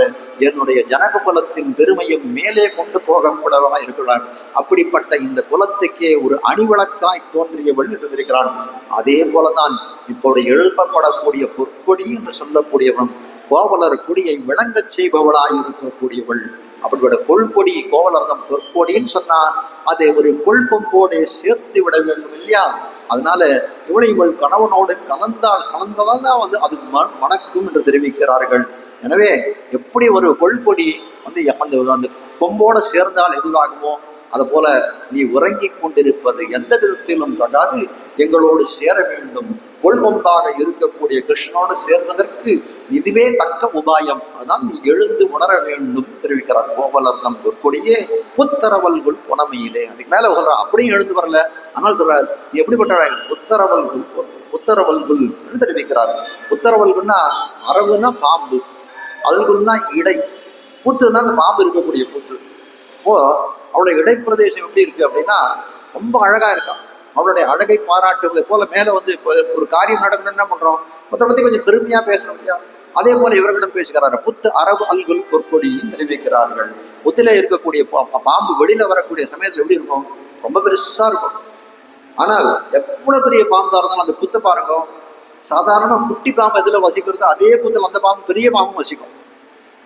என்னுடைய ஜனக குலத்தின் பெருமையும் மேலே கொண்டு போகக்கூடவா இருக்கிறான். அப்படிப்பட்ட இந்த குலத்துக்கே ஒரு அணிவிளக்காய் தோன்றியவள் இருந்திருக்கிறான். அதே போலதான் இப்போது எழுப்பப்படக்கூடிய பொற்கொடி என்று சொல்லக்கூடியவன் கோவலர் குடியை விளங்கச் செய்பவளாய் இருக்கக்கூடியவள். அப்படிப்பட்ட கொள்கொடி கோவலர்தம் பொற்கொடின்னு சொன்னா அதை ஒரு கொள்கொம்போடே சேர்த்து விட வேண்டும் இல்லையா? அதனால இவள் கணவனோடு கலந்ததால் அது மணக்கும் என்று தெரிவிக்கிறார்கள். எனவே எப்படி ஒரு கொள்கொடி அந்த கொம்போடு சேர்ந்தால் எதுவாகுமோ அது போல நீ உறங்கி கொண்டிருப்பது எந்த விதத்திலும் தகாது, எங்களோடு சேர வேண்டும். கொள்கொம்பாக இருக்கக்கூடிய கிருஷ்ணனோடு சேர்வதற்கு இதுவே தக்க உபாயம். அதனால் நீ எழுந்து உணர வேண்டும் தெரிவிக்கிறார். கோவலர்தம் பொற்கொடியே புத்தரவல்குள் புனமையிலே. அதுக்கு மேல சொல்ற அப்படியும் எழுந்து வரல. ஆனால் சொல்றார், நீ எப்படிப்பட்ட புத்தரவல்குள் தெரிவிக்கிறார். புத்தரவல்குன்னா அரவுன்னா பாம்பு, அல்குன்னா இடை, பூத்துன்னா அந்த பாம்பு இருக்கக்கூடிய பூத்து. இப்போ அவளுடைய இடைப்பிரதேசம் எப்படி இருக்கு அப்படின்னா ரொம்ப அழகா இருக்கான். அவளுடைய அழகை பாராட்டுவதை போல மேல ஒரு காரியம் நடக்குது என்ன பண்றோம், மொத்த பத்தி கொஞ்சம் பெருமையா பேசணும் இல்லையா? அதே போல இவர்களிடம் பேசுகிறார். புத்து அரபு அல்குல் பொற்கொடியும் தெரிவிக்கிறார்கள். புத்தில இருக்கக்கூடிய பாம்பு வெளியில வரக்கூடிய சமயத்துல எப்படி இருக்கும், ரொம்ப பெருசா இருக்கும். ஆனால் எவ்வளவு பெரிய பாம்பா இருந்தாலும் அந்த புத்தை பாருங்க, சாதாரண குட்டி பாம்பு எதுல வசிக்கிறதோ அதே புத்துல அந்த பாம்பு பெரிய பாம்பும் வசிக்கும்.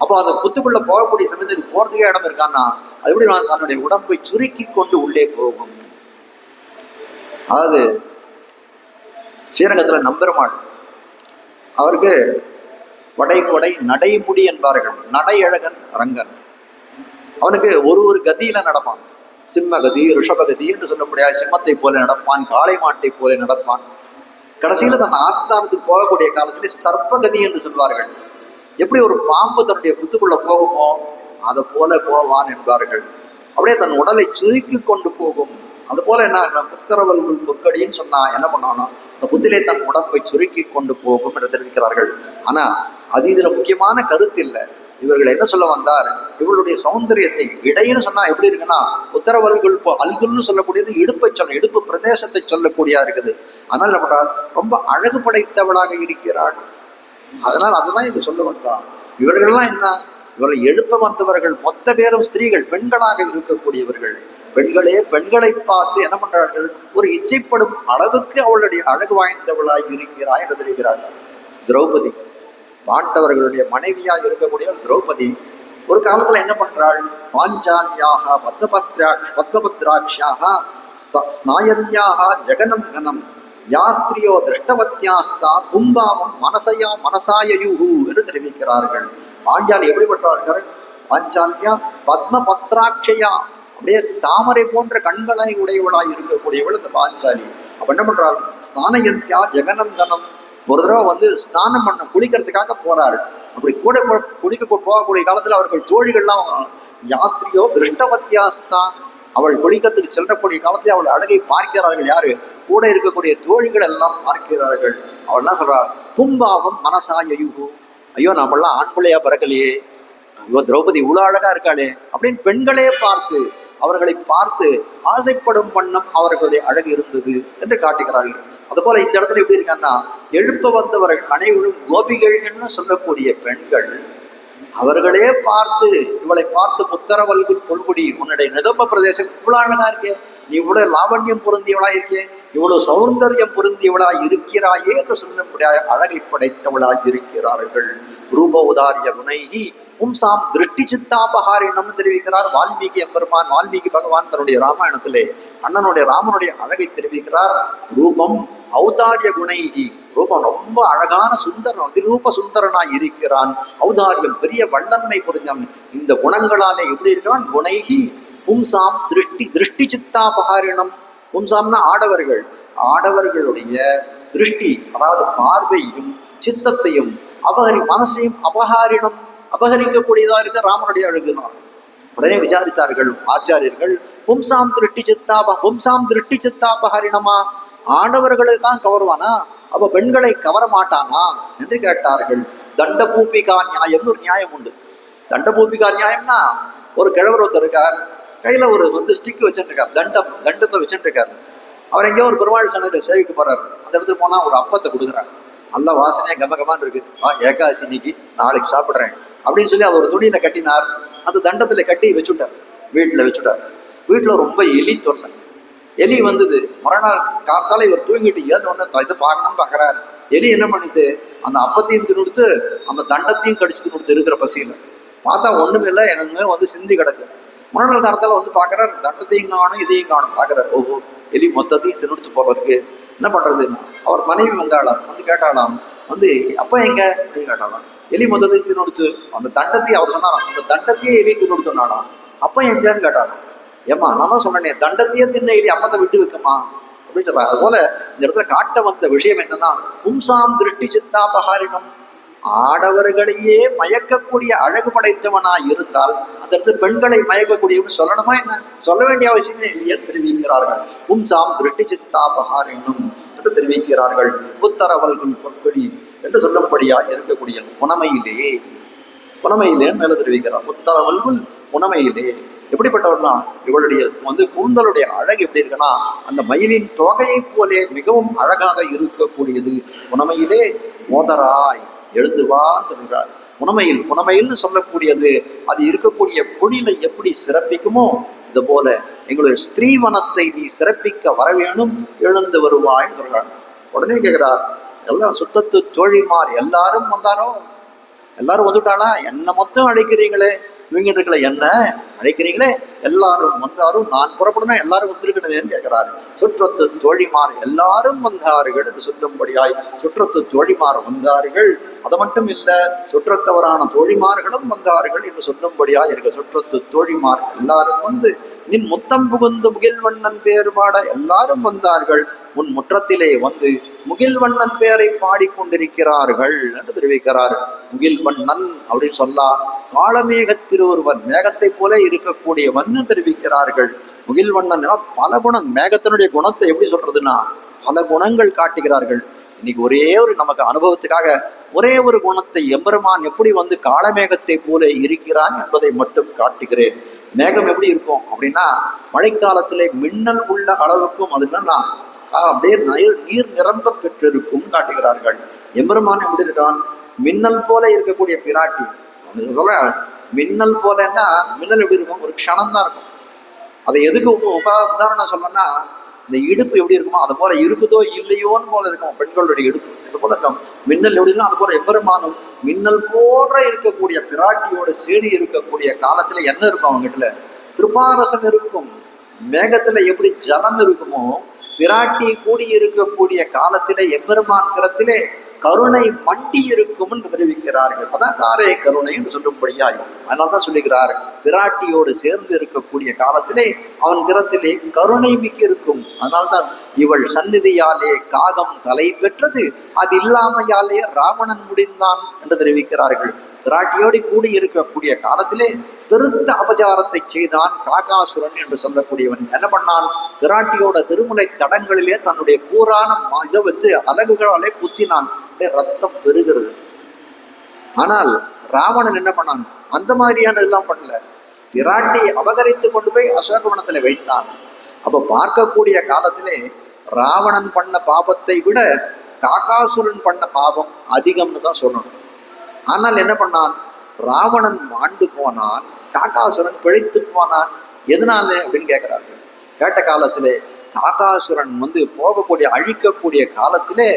அப்போ அந்த புத்துக்குள்ள போகக்கூடிய சமயத்தில் போறதுக்கே இடம் இருக்கான்னா அது எப்படி தன்னுடைய உடம்பை சுருக்கி கொண்டு உள்ளே போகும். அதாவது ஸ்ரீரங்கத்துல நம்பெருமாள் அவருக்கு கொடை நடைமுடி என்பார்கள். நடை அழகன் ரங்கன். அவனுக்கு ஒரு கதியில நடப்பான். சிம்மகதி ரிஷபகதி என்று சொல்ல முடியாது. சிம்மத்தை போல நடப்பான், காளை மாட்டை போல நடப்பான். கடைசியில தன் ஆஸ்தானத்துக்கு போகக்கூடிய காலத்திலே சர்ப்பகதி என்று சொல்வார்கள். எப்படி ஒரு பாம்பு தன்னுடைய புத்துக்குள்ள போகுமோ அதை போல போவான் என்பார்கள். அப்படியே தன் உடலை சுருக்கி கொண்டு போகும். அது போல என்ன புத்திரவல்குள் பொற்கடின்னு சொன்னா என்ன பண்ணானோ அந்த புத்திலே தன் உடம்பை சுருக்கி கொண்டு போகும் என்று தெரிவிக்கிறார்கள். ஆனா அது இதுல முக்கியமான கருத்து இல்லை. இவர்கள் என்ன சொல்ல வந்தார், இவர்களுடைய சௌந்தரியத்தை இடைன்னு சொன்னா எப்படி இருக்குன்னா, உத்தரவல்குள் அல்குல்னு சொல்லக்கூடியது இடுப்பை சொல்ல, இடுப்பு பிரதேசத்தை சொல்லக்கூடியா இருக்குது. அதனால என்ன பண்றார், ரொம்ப அழகு படைத்தவளாக இருக்கிறாள். அதனால் அதுதான் இது சொல்ல வந்தார். இவர்கள்லாம் என்ன, இவர்கள் எழுப்ப வந்தவர்கள் மொத்த பேரும் ஸ்திரீகள், பெண்களாக இருக்கக்கூடியவர்கள். பெண்களே பெண்களை பார்த்து என்ன பண்றார்கள், ஒரு இச்சைப்படும் அளவுக்கு அவளுடைய அழகு வாய்ந்தவளாய் இருக்கிறாய் என்று தெரிகிறார்கள். திரௌபதி பாண்டவர்களுடைய மனைவியாக இருக்கக்கூடியவள் திரௌபதி ஒரு காலத்துல என்ன பண்றாள், பாஞ்சாலியாக பத்மபத்ராட்சியாக ஸ்நாயன்யாக ஜெகனம் கனம் யாஸ்திரியோ திருஷ்டவத்தியாஸ்தா கும்பாவம் மனசாயுஹு என்று தெரிவிக்கிறார்கள். பாஞ்சாலி எப்படிப்பட்டவர்கள், பாஞ்சாலியா பத்மபத்ராட்சையா, அப்படியே தாமரை போன்ற கண்களை உடையவளாய் இருக்கக்கூடியவள் இந்த பாஞ்சாலி. அப்ப என்ன பண்றாள், ஸ்நானயந்தியா ஜெகனம் கனம், ஒரு தடவை ஸ்நானம் பண்ண குளிக்கிறதுக்காக போறாரு. அப்படி குளிக்க போகக்கூடிய காலத்துல அவர்கள் தோழிகள்லாம் யாஸ்திரியோ திருஷ்டவத்தியாஸ்தா, அவள் குளிக்கிறதுக்கு செல்லக்கூடிய காலத்துல அவள் அழகை பார்க்கிறார்கள். யாரு, கூட இருக்கக்கூடிய தோழிகள் எல்லாம் பார்க்கிறார்கள். அவள் என்ன சொல்றாள், கும்பாவம் மனசாயுஹு, ஐயோ நம்மளாம் ஆண் பிள்ளையா பிறக்கலையே, ஐயோ திரௌபதி இவ்வளவு அழகா இருக்காளே அப்படின்னு பெண்களே பார்த்து அவர்களை பார்த்து ஆசைப்படும் வண்ணம் அவர்களுடைய அழகு இருந்தது என்று காட்டுகிறார்கள். அதுபோல இந்த இடத்துல எப்படி இருக்காங்கன்னா, எழுப்ப வந்தவர்கள் அனைவரும் கோபிகள்னு சொல்லக்கூடிய பெண்கள் அவர்களே பார்த்து இவளை பார்த்து புத்தரவல்குள் பொல்குடி, உன்னுடைய நிதம்ப பிரதேசம் இவ்வளவு அழகா இருக்கே, நீ இவ்வளவு லாவண்யம் பொருந்தியவளா இருக்கே, இவ்வளவு சௌந்தர்யம் பொருந்தியவளா இருக்கிறாயே என்று சொல்லும்படியாக அழகை படைத்தவளாய் இருக்கிறார்கள். ரூப உதாரிய குணைகி பும்சாம் திருஷ்டி சித்தாபகாரிணம்னு தெரிவிக்கிறார் வால்மீகி எம்பெருமான். வால்மீகி பகவான் தன்னுடைய ராமாயணத்திலே அண்ணனுடைய ராமனுடைய அழகை தெரிவிக்கிறார். ரூபம் ஔதாரிய குணைகி, ரூபம் ரொம்ப அழகான சுந்தரன், அதிரூப சுந்தரனாய் இருக்கிறான். ஔதாரியம் பெரிய வல்லன்மை புரிஞ்சவன். இந்த குணங்களாலே எப்படி இருக்கிறான், குணைகி பும்சாம் திருஷ்டி சித்தாபகாரிணம். பும்சாம்னா ஆடவர்கள், ஆடவர்களுடைய திருஷ்டி அதாவது பார்வையும் சித்தத்தையும் மனசையும் அபகாரிணம், அபகரிக்கக்கூடியதா இருக்க ராமனுடைய அழகுதான். உடனே விசாரித்தார்கள் ஆச்சாரியர்கள், பும்சாம் திருஷ்டி சித்தாபகாரிணமா, ஆடவர்களை தான் கவருவானா, அப்ப பெண்களை கவர மாட்டானா என்று கேட்டார்கள். தண்ட பூபிகா நியாயம்னு ஒரு நியாயம் உண்டு. தண்ட பூபிகா நியாயம்னா, ஒரு கிழவர் ஒருத்தர் இருக்கார், கையில ஒரு ஸ்டிக் வச்சுட்டு இருக்கார், தண்டத்தை வச்சுட்டு இருக்காரு. அவர் எங்கேயோ ஒரு பெருமாள் சன்னதியில சேவிக்க போறாரு. அந்த இடத்துல போனா ஒரு அப்பத்தை கொடுக்குறாரு. நல்ல வாசனையா கமகமான்னு இருக்கு, ஏகாசி இன்னைக்கு நாளைக்கு சாப்பிட்றேன் அப்படின்னு சொல்லி அதை ஒரு துணியில கட்டினார். அந்த தண்டத்துல கட்டி வச்சுட்டார், வீட்டுல வச்சுட்டார். வீட்டுல ரொம்ப எலி தொல்லை. எலி வந்தது. மறுநாள் காத்தால இவர் தூங்கிட்டு ஏது இதை பார்க்கணும்னு பாக்குறாரு. எலி என்ன பண்ணிட்டு அந்த அப்பத்தையும் தின்னுடுத்து அந்த தண்டத்தையும் கடிச்சு தின்னுடுத்து இருக்கிற பசியில பார்த்தா ஒண்ணுமே இல்லை, எங்க சிந்தி கிடக்கு. மறுநாள் காலத்தால பாக்குறாரு, தண்டத்தையும் காணும் இதையும் காணும். பாக்குறாரு, ஓஹோ எலி மொத்தத்தையும் தின்னுடுத்து போல இருக்கு, என்ன பண்றது. அவர் மனைவி வந்தாளாம், கேட்டாலாம், அப்ப எங்க அப்படின்னு கேட்டாலாம். எலி மொத்தத்தையும் தின்னுடுத்து அந்த தண்டத்தையும் அவர் சொன்னாராம், அந்த தண்டத்தையே எலி தின்னுடுத்துனாலாம். அப்ப எங்கன்னு கேட்டாலாம். ஏமா நான் தான் சொன்னேன், தண்டத்தையே தின்ன எலி அப்பத்தை விட்டு வைக்குமா அப்படின்னு சொல்றாரு. அது போல இந்த இடத்துல காட்ட வந்த விஷயம் என்னன்னா, பும்சாம் திருஷ்டி சித்தாபகாரிணம், ஆடவர்களையே மயக்கக்கூடிய அழகு படைத்தவனா இருந்தால் அந்த இடத்துல பெண்களை மயக்கக்கூடியவன்னு சொல்லணுமா என்ன, சொல்ல வேண்டிய அவசியமே இல்லையே தெரிவிக்கிறார்கள். பும்சாம் திருஷ்டி சித்தாபகாரிணம் என்று தெரிவிக்கிறார்கள். புத்தரவல்குள் பொற்கொடி என்று சொல்லும்படியா இருக்கக்கூடிய புனமையிலே மேல தெரிவிக்கிறார். புத்தரவல்குள் புனமையிலே எப்படிப்பட்டவர்னா, இவளுடைய கூந்தலுடைய அழகு எப்படி இருக்குன்னா, அந்த மயிலின் தொகையை போலே மிகவும் அழகாக இருக்கக்கூடியது. புனமையிலே மோதராய் எழுந்துவான் சொல்கிறார். புனமையில்னு சொல்லக்கூடியது அது இருக்கக்கூடிய பொழிலை எப்படி சிறப்பிக்குமோ இது போல எங்களுடைய ஸ்திரீவனத்தை நீ சிறப்பிக்க வர வேணும், எழுந்து வருவாய்ன்னு சொல்றாங்க. உடனே கேட்கிறார், எல்லாம் சுத்தத்து தோழிமார் எல்லாரும் வந்தாரோ, எல்லாரும் வந்துட்டாளா, என்ன மொத்தம் அழைக்கிறீங்களே, இவங்க இருக்கல என்ன அழைக்கிறீங்களே, எல்லாரும் வந்தாரும், நான் புறப்படணும் எல்லாரும் வந்திருக்கணுமேன்னு கேட்கிறாரு. சுற்றத்து தோழிமார் எல்லாரும் வந்தார்கள் என்று சொல்லும்படியாய் சுற்றத்து தோழிமார் வந்தார்கள். அது மட்டும் இல்ல, சுற்றத்தவரான தோழிமார்களும் வந்தார்கள் என்று சொல்லும்படியாய் இருக்க. சுற்றத்து தோழிமார் எல்லாரும் நின் முத்தம் புகுந்து முகில்வண்ணன் பேர் பாட எல்லாரும் வந்தார்கள். உன் முற்றத்திலே வந்து முகில்வண்ணன் பேரை பாடிக்கொண்டிருக்கிறார்கள் என்று தெரிவிக்கிறார். முகில்வண்ணன் அப்படின்னு சொல்லா காளமேக திருவருவன், மேகத்தை போல இருக்கக்கூடியவன் தெரிவிக்கிறார்கள். முகில்வண்ணன் பல குணம், மேகத்தினுடைய குணத்தை எப்படி சொல்றதுன்னா பல குணங்கள் காட்டுகிறார்கள். இன்னைக்கு ஒரே ஒரு நமக்கு அனுபவத்துக்காக ஒரே ஒரு குணத்தை, எம்பெருமான் எப்படி வந்து காளமேகத்தை போல இருக்கிறான் என்பதை மட்டும் காட்டுகிறேன். மேகம் எப்படி இருக்கும் அப்படின்னா மழைக்காலத்திலே மின்னல் உள்ள அளவுக்கும் அது என்னன்னா அப்படியே நீர் நிரம்ப பெற்றிருக்கும் காட்டுகிறார்கள். எம்பெருமான் எப்படி இருக்கான்? மின்னல் போல இருக்கக்கூடிய பிராட்டி. மின்னல் போலன்னா மின்னல் எப்படி இருக்கும்? ஒரு க்ஷணம் தான் இருக்கும். அதை எதுக்கு உதாரணம் சொல்லணும்னா இந்த இடுப்பு எப்படி இருக்குமோ அது போல இருக்குதோ இல்லையோன்னு போல இருக்கும் பெண்களுடைய இடுப்பு. அது போல இருக்கும் மின்னல் எப்படி இருக்கும், அது போல எம்பெருமானும் மின்னல் போன்ற இருக்கக்கூடிய பிராட்டியோட சேடி இருக்கக்கூடிய காலத்துல என்ன இருக்கும்? அவங்ககிட்ட கிருபாரசம் இருக்கும். மேகத்துல எப்படி ஜலம் இருக்குமோ பிராட்டி கூடி இருக்கக்கூடிய காலத்திலே எம்பெருமான் திறத்திலே கருணை மண்டி இருக்கும் என்று தெரிவிக்கிறார்கள். அதான் காரே கருணை என்று சொல்லும்படியாய் அதனால்தான் சொல்லுகிறார், பிராட்டியோடு சேர்ந்து இருக்கக்கூடிய காலத்திலே அவன் திறத்திலே கருணை மிக்க இருக்கும். அதனால்தான் இவள் சந்நிதியாலே காகம் தலை பெற்றது, அது இல்லாமையாலே ராவணன் முடிந்தான் என்று தெரிவிக்கிறார்கள். பிராட்டியோடு கூடி இருக்கக்கூடிய காலத்திலே பெருத்த அபச்சாரத்தை செய்தான் காகாசுரன் என்று சொல்லக்கூடியவன். என்ன பண்ணான்? பிராட்டியோட திருமுலை தடங்களிலே தன்னுடைய கூரான இதை வந்து அலகுகளாலே குத்தினான். ரத்தம் பெருகிறது. ஆனால் ராவணன் என்ன பண்ணான்? அந்த மாதிரியான எல்லாம் பண்ணல. பிராட்டி அபகரித்து கொண்டு போய் அசோகவனத்துல வைத்தான். அப்ப பார்க்கக்கூடிய காலத்திலே ராவணன் பண்ண பாபத்தை விட காகாசுரன் பண்ண பாபம் அதிகம்னு தான் சொல்லணும். ஆனால் என்ன பண்ணான்? ராவணன் மாண்டு போனான், காகாசுரன் பிழைத்து போனான். எதனால அப்படின்னு கேட்கிறார்கள். கேட்ட காலத்திலே காகாசுரன் வந்து போகக்கூடிய அழிக்கக்கூடிய காலத்திலே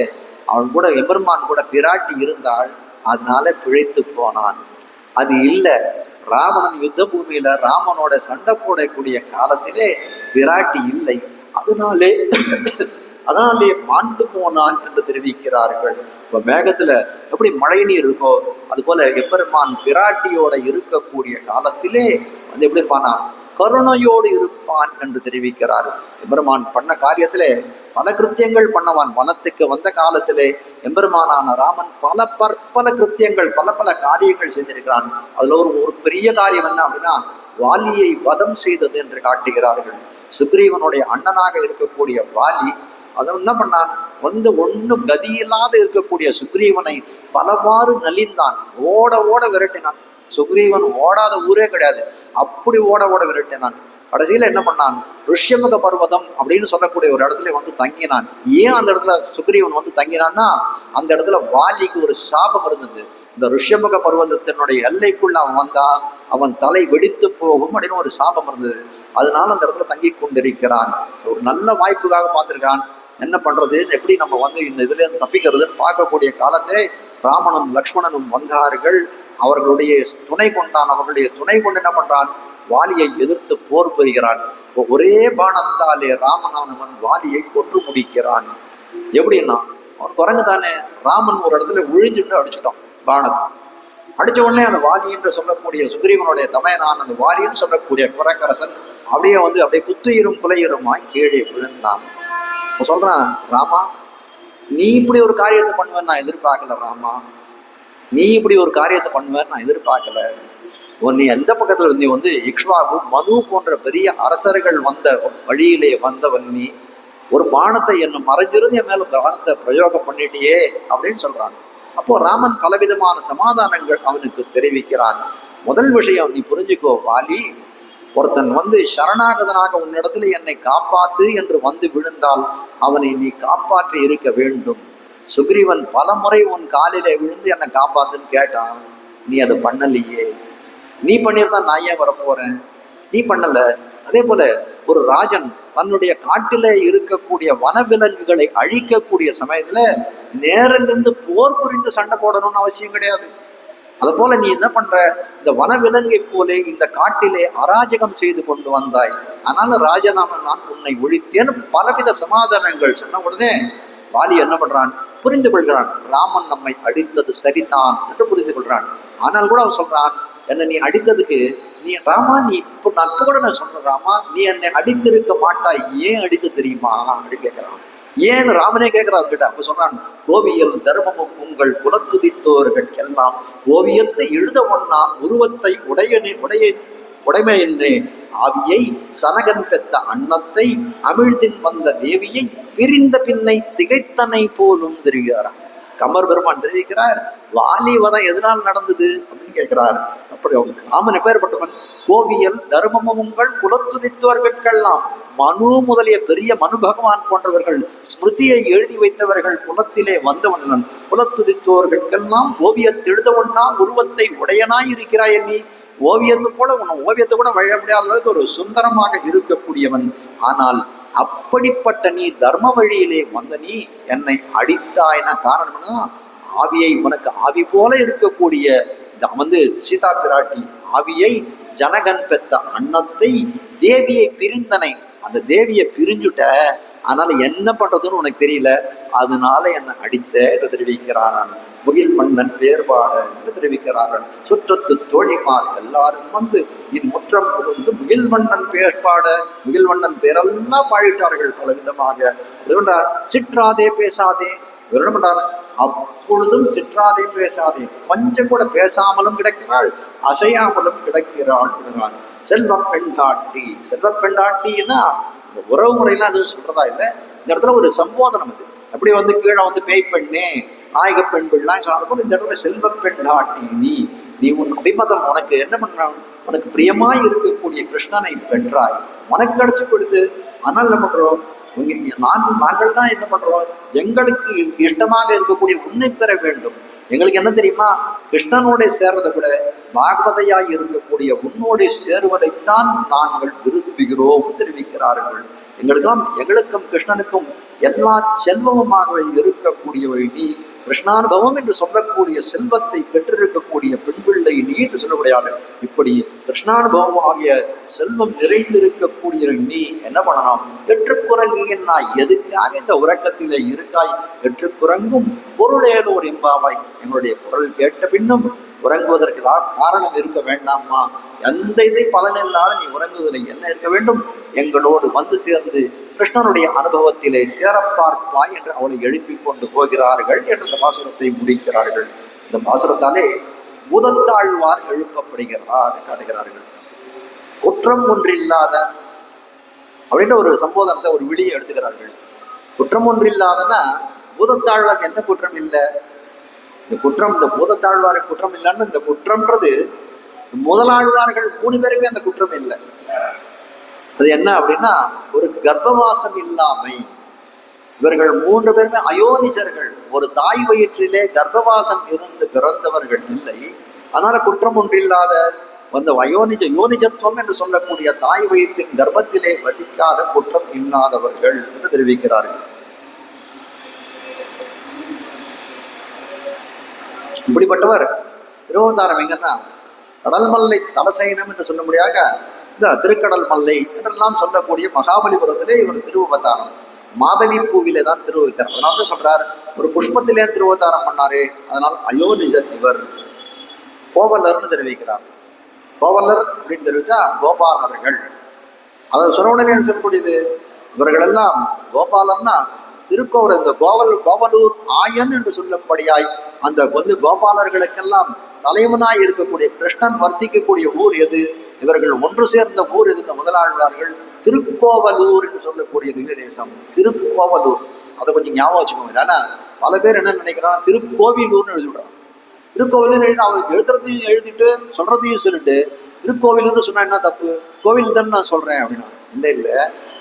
அவன் கூட எம்பெருமான் கூட பிராட்டி இருந்தாள், அதனால பிழைத்து போனான். அது இல்லை, ராவணன் யுத்த பூமியில ராமனோட சண்டை போடக்கூடிய காலத்திலே பிராட்டி இல்லை, அதனாலே மாண்டு போனான் என்று தெரிவிக்கிறார்கள். இப்ப மேகத்துல எப்படி மழை நீர் இருக்கோ அது போல எம்பெருமான் பிராட்டியோட இருக்கக்கூடிய காலத்திலே வந்து எப்படி இருப்பான்? கருணையோடு இருப்பான் என்று தெரிவிக்கிறார். எம்பெருமான் பண்ண காரியத்திலே பல கிருத்தியங்கள் பண்ணவான். வனத்துக்கு வந்த காலத்திலே எம்பெருமானான ராமன் பல கிருத்தியங்கள் பல காரியங்கள் செஞ்சிருக்கிறான். அதுல ஒரு பெரிய காரியம் என்ன அப்படின்னா வாலியை வதம் செய்தது என்று காட்டுகிறார்கள். சுக்ரீவனுடைய அண்ணனாக இருக்கக்கூடிய வாலி அதை என்ன பண்ணான்? வந்து ஒன்றும் கதியில்லாத இருக்கக்கூடிய சுக்ரீவனை பலவாறு நலிந்தான், ஓட விரட்டினான். சுக்ரீவன் ஓடாத ஊரே கிடையாது, அப்படி ஓட விரட்டினான். கடைசியில என்ன பண்ணான்? ருஷ்யமுக பர்வதம் அப்படின்னு சொல்லக்கூடிய ஒரு இடத்துல வந்து தங்கினான். ஏன் அந்த இடத்துல சுக்ரீவன் வந்து தங்கினான்னா அந்த இடத்துல வாலிக்கு ஒரு சாபம் இருந்தது. இந்த ருஷ்யமுக பர்வதத்தினுடைய எல்லைக்குள்ள அவன் வந்தான், அவன் தலை வெடித்து போகும் அப்படின்னு ஒரு சாபம் இருந்தது. அதனால அந்த இடத்துல தங்கி கொண்டிருக்கிறான். ஒரு நல்ல வாய்ப்புக்காக பார்த்திருக்கான். என்ன பண்றது, எப்படி நம்ம வந்து இந்த இதுல இருந்து தப்பிக்கிறதுன்னு பார்க்கக்கூடிய காலத்திலே ராமனும் லக்ஷ்மணனும் வந்தார்கள். அவர்களுடைய துணை கொண்டு என்ன பண்றான்? வாலியை எதிர்த்து போர் புரிகிறான். ஒரே பானத்தாலே ராமனானவன் வாலியை கொன்று முடிக்கிறான். எப்படின்னா அவன் குரங்கு தானே, ராமன் ஒரு இடத்துல விழிஞ்சுட்டு அடிச்சுட்டான். பானத்தை அடிச்ச உடனே அந்த வாலி என்று சொல்லக்கூடிய சுக்ரீவனுடைய தமையனான அந்த வாலின்னு சொல்லக்கூடிய குரக்கரசன் அப்படியே குத்துயிரும் குலையுருமாய் கீழே விழுந்தான். சொல்றான், ராமா நீ இப்படி ஒரு காரியத்தை பண்ணுவேன்னு நான் எதிர்பார்க்கல. ராமா நீ இப்படி ஒரு காரியத்தை பண்ணுவேன்னு நான் எதிர்பார்க்கல. நீ எந்த பக்கத்துல நீ வந்து இக்ஷ்வாகு மனு போன்ற பெரிய அரசர்கள் வந்த வழியிலே வந்தவன், நீ ஒரு பானத்தை என்ன மறைஞ்சிருந்து என் மேல பானத்தை பிரயோகம் பண்ணிட்டியே அப்படின்னு சொல்றான். அப்போ ராமன் பலவிதமான சமாதானங்கள் அவனுக்கு தெரிவிக்கிறான். முதல் விஷயம் நீ புரிஞ்சுக்கோ வாலி, ஒருத்தன் வந்து சரணாகதனாக உன்னிடத்துல என்னை காப்பாத்து என்று வந்து விழுந்தால் அவனை நீ காப்பாற்றி இருக்க வேண்டும். சுக்ரீவன் பல முறை உன் காலிலே விழுந்து என்னை காப்பாத்துன்னு கேட்டான், நீ அதை பண்ணலையே. நீ பண்ணியிருந்தா நான் ஏன் வரப்போறேன்? நீ பண்ணல. அதே போல ஒரு ராஜன் தன்னுடைய காட்டில இருக்கக்கூடிய வனவிலங்குகளை அழிக்கக்கூடிய சமயத்துல நேரிலிருந்து போர் புரிந்து சண்டை போடணும்னு அவசியம் கிடையாது. அது போல நீ என்ன பண்ற? இந்த வனவிலங்கை போலே இந்த காட்டிலே அராஜகம் செய்து கொண்டு வந்தாய், அதனால ராஜனான நான் உன்னை ஒழித்தேன்னு பலவித சமாதானங்கள் சொன்ன உடனே வாலி என்ன பண்றான்? புரிந்து கொள்கிறான். ராமன் நம்மை அடித்தது சரிதான் என்று புரிந்து கொள்றான். ஆனால் கூட அவன் சொல்றான், என்ன நீ அடித்ததுக்கு நீ ராமா, நீ இப்போ நான் கூட நான் சொல்றேன் ராமா, நீ என்னை அடித்திருக்க மாட்டாய், ஏன் அடித்து தெரியுமா அப்படின்னு கேட்கிறான். ஏன் ராமனே கேட்கிறான் அவர்கிட்ட. அப்ப சொல்றான், ஓவியல் தர்மமும் உங்கள் குலத்துதித்தோர்கள் எல்லாம் ஓவியத்தை எழுத ஒண்ணா உருவத்தை உடைமையின்றே ஆவியை சனகன் பெத்த அன்னத்தை அமிழ்தின் வந்த தேவியை பிரிந்த பின்னை திகைத்தனை போலும் தெரிகிறாராம். கமர் பெருமான் தெரிவிக்கிறார், வாலி வதம் எதனால் நடந்தது அப்படின்னு கேட்கிறார். அப்படி அவனுக்கு ராமன் எப்பேற்பட்டவன்? கோவியல் தர்மமும் உங்கள் குலத்துதித்தவர்களுக்கெல்லாம், மனு முதலிய பெரிய மனு பகவான் போன்றவர்கள் ஸ்மிருதியை எழுதி வைத்தவர்கள் குலத்திலே வந்தவன். குலத்துதித்தோர்களுக்கெல்லாம் ஓவியத்தை எழுதவன்னா உருவத்தை உடையனாய் இருக்கிறாய். நீ ஓவியத்தை போல ஓவியத்தை கூட வழ முடியாத அளவுக்கு ஒரு சுந்தரமாக இருக்கக்கூடியவன். ஆனால் அப்படிப்பட்ட நீ தர்ம வழியிலே வந்த நீ என்னை அடித்தாய்னா காரணம்னா, ஆவியை உனக்கு ஆவி போல இருக்கக்கூடிய சீதா பிராட்டி ஆவியை, ஜனகன் பெத்த அன்னத்தை, தேவியை பிரிந்தனை, அந்த தேவியை பிரிஞ்சுட்ட, அதனால என்ன பண்றதுன்னு உனக்கு தெரியல, அதனால என்ன அடிச்ச என்று தெரிவிக்கிறான். முகில் மன்னன் பேர்பாட என்று தெரிவிக்கிறார்கள். சுற்றத்து தோழிமார் எல்லாரும் இன் முற்றம் புகுந்து முகில் மன்னன் பேர்பாட, முகில் மன்னன் பேரெல்லாம் பாடிட்டார்கள் பல விதமாக. சிற்றாதே பேசாதே பண்றாரு. அப்பொழுதும் சிற்றாதே பேசாதே, கொஞ்சம் கூட பேசாமலும் கிடக்கிறாள், அசையாமலும் கிடக்கிறாள். செல்வ பெண்டாட்டி, செல்வ பெண்டாட்டின்னா இந்த உறவு முறையெல்லாம் அது சொல்றதா இல்லை, இந்த இடத்துல ஒரு சம்போதனம். இது அப்படி கீழே பேய் பெண்ணே நாயக பெண்கள்லாம் சொன்னது, இந்த இடத்துல செல்வ பெண்டாட்டி நீ உன் அபிமதம், உனக்கு என்ன பண்றான், உனக்கு பிரியமாய் இருக்கக்கூடிய கிருஷ்ணனை பெற்றாய், உனக்கு கிடைச்சு கொடுத்து. ஆனால் என்ன பண்றோம், நாங்கள் தான் என்ன பண்றோம், எங்களுக்கு இஷ்டமாக இருக்கக்கூடிய உன்னை பெற வேண்டும். எங்களுக்கு என்ன தெரியுமா, கிருஷ்ணனோட சேர்றதை விட பாகவதையாய் இருக்கக்கூடிய உன்னோட சேருவதைத்தான் நாங்கள் விரும்புகிறோம் தெரிவிக்கிறார்கள். எங்களுக்கும் கிருஷ்ணனுக்கும் எல்லா செல்வமுமாகவே இருக்கக்கூடியவை நீ. கிருஷ்ணானுபவம் என்று சொல்லக்கூடிய செல்வத்தை பெற்றிருக்கக்கூடிய பெண் பிள்ளை நீ என்று சொல்லக்கூடியார்கள். இப்படி கிருஷ்ணானுபவம் ஆகிய செல்வம் நிறைந்திருக்கக்கூடிய நீ என்ன பண்ணலாம், எற்றுக்குறங்கினா எதுக்காக இந்த உறக்கத்திலே இருக்காய், எற்றுக்குறங்கும் பொருளேதோர் எம்பாவாய், எங்களுடைய குரல் கேட்ட பின்னும் உறங்குவதற்கு காரணம் இருக்க வேண்டாமா, எந்த இதை பலனில்லாத நீ உறங்குவதில்லை, என்ன இருக்க வேண்டும், எங்களோடு சேர்ந்து கிருஷ்ணனுடைய அனுபவத்திலே சேரப்பார்ப்பாய் என்று அவளை எழுப்பி கொண்டு போகிறார்கள் என்று இந்த பாசுரத்தை முடிக்கிறார்கள். இந்த பாசுரத்தாலே பூதத்தாழ்வார் எழுப்பப்படுகிறார் காட்டுகிறார்கள். குற்றம் ஒன்றில்லாத அப்படின்ற ஒரு சம்போதனத்தை, ஒரு விடியை எடுத்துக்கிறார்கள். குற்றம் ஒன்றில்லாதனா பூதத்தாழ்வார் எந்த குற்றம் இல்லை, இந்த குற்றம், இந்த பூதத்தாழ்வாருக்கு குற்றம் இல்லைன்னு, இந்த குற்றம்ன்றது முதலாழ்வார்கள் 3 பேருமே அந்த குற்றம் இல்லை. அது என்ன அப்படின்னா, ஒரு கர்ப்பவாசம் இல்லாமை. இவர்கள் 3 பேருமே அயோனிஜர்கள், ஒரு தாய் வயிற்றிலே கர்ப்பவாசம் இருந்து பிறந்தவர்கள் இல்லை. அதனால குற்றம் ஒன்றில்லாத யோனிஜத்துவம் என்று சொல்லக்கூடிய தாய் வயிற்றின் கர்ப்பத்திலே வசிக்காத குற்றம் இல்லாதவர்கள் என்று தெரிவிக்கிறார்கள். இப்படிப்பட்டவர் திருவந்தாரம் எங்கன்னா, கடல் மல்லை தலசைனம் என்று சொல்லும்படியாக இந்த திருக்கடல் மல்லை என்றெல்லாம் சொல்லக்கூடிய மகாபலிபுரத்திலே இவர் திருவவதாரம். மாதவி பூவிலே தான் திருவவதாரம். அதனால்தான் சொல்றார், ஒரு புஷ்பத்திலே திருவவதாரம் பண்ணாரு, அதனால் அயோனிஜர் இவர். கோவலர்னு தெரிவிக்கிறார். கோவலர் அப்படின்னு தெரிவிச்சா கோபாலர்கள். அதை சொன்னவுடனே சொல்லக்கூடியது, இவர்கள் எல்லாம் கோபாலர்னா திருக்கோவில், இந்த கோவலூர் ஆயன் என்று சொல்லப்படியாய் அந்த கோபாலர்களுக்கெல்லாம் தலைவனாய் இருக்கக்கூடிய கிருஷ்ணன் வர்த்திக்கக்கூடிய ஊர் எது, இவர்கள் ஒன்று சேர்ந்த ஊர் எது, இந்த முதலாழ்வார்கள் திருக்கோவலூர் என்று சொல்லக்கூடிய திவ்ய தேசம் திருக்கோவலூர். அதை கொஞ்சம் ஞாபகம் வச்சுக்கோங்க. ஏன்னா பல பேர் என்ன நினைக்கிறான், திருக்கோவிலூர்னு எழுதிவிடுறான். திருக்கோவிலூர் எழுதி அவன் எழுதுறதையும் எழுதிட்டு சொல்றதையும் சொல்லிட்டு திருக்கோவிலூர்னு சொன்னா என்ன தப்பு, கோவில் தான் நான் சொல்றேன் அப்படின்னா, இல்லை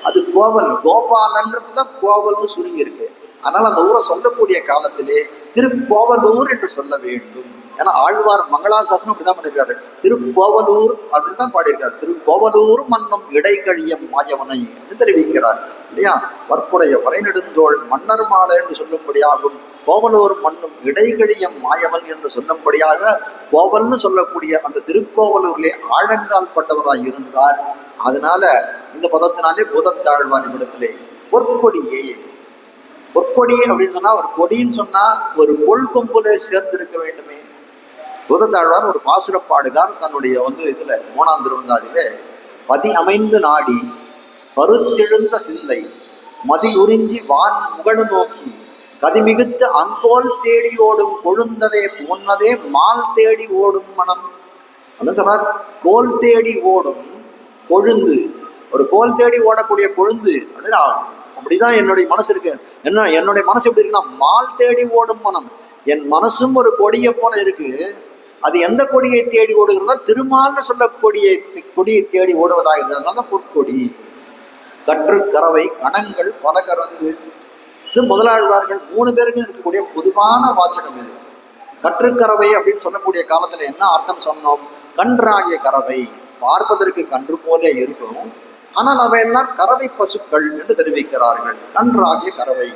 அது கோவல், கோபாலன்றது தான் கோவல்னு சுருங்கி இருக்கு. அதனால அந்த ஊரை சொல்லக்கூடிய காலத்திலே திருக்கோவலூர் என்று சொல்ல வேண்டும். ஏன்னா ஆழ்வார் மங்களாசாசனம் அப்படிதான் பண்ணியிருக்காரு, திருக்கோவலூர் அப்படின்னு தான் பாடியிருக்காரு. திருக்கோவலூர் மன்னும் இடைக்கழியம் மாயவனை என்று தெரிவிக்கிறார் இல்லையா. வற்புடைய வரைநெடுந்தோள் மன்னர் மாலை என்று சொல்லும்படியாகும். கோவலூர் மன்னும் இடைக்கழியம் மாயவன் என்று சொல்லும்படியாக கோவல்னு சொல்லக்கூடிய அந்த திருக்கோவலூர்லே ஆழங்கால் பட்டவராய் இருந்தார். அதனால இந்த பதத்தினாலே பூதத்தாழ்வார் இடத்திலே பொற்கொடியே, பொற்கொடி அப்படின்னு சொன்னா, ஒரு கொடின்னு சொன்னா ஒரு கொள் கொம்புல சேர்ந்திருக்க வேண்டுமே. பூதத்தாழ்வார் ஒரு பாசுரப்பாடுகார் தன்னுடைய இதுல 3ஆம் திருவந்தாதியில பதி அமைந்து நாடி பருத்தெழுந்த சிந்தை மதி உறிஞ்சி வான் முகடு நோக்கி கதிமிகுத்து அங்கோல் தேடி ஓடும் கொழுந்ததே பொன்னதே மால் தேடி ஓடும் மனம் அப்படின்னு சொன்னார். கோல் தேடி ஓடும் கொழுந்து, ஒரு கோல் தேடி ஓடக்கூடிய கொழுந்து அப்படின்னா அப்படிதான் என்னுடைய மனசு இருக்கு. என்னுடைய மனசு எப்படி இருக்குன்னா மால் தேடி ஓடும் மனம். என் மனசும் ஒரு கொடியை போல இருக்கு. அது எந்த கொடியை தேடி ஓடுகிறதா? திருமால்னு சொல்லக்கூடிய கொடியை தேடி ஓடுவதாக இருந்ததுனால பொற்கொடி. கற்று கறவை கணங்கள் பல கறந்து. இது முதலாழ்வார்கள் 3 பேருக்கும் இருக்கக்கூடிய பொதுவான வாச்சகம் இது. கற்றுக்கறவை அப்படின்னு சொல்லக்கூடிய காலத்துல என்ன அர்த்தம் சொன்னோம்? கன்றாகிய கறவை, பார்ப்பதற்கு கன்று போல இருக்கும், ஆனால் அவையெல்லாம் கறவை பசுக்கள் என்று தெரிவிக்கிறார்கள். கன்றாகிய கறவை.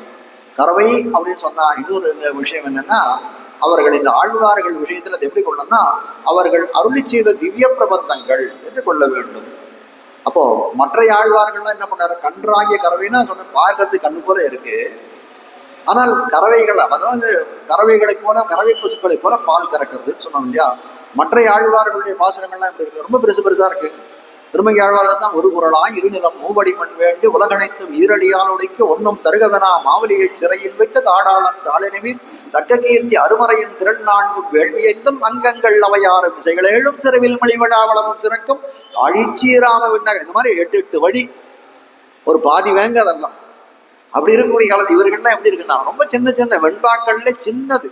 கறவை அப்படின்னு சொன்னா இன்னொரு விஷயம் என்னன்னா, அவர்கள் இந்த ஆழ்வார்கள் விஷயத்துல எப்படி கொள்ளணும்னா அவர்கள் அருளி செய்த திவ்ய பிரபந்தங்கள் என்று கொள்ள வேண்டும். அப்போ மற்ற ஆழ்வார்கள்லாம் என்ன பண்ணாரு? கன்றாகிய கறவைன்னா சொன்ன பார்க்கறதுக்கு கண்ணு போல இருக்கு, ஆனால் கறவைகள் அதாவது கறவைகளை போல கறவை பசுக்களை போல பால் கறக்கிறதுன்னு சொன்னோம் இல்லையா? மற்ற ஆழ்வார்களுடைய பாசனங்கள்லாம் எப்படி இருக்கு? ரொம்ப பெருசா இருக்கு. திருமங்கை ஆழ்வார்கள் தான் ஒரு குரலாய் இருநிலம் மூவடி மண் வேண்டி உலகனைத்தும் ஈரடியாளுடைக்கு ஒன்னும் தருகவனா மாவலியை சிறையில் வைத்த தாடாளன் தாளினவின் தக்க கீர்த்தி அருமறையின் திரள் 4 வேள்வியைத்தும் அங்கங்கள் அவையாறு விசைகளேழும் சிறுவில் மணிவடாவளமும் சிறக்கும் அழிச்சீராம விண்ணக. இந்த மாதிரி 8 வழி ஒரு பாதி வேங்க அதெல்லாம். அப்படி இருக்கக்கூடிய காலத்து இவர்கள்லாம் எப்படி இருக்குன்னா ரொம்ப சின்ன வெண்பாக்கள்ல சின்னது,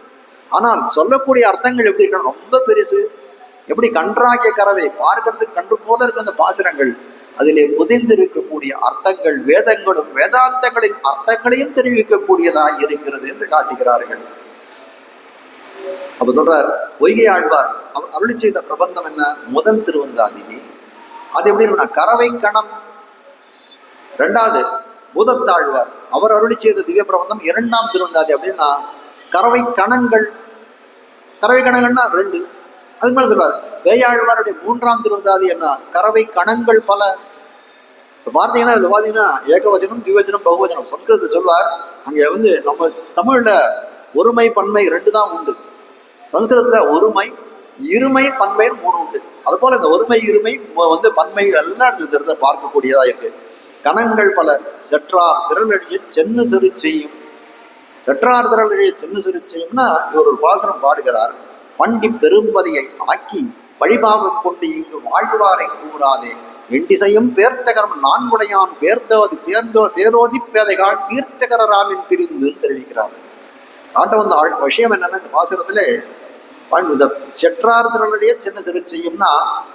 ஆனால் சொல்லக்கூடிய அர்த்தங்கள் எப்படி இருக்கணும்? ரொம்ப பெருசு. எப்படி கன்றாகிய கறவை, பார்க்கறதுக்கு கன்று போல இருக்கும் அந்த பாசுரங்கள், அதிலே புதைந்து இருக்கக்கூடிய அர்த்தங்கள் வேதங்களும் வேதாந்தங்களின் அர்த்தங்களையும் தெரிவிக்கக்கூடியதாக இருக்கிறது என்று காட்டுகிறார்கள். அப்ப சொல்றார் பொய்கை ஆழ்வார் அவர் அருளி செய்த பிரபந்தம் என்ன? முதல் திருவந்தாதி. அது எப்படி இருக்குன்னா கறவை கணம். 2வது பூதத்தாழ்வார் அவர் அருளி செய்த திவ்ய பிரபந்தம் 2ஆம் திருவந்தாதி. அப்படின்னா கறவை கணங்கள். கறவை கணங்கள்னா 2. அதுக்கு மேல சொல்றாரு வேயாழ்வாருடைய 3ஆம் திருவந்தாதி என்ன? கறவை கணங்கள் பல. பார்த்தீங்கன்னா இது பார்த்தீங்கன்னா ஏகவச்சனம் திவச்சனம் பகுவச்சனம். சம்ஸ்கிருதத்தை சொல்வார். அங்க நம்ம தமிழ்ல ஒருமை பன்மை 2 தான் உண்டு. சம்ஸ்கிருதத்துல ஒருமை இருமை பன்மை 3 உண்டு. அது போல இந்த ஒருமை இருமை பன்மை எல்லாம் இடத்துல பார்க்கக்கூடியதா இருக்கு. கணங்கள் பல. செற்றார் திரளழிய சென்னு சிறு செய்யும். செற்றார் திரளழிய சென்னு சிறு செய்யும்னா இவர் ஒரு பாசனம் பாடுகிறார். பண்டி பெரும்பதியை ஆக்கி வழிபாகம் கொண்டு இங்கு வாழ்வாரை கூறாதே எண்டிசையும் பேர்த்தகரம் 4 பேர்த்தோதி பேரோதி பேதைகால் தீர்த்தகராமின் பிரிந்து தெரிவிக்கிறார். ஆட்ட விஷயம் என்னன்னா இந்த பாசுரத்திலே செற்றார் திரளுடைய சின்ன சிறு செய்யும்னா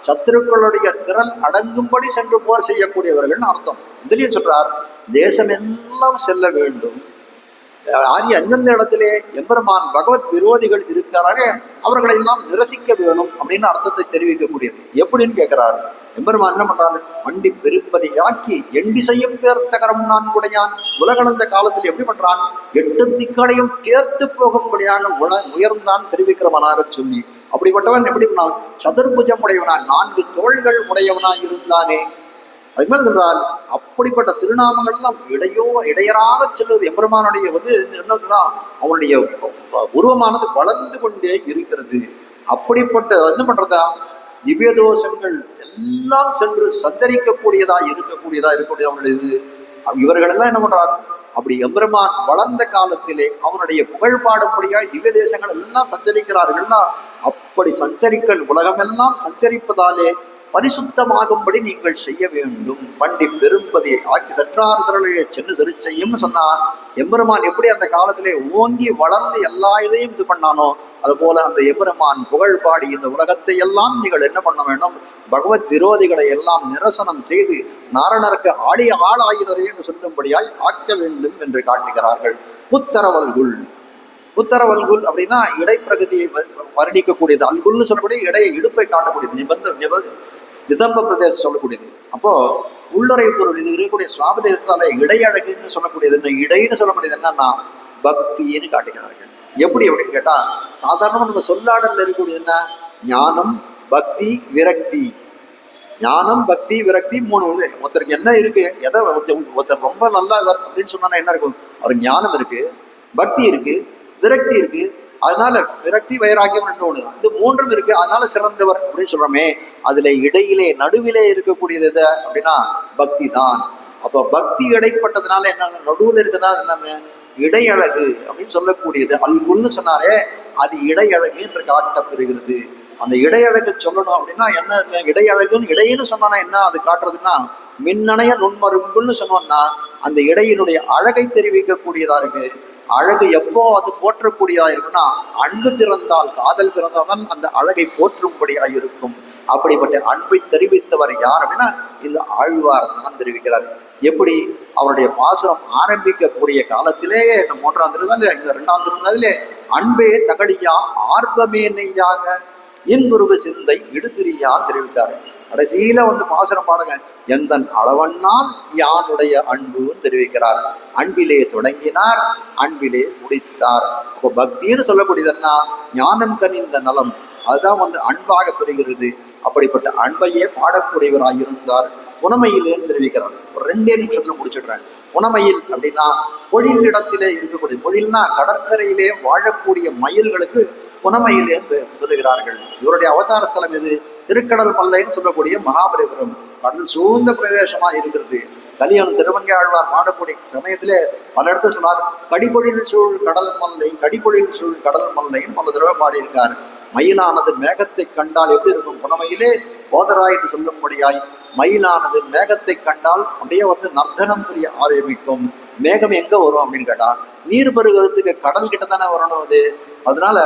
சத்துருக்களுடைய திரள் அடங்கும்படி சென்று போர் செய்யக்கூடியவர்கள் அர்த்தம். இதுலயும் சொல்றார் தேசம் எல்லாம் செல்ல வேண்டும். அந்தந்த இடத்திலே எம்பெருமான் பகவத் விரோதிகள் இருக்கிறார்கள், அவர்களை எல்லாம் நிரசிக்க வேணும் அப்படின்னு அர்த்தத்தை தெரிவிக்கக்கூடியது. எப்படின்னு கேட்கிறாரு. எம்பெருமான் என்ன பண்றாரு? வண்டி பெருப்பதையாக்கி எண்டிசையும் பேர்த்தகரம் 4 உலகளந்த காலத்தில் எப்படி பண்றான்? 8 திக்களையும் தேர்த்து போகும்படியாக உயர்ந்தான் தெரிவிக்கிறவனாக சொல்லி, அப்படிப்பட்டவன் எப்படி பண்ணான்? சதுர்புஜம் உடையவனான், 4 தோள்கள் உடையவனாய் இருந்தானே. அதுக்கு மேல சொல்றார் அப்படிப்பட்ட திருநாமங்கள்லாம் இடையராக செல்வது. எம்பெருமானுடைய என்னன்னா அவனுடைய உருவமானது வளர்ந்து கொண்டே இருக்கிறது. அப்படிப்பட்ட என்ன பண்றதா? திவ்ய தோஷங்கள் எல்லாம் சென்று சஞ்சரிக்கக்கூடியதா இருக்கக்கூடிய அவனுடைய இவர்கள் எல்லாம் என்ன பண்றார்? அப்படி எம்பெருமான் வளர்ந்த காலத்திலே அவனுடைய புகழ் பாடும்படியாய் திவ்ய தேசங்கள் எல்லாம் சஞ்சரிக்கிறார்கள்னா, அப்படி சஞ்சரிக்கல் உலகமெல்லாம் சஞ்சரிப்பதாலே பரிசுத்தமாகும்படி நீங்கள் செய்ய வேண்டும். வண்டி பெரும்பதியை ஆக்கி சற்றார் திரளைய சென்னு சிறு செய்யும்னு சொன்னா எம்பெருமான் எப்படி அந்த காலத்திலே ஓங்கி வளர்ந்து எல்லா இதையும் இது பண்ணானோ, அது போல அந்த எம்பெருமான் புகழ் பாடி இந்த உலகத்தை எல்லாம் நீங்கள் என்ன பண்ண வேண்டும்? பகவத் விரோதிகளை எல்லாம் நிரசனம் செய்து நாரணருக்கு ஆளாயினரே என்று சொல்லும்படியாய் ஆக்க வேண்டும் என்று காட்டுகிறார்கள். புத்தரவல்குள். புத்தரவல்குல் அப்படின்னா இடைப்பிரகதியை வர்ணிக்கக்கூடியது. அல்குல்னு சொல்லக்கூடிய இடுப்பை காட்டக்கூடியது. நிதம்ப பிரதேசம் சொல்லக்கூடியது. அப்போ உள்ளுரை பொருள் இது இருக்கக்கூடிய சுவாபதேசத்தால இடையழகுன்னு சொல்லக்கூடியது என்ன? இடைன்னு சொல்லக்கூடியது என்னன்னா பக்தின்னு காட்டுகிறார்கள். எப்படி அப்படின்னு கேட்டா சாதாரணமா நம்ம சொல்லாடல்ல இருக்கக்கூடியது என்ன? ஞானம் பக்தி விரக்தி. ஞானம் பக்தி விரக்தி 3 ஒருத்தருக்கு என்ன இருக்கு? ஒருத்தர் ரொம்ப நல்லா அப்படின்னு சொன்னா என்ன இருக்கும்? அவருக்கு ஞானம் இருக்கு, பக்தி இருக்கு, விரக்தி இருக்கு. அதனால விரக்தி வைராக்கியம் ரெண்டு ஒண்ணுதான். இது மூன்றும் இருக்கு, அதனால சிறந்தவர் அப்படின்னு சொல்றோமே. அதுல இடையிலே நடுவிலே இருக்கக்கூடியது எது அப்படின்னா பக்தி தான். அப்ப பக்தி இடைப்பட்டதுனால என்ன, நடுவில் இருக்கிறதுனால என்னன்னு இடையழகு அப்படின்னு சொல்லக்கூடியது. அல்குல்னு சொன்னாரே, அது இடையழகு என்று காட்டப்பெறுகிறது. அந்த இடையழகு சொல்லணும் அப்படின்னா என்ன, இடையழகுன்னு இடையின்னு சொன்னா என்ன அது காட்டுறதுன்னா, மின்னணைய நுண்மருங்குன்னு சொன்னோம்னா அந்த இடையினுடைய அழகை தெரிவிக்கக்கூடியதா இருக்கு. அழகு எப்போ அது போற்றக்கூடியதா இருக்குன்னா, அன்பு பிறந்தால் காதல் பிறந்தால்தான் அந்த அழகை போற்றும்படியாக இருக்கும். அப்படிப்பட்ட அன்பை தெரிவித்தவர் யார் அப்படின்னா இந்த ஆழ்வார் தான் தெரிவிக்கிறார். எப்படி அவருடைய பாசுரம் ஆரம்பிக்கக்கூடிய காலத்திலே இந்த 3ஆம் திருநாள் இந்த 2ஆம் திருநாளிலே அன்பே தகழியா ஆர்வமே நெய்யாக இன்புருவு சிந்தை இடுதிரியால் தெரிவித்தார். கடைசியில பாசுரம் பாடுங்க, எந்தன் அளவன்னால் யானுடைய அன்புன்னு தெரிவிக்கிறார். அன்பிலே தொடங்கினார், அன்பிலே முடித்தார். அப்போ பக்தின்னு சொல்லக்கூடியதுன்னா ஞானம் கனிந்த நலம், அதுதான் அன்பாக பெறுகிறது. அப்படிப்பட்ட அன்பையே பாடக்கூடியவராக இருந்தார். புனமையிலேன்னு தெரிவிக்கிறார். ஒரு 2 நிமிஷத்துல முடிச்சிடுறேன். புனமையில் அப்படின்னா பொழில் இடத்திலே இருக்கக்கூடிய, பொழில்னா கடற்கரையிலே வாழக்கூடிய மயில்களுக்கு புனமையில் என்று சொல்லுகிறார்கள். இவருடைய அவதார ஸ்தலம் எது, திருக்கடல் மல்லைன்னு சொல்லக்கூடிய மகாபலிபுரம். கடல் சூழ்ந்த பிரதேசமா இருக்கிறது. கலியன் திருவங்கை ஆழ்வார் பாடக்கூடிய சமயத்திலே பல இடத்துல சொன்னார், கடிபொழில் சூழ் கடல் மல்லை, கடிபொழில் சூழ் கடல் மல்லைன்னு பல தடவை பாடியிருக்கார். மயிலானது மேகத்தை கண்டால் எப்படி இருக்கும், புனமையிலே போதராயிட்டு சொல்லும்படியாய் மயிலானது மேகத்தை கண்டால் அப்படியே நர்த்தனம் புரிய ஆரம்பிக்கும். மேகம் எங்க வரும் அப்படின்னு கேட்டா, நீர் பெருகிறதுக்கு கடல் கிட்ட தானே வரணும் அது. அதனால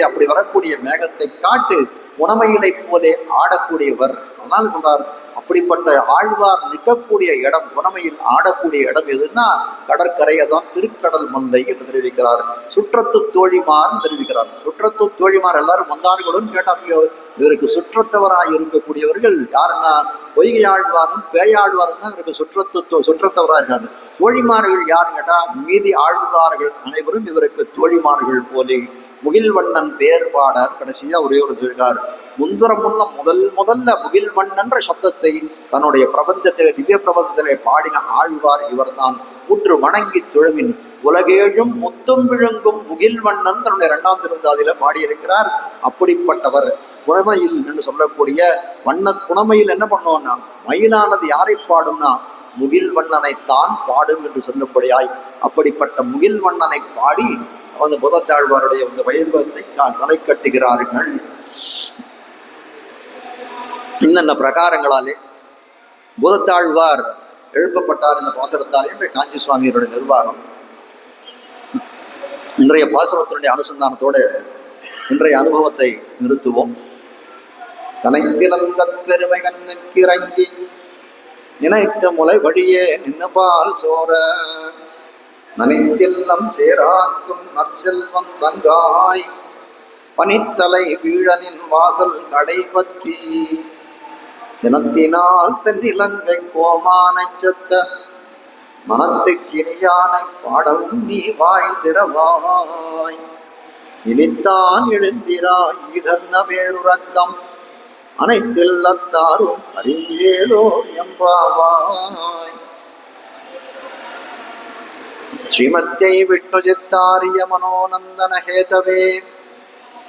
அப்படி வரக்கூடிய மேகத்தை காட்டு புனமையிலை போலே ஆடக்கூடியவர். அதனால சொல்றார், அப்படிப்பட்ட ஆழ்வார் நிற்கக்கூடிய இடம், புனமையில் ஆடக்கூடிய இடம் எதுன்னா கடற்கரை. அதான் திருக்கடல் மல்லை என்று தெரிவிக்கிறார். சுற்றத்து தோழிமார்னு தெரிவிக்கிறார். சுற்றத்து தோழிமார் எல்லாரும் வந்தார்களும் கேட்டார்களோ, இவருக்கு சுற்றத்தவராய் இருக்கக்கூடியவர்கள் யாருன்னா பொய்கை ஆழ்வாரும் பேயாழ்வாரும் தான் இவருக்கு சுற்றத்தவராக இருக்காரு. தோழிமார்கள் யாருன்னு கேட்டா மீதி ஆழ்வார்கள் அனைவரும் இவருக்கு தோழிமார்கள் போலே. முகில்வண்ணன் பேர் பாடார். கடைசியா ஒரே ஒரு சொல்கிறார், முதல்ல முகில்வண்ணன்ற சப்தத்தை தன்னுடைய பிரபந்தத்திலே, திவ்ய பிரபந்தத்திலே பாடின ஆழ்வார் இவர்தான். உற்று வணங்கி தொழுமின் உலகேழும் முத்தும் விழுங்கும் முகில்வண்ணன் தன்னுடைய 2ஆம் திருந்தாதியில பாடியிருக்கிறார். அப்படிப்பட்டவர் புனமையில் என்று சொல்லக்கூடிய புனமையில் என்ன பண்ணுவோம்னா, மயிலானது யாரை பாடும்னா முகில்வண்ணனைத்தான் பாடும் என்று சொல்லும்படியாய் அப்படிப்பட்ட முகில்வண்ணனை பாடி புதத்தாழ்வாருடைய வைபவத்தை தலை கட்டுகிறார்கள். இன்னென்ன பிரகாரங்களாலே பூதத்தாழ்வார் எழுப்பப்பட்டார் இந்த பாசுரத்தால் என்ற காஞ்சி சுவாமியருடைய நிர்வாகம். இன்றைய பாசுரத்தினுடைய அனுசந்தானத்தோடு இன்றைய அனுபவத்தை நிறுத்துவோம். கனைத்திலந்த பெருமை கண்ணுக்கிறங்கி நினைத்த முளை வழியே நின்னபால் சோர நனைத்தில்லம் சேராக்கும் நற்செல்வம் தங்காய் பனித்தலை வீழனின் வாசல் கடைபத்தி சினத்தினால் தென்னிலங்கை கோமானை சத்த மனத்துக்கினியானை பாடவும் நீ வாய் திறவாய் இனித்தான் எழுந்திராய் இதன்ன வேறுறக்கம் அனைத்தில்லத்தாரும் அறிந்தேலோ எம்பாவாய். ஸ்ரீமத்யை விஷ்ணுஜித்தாரிய மனோநந்தன ஹேதவே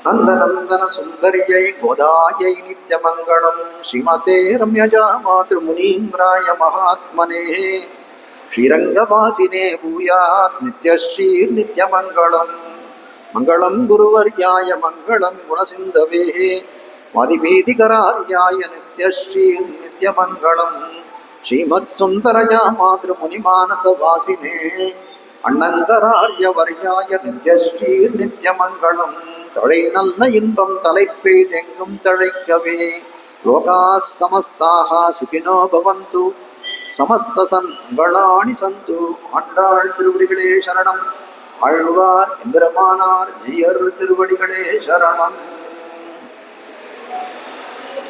நந்தநந்தன சுந்தரியை கோதாயை நித்யமங்களம். ஸ்ரீமதே ரம்யஜா மாத்ருமுனீந்திராய மகாத்மனே ஸ்ரீரங்கவாசினே பூயாத் நித்யஸ்ரீர் நித்யமங்களம். மங்களம் குருவர்யாய மங்களம் குணசிந்தவே மதிபீதிகரார்யாய நித்யஸ்ரீர் நித்யமங்களம். ஸ்ரீமத் சுந்தரஜா மாத்ருமுனிமானசவாசினே அண்ணங்கரார்ய வர்யாய நித்யஸ்ரீர் நித்யமங்களம். தழை நல்ல இன்பம் தலைப்பெய்தெங்கும் தழைக்கவே லோகா சமஸ்தாக சுகினோ பவந்து சமஸ்த சங்களாணி சந்து. ஆண்டாள் திருவடிகளே சரணம். ஆழ்வார் எம்பெருமானார் ஜெயர் திருவடிகளே சரணம்.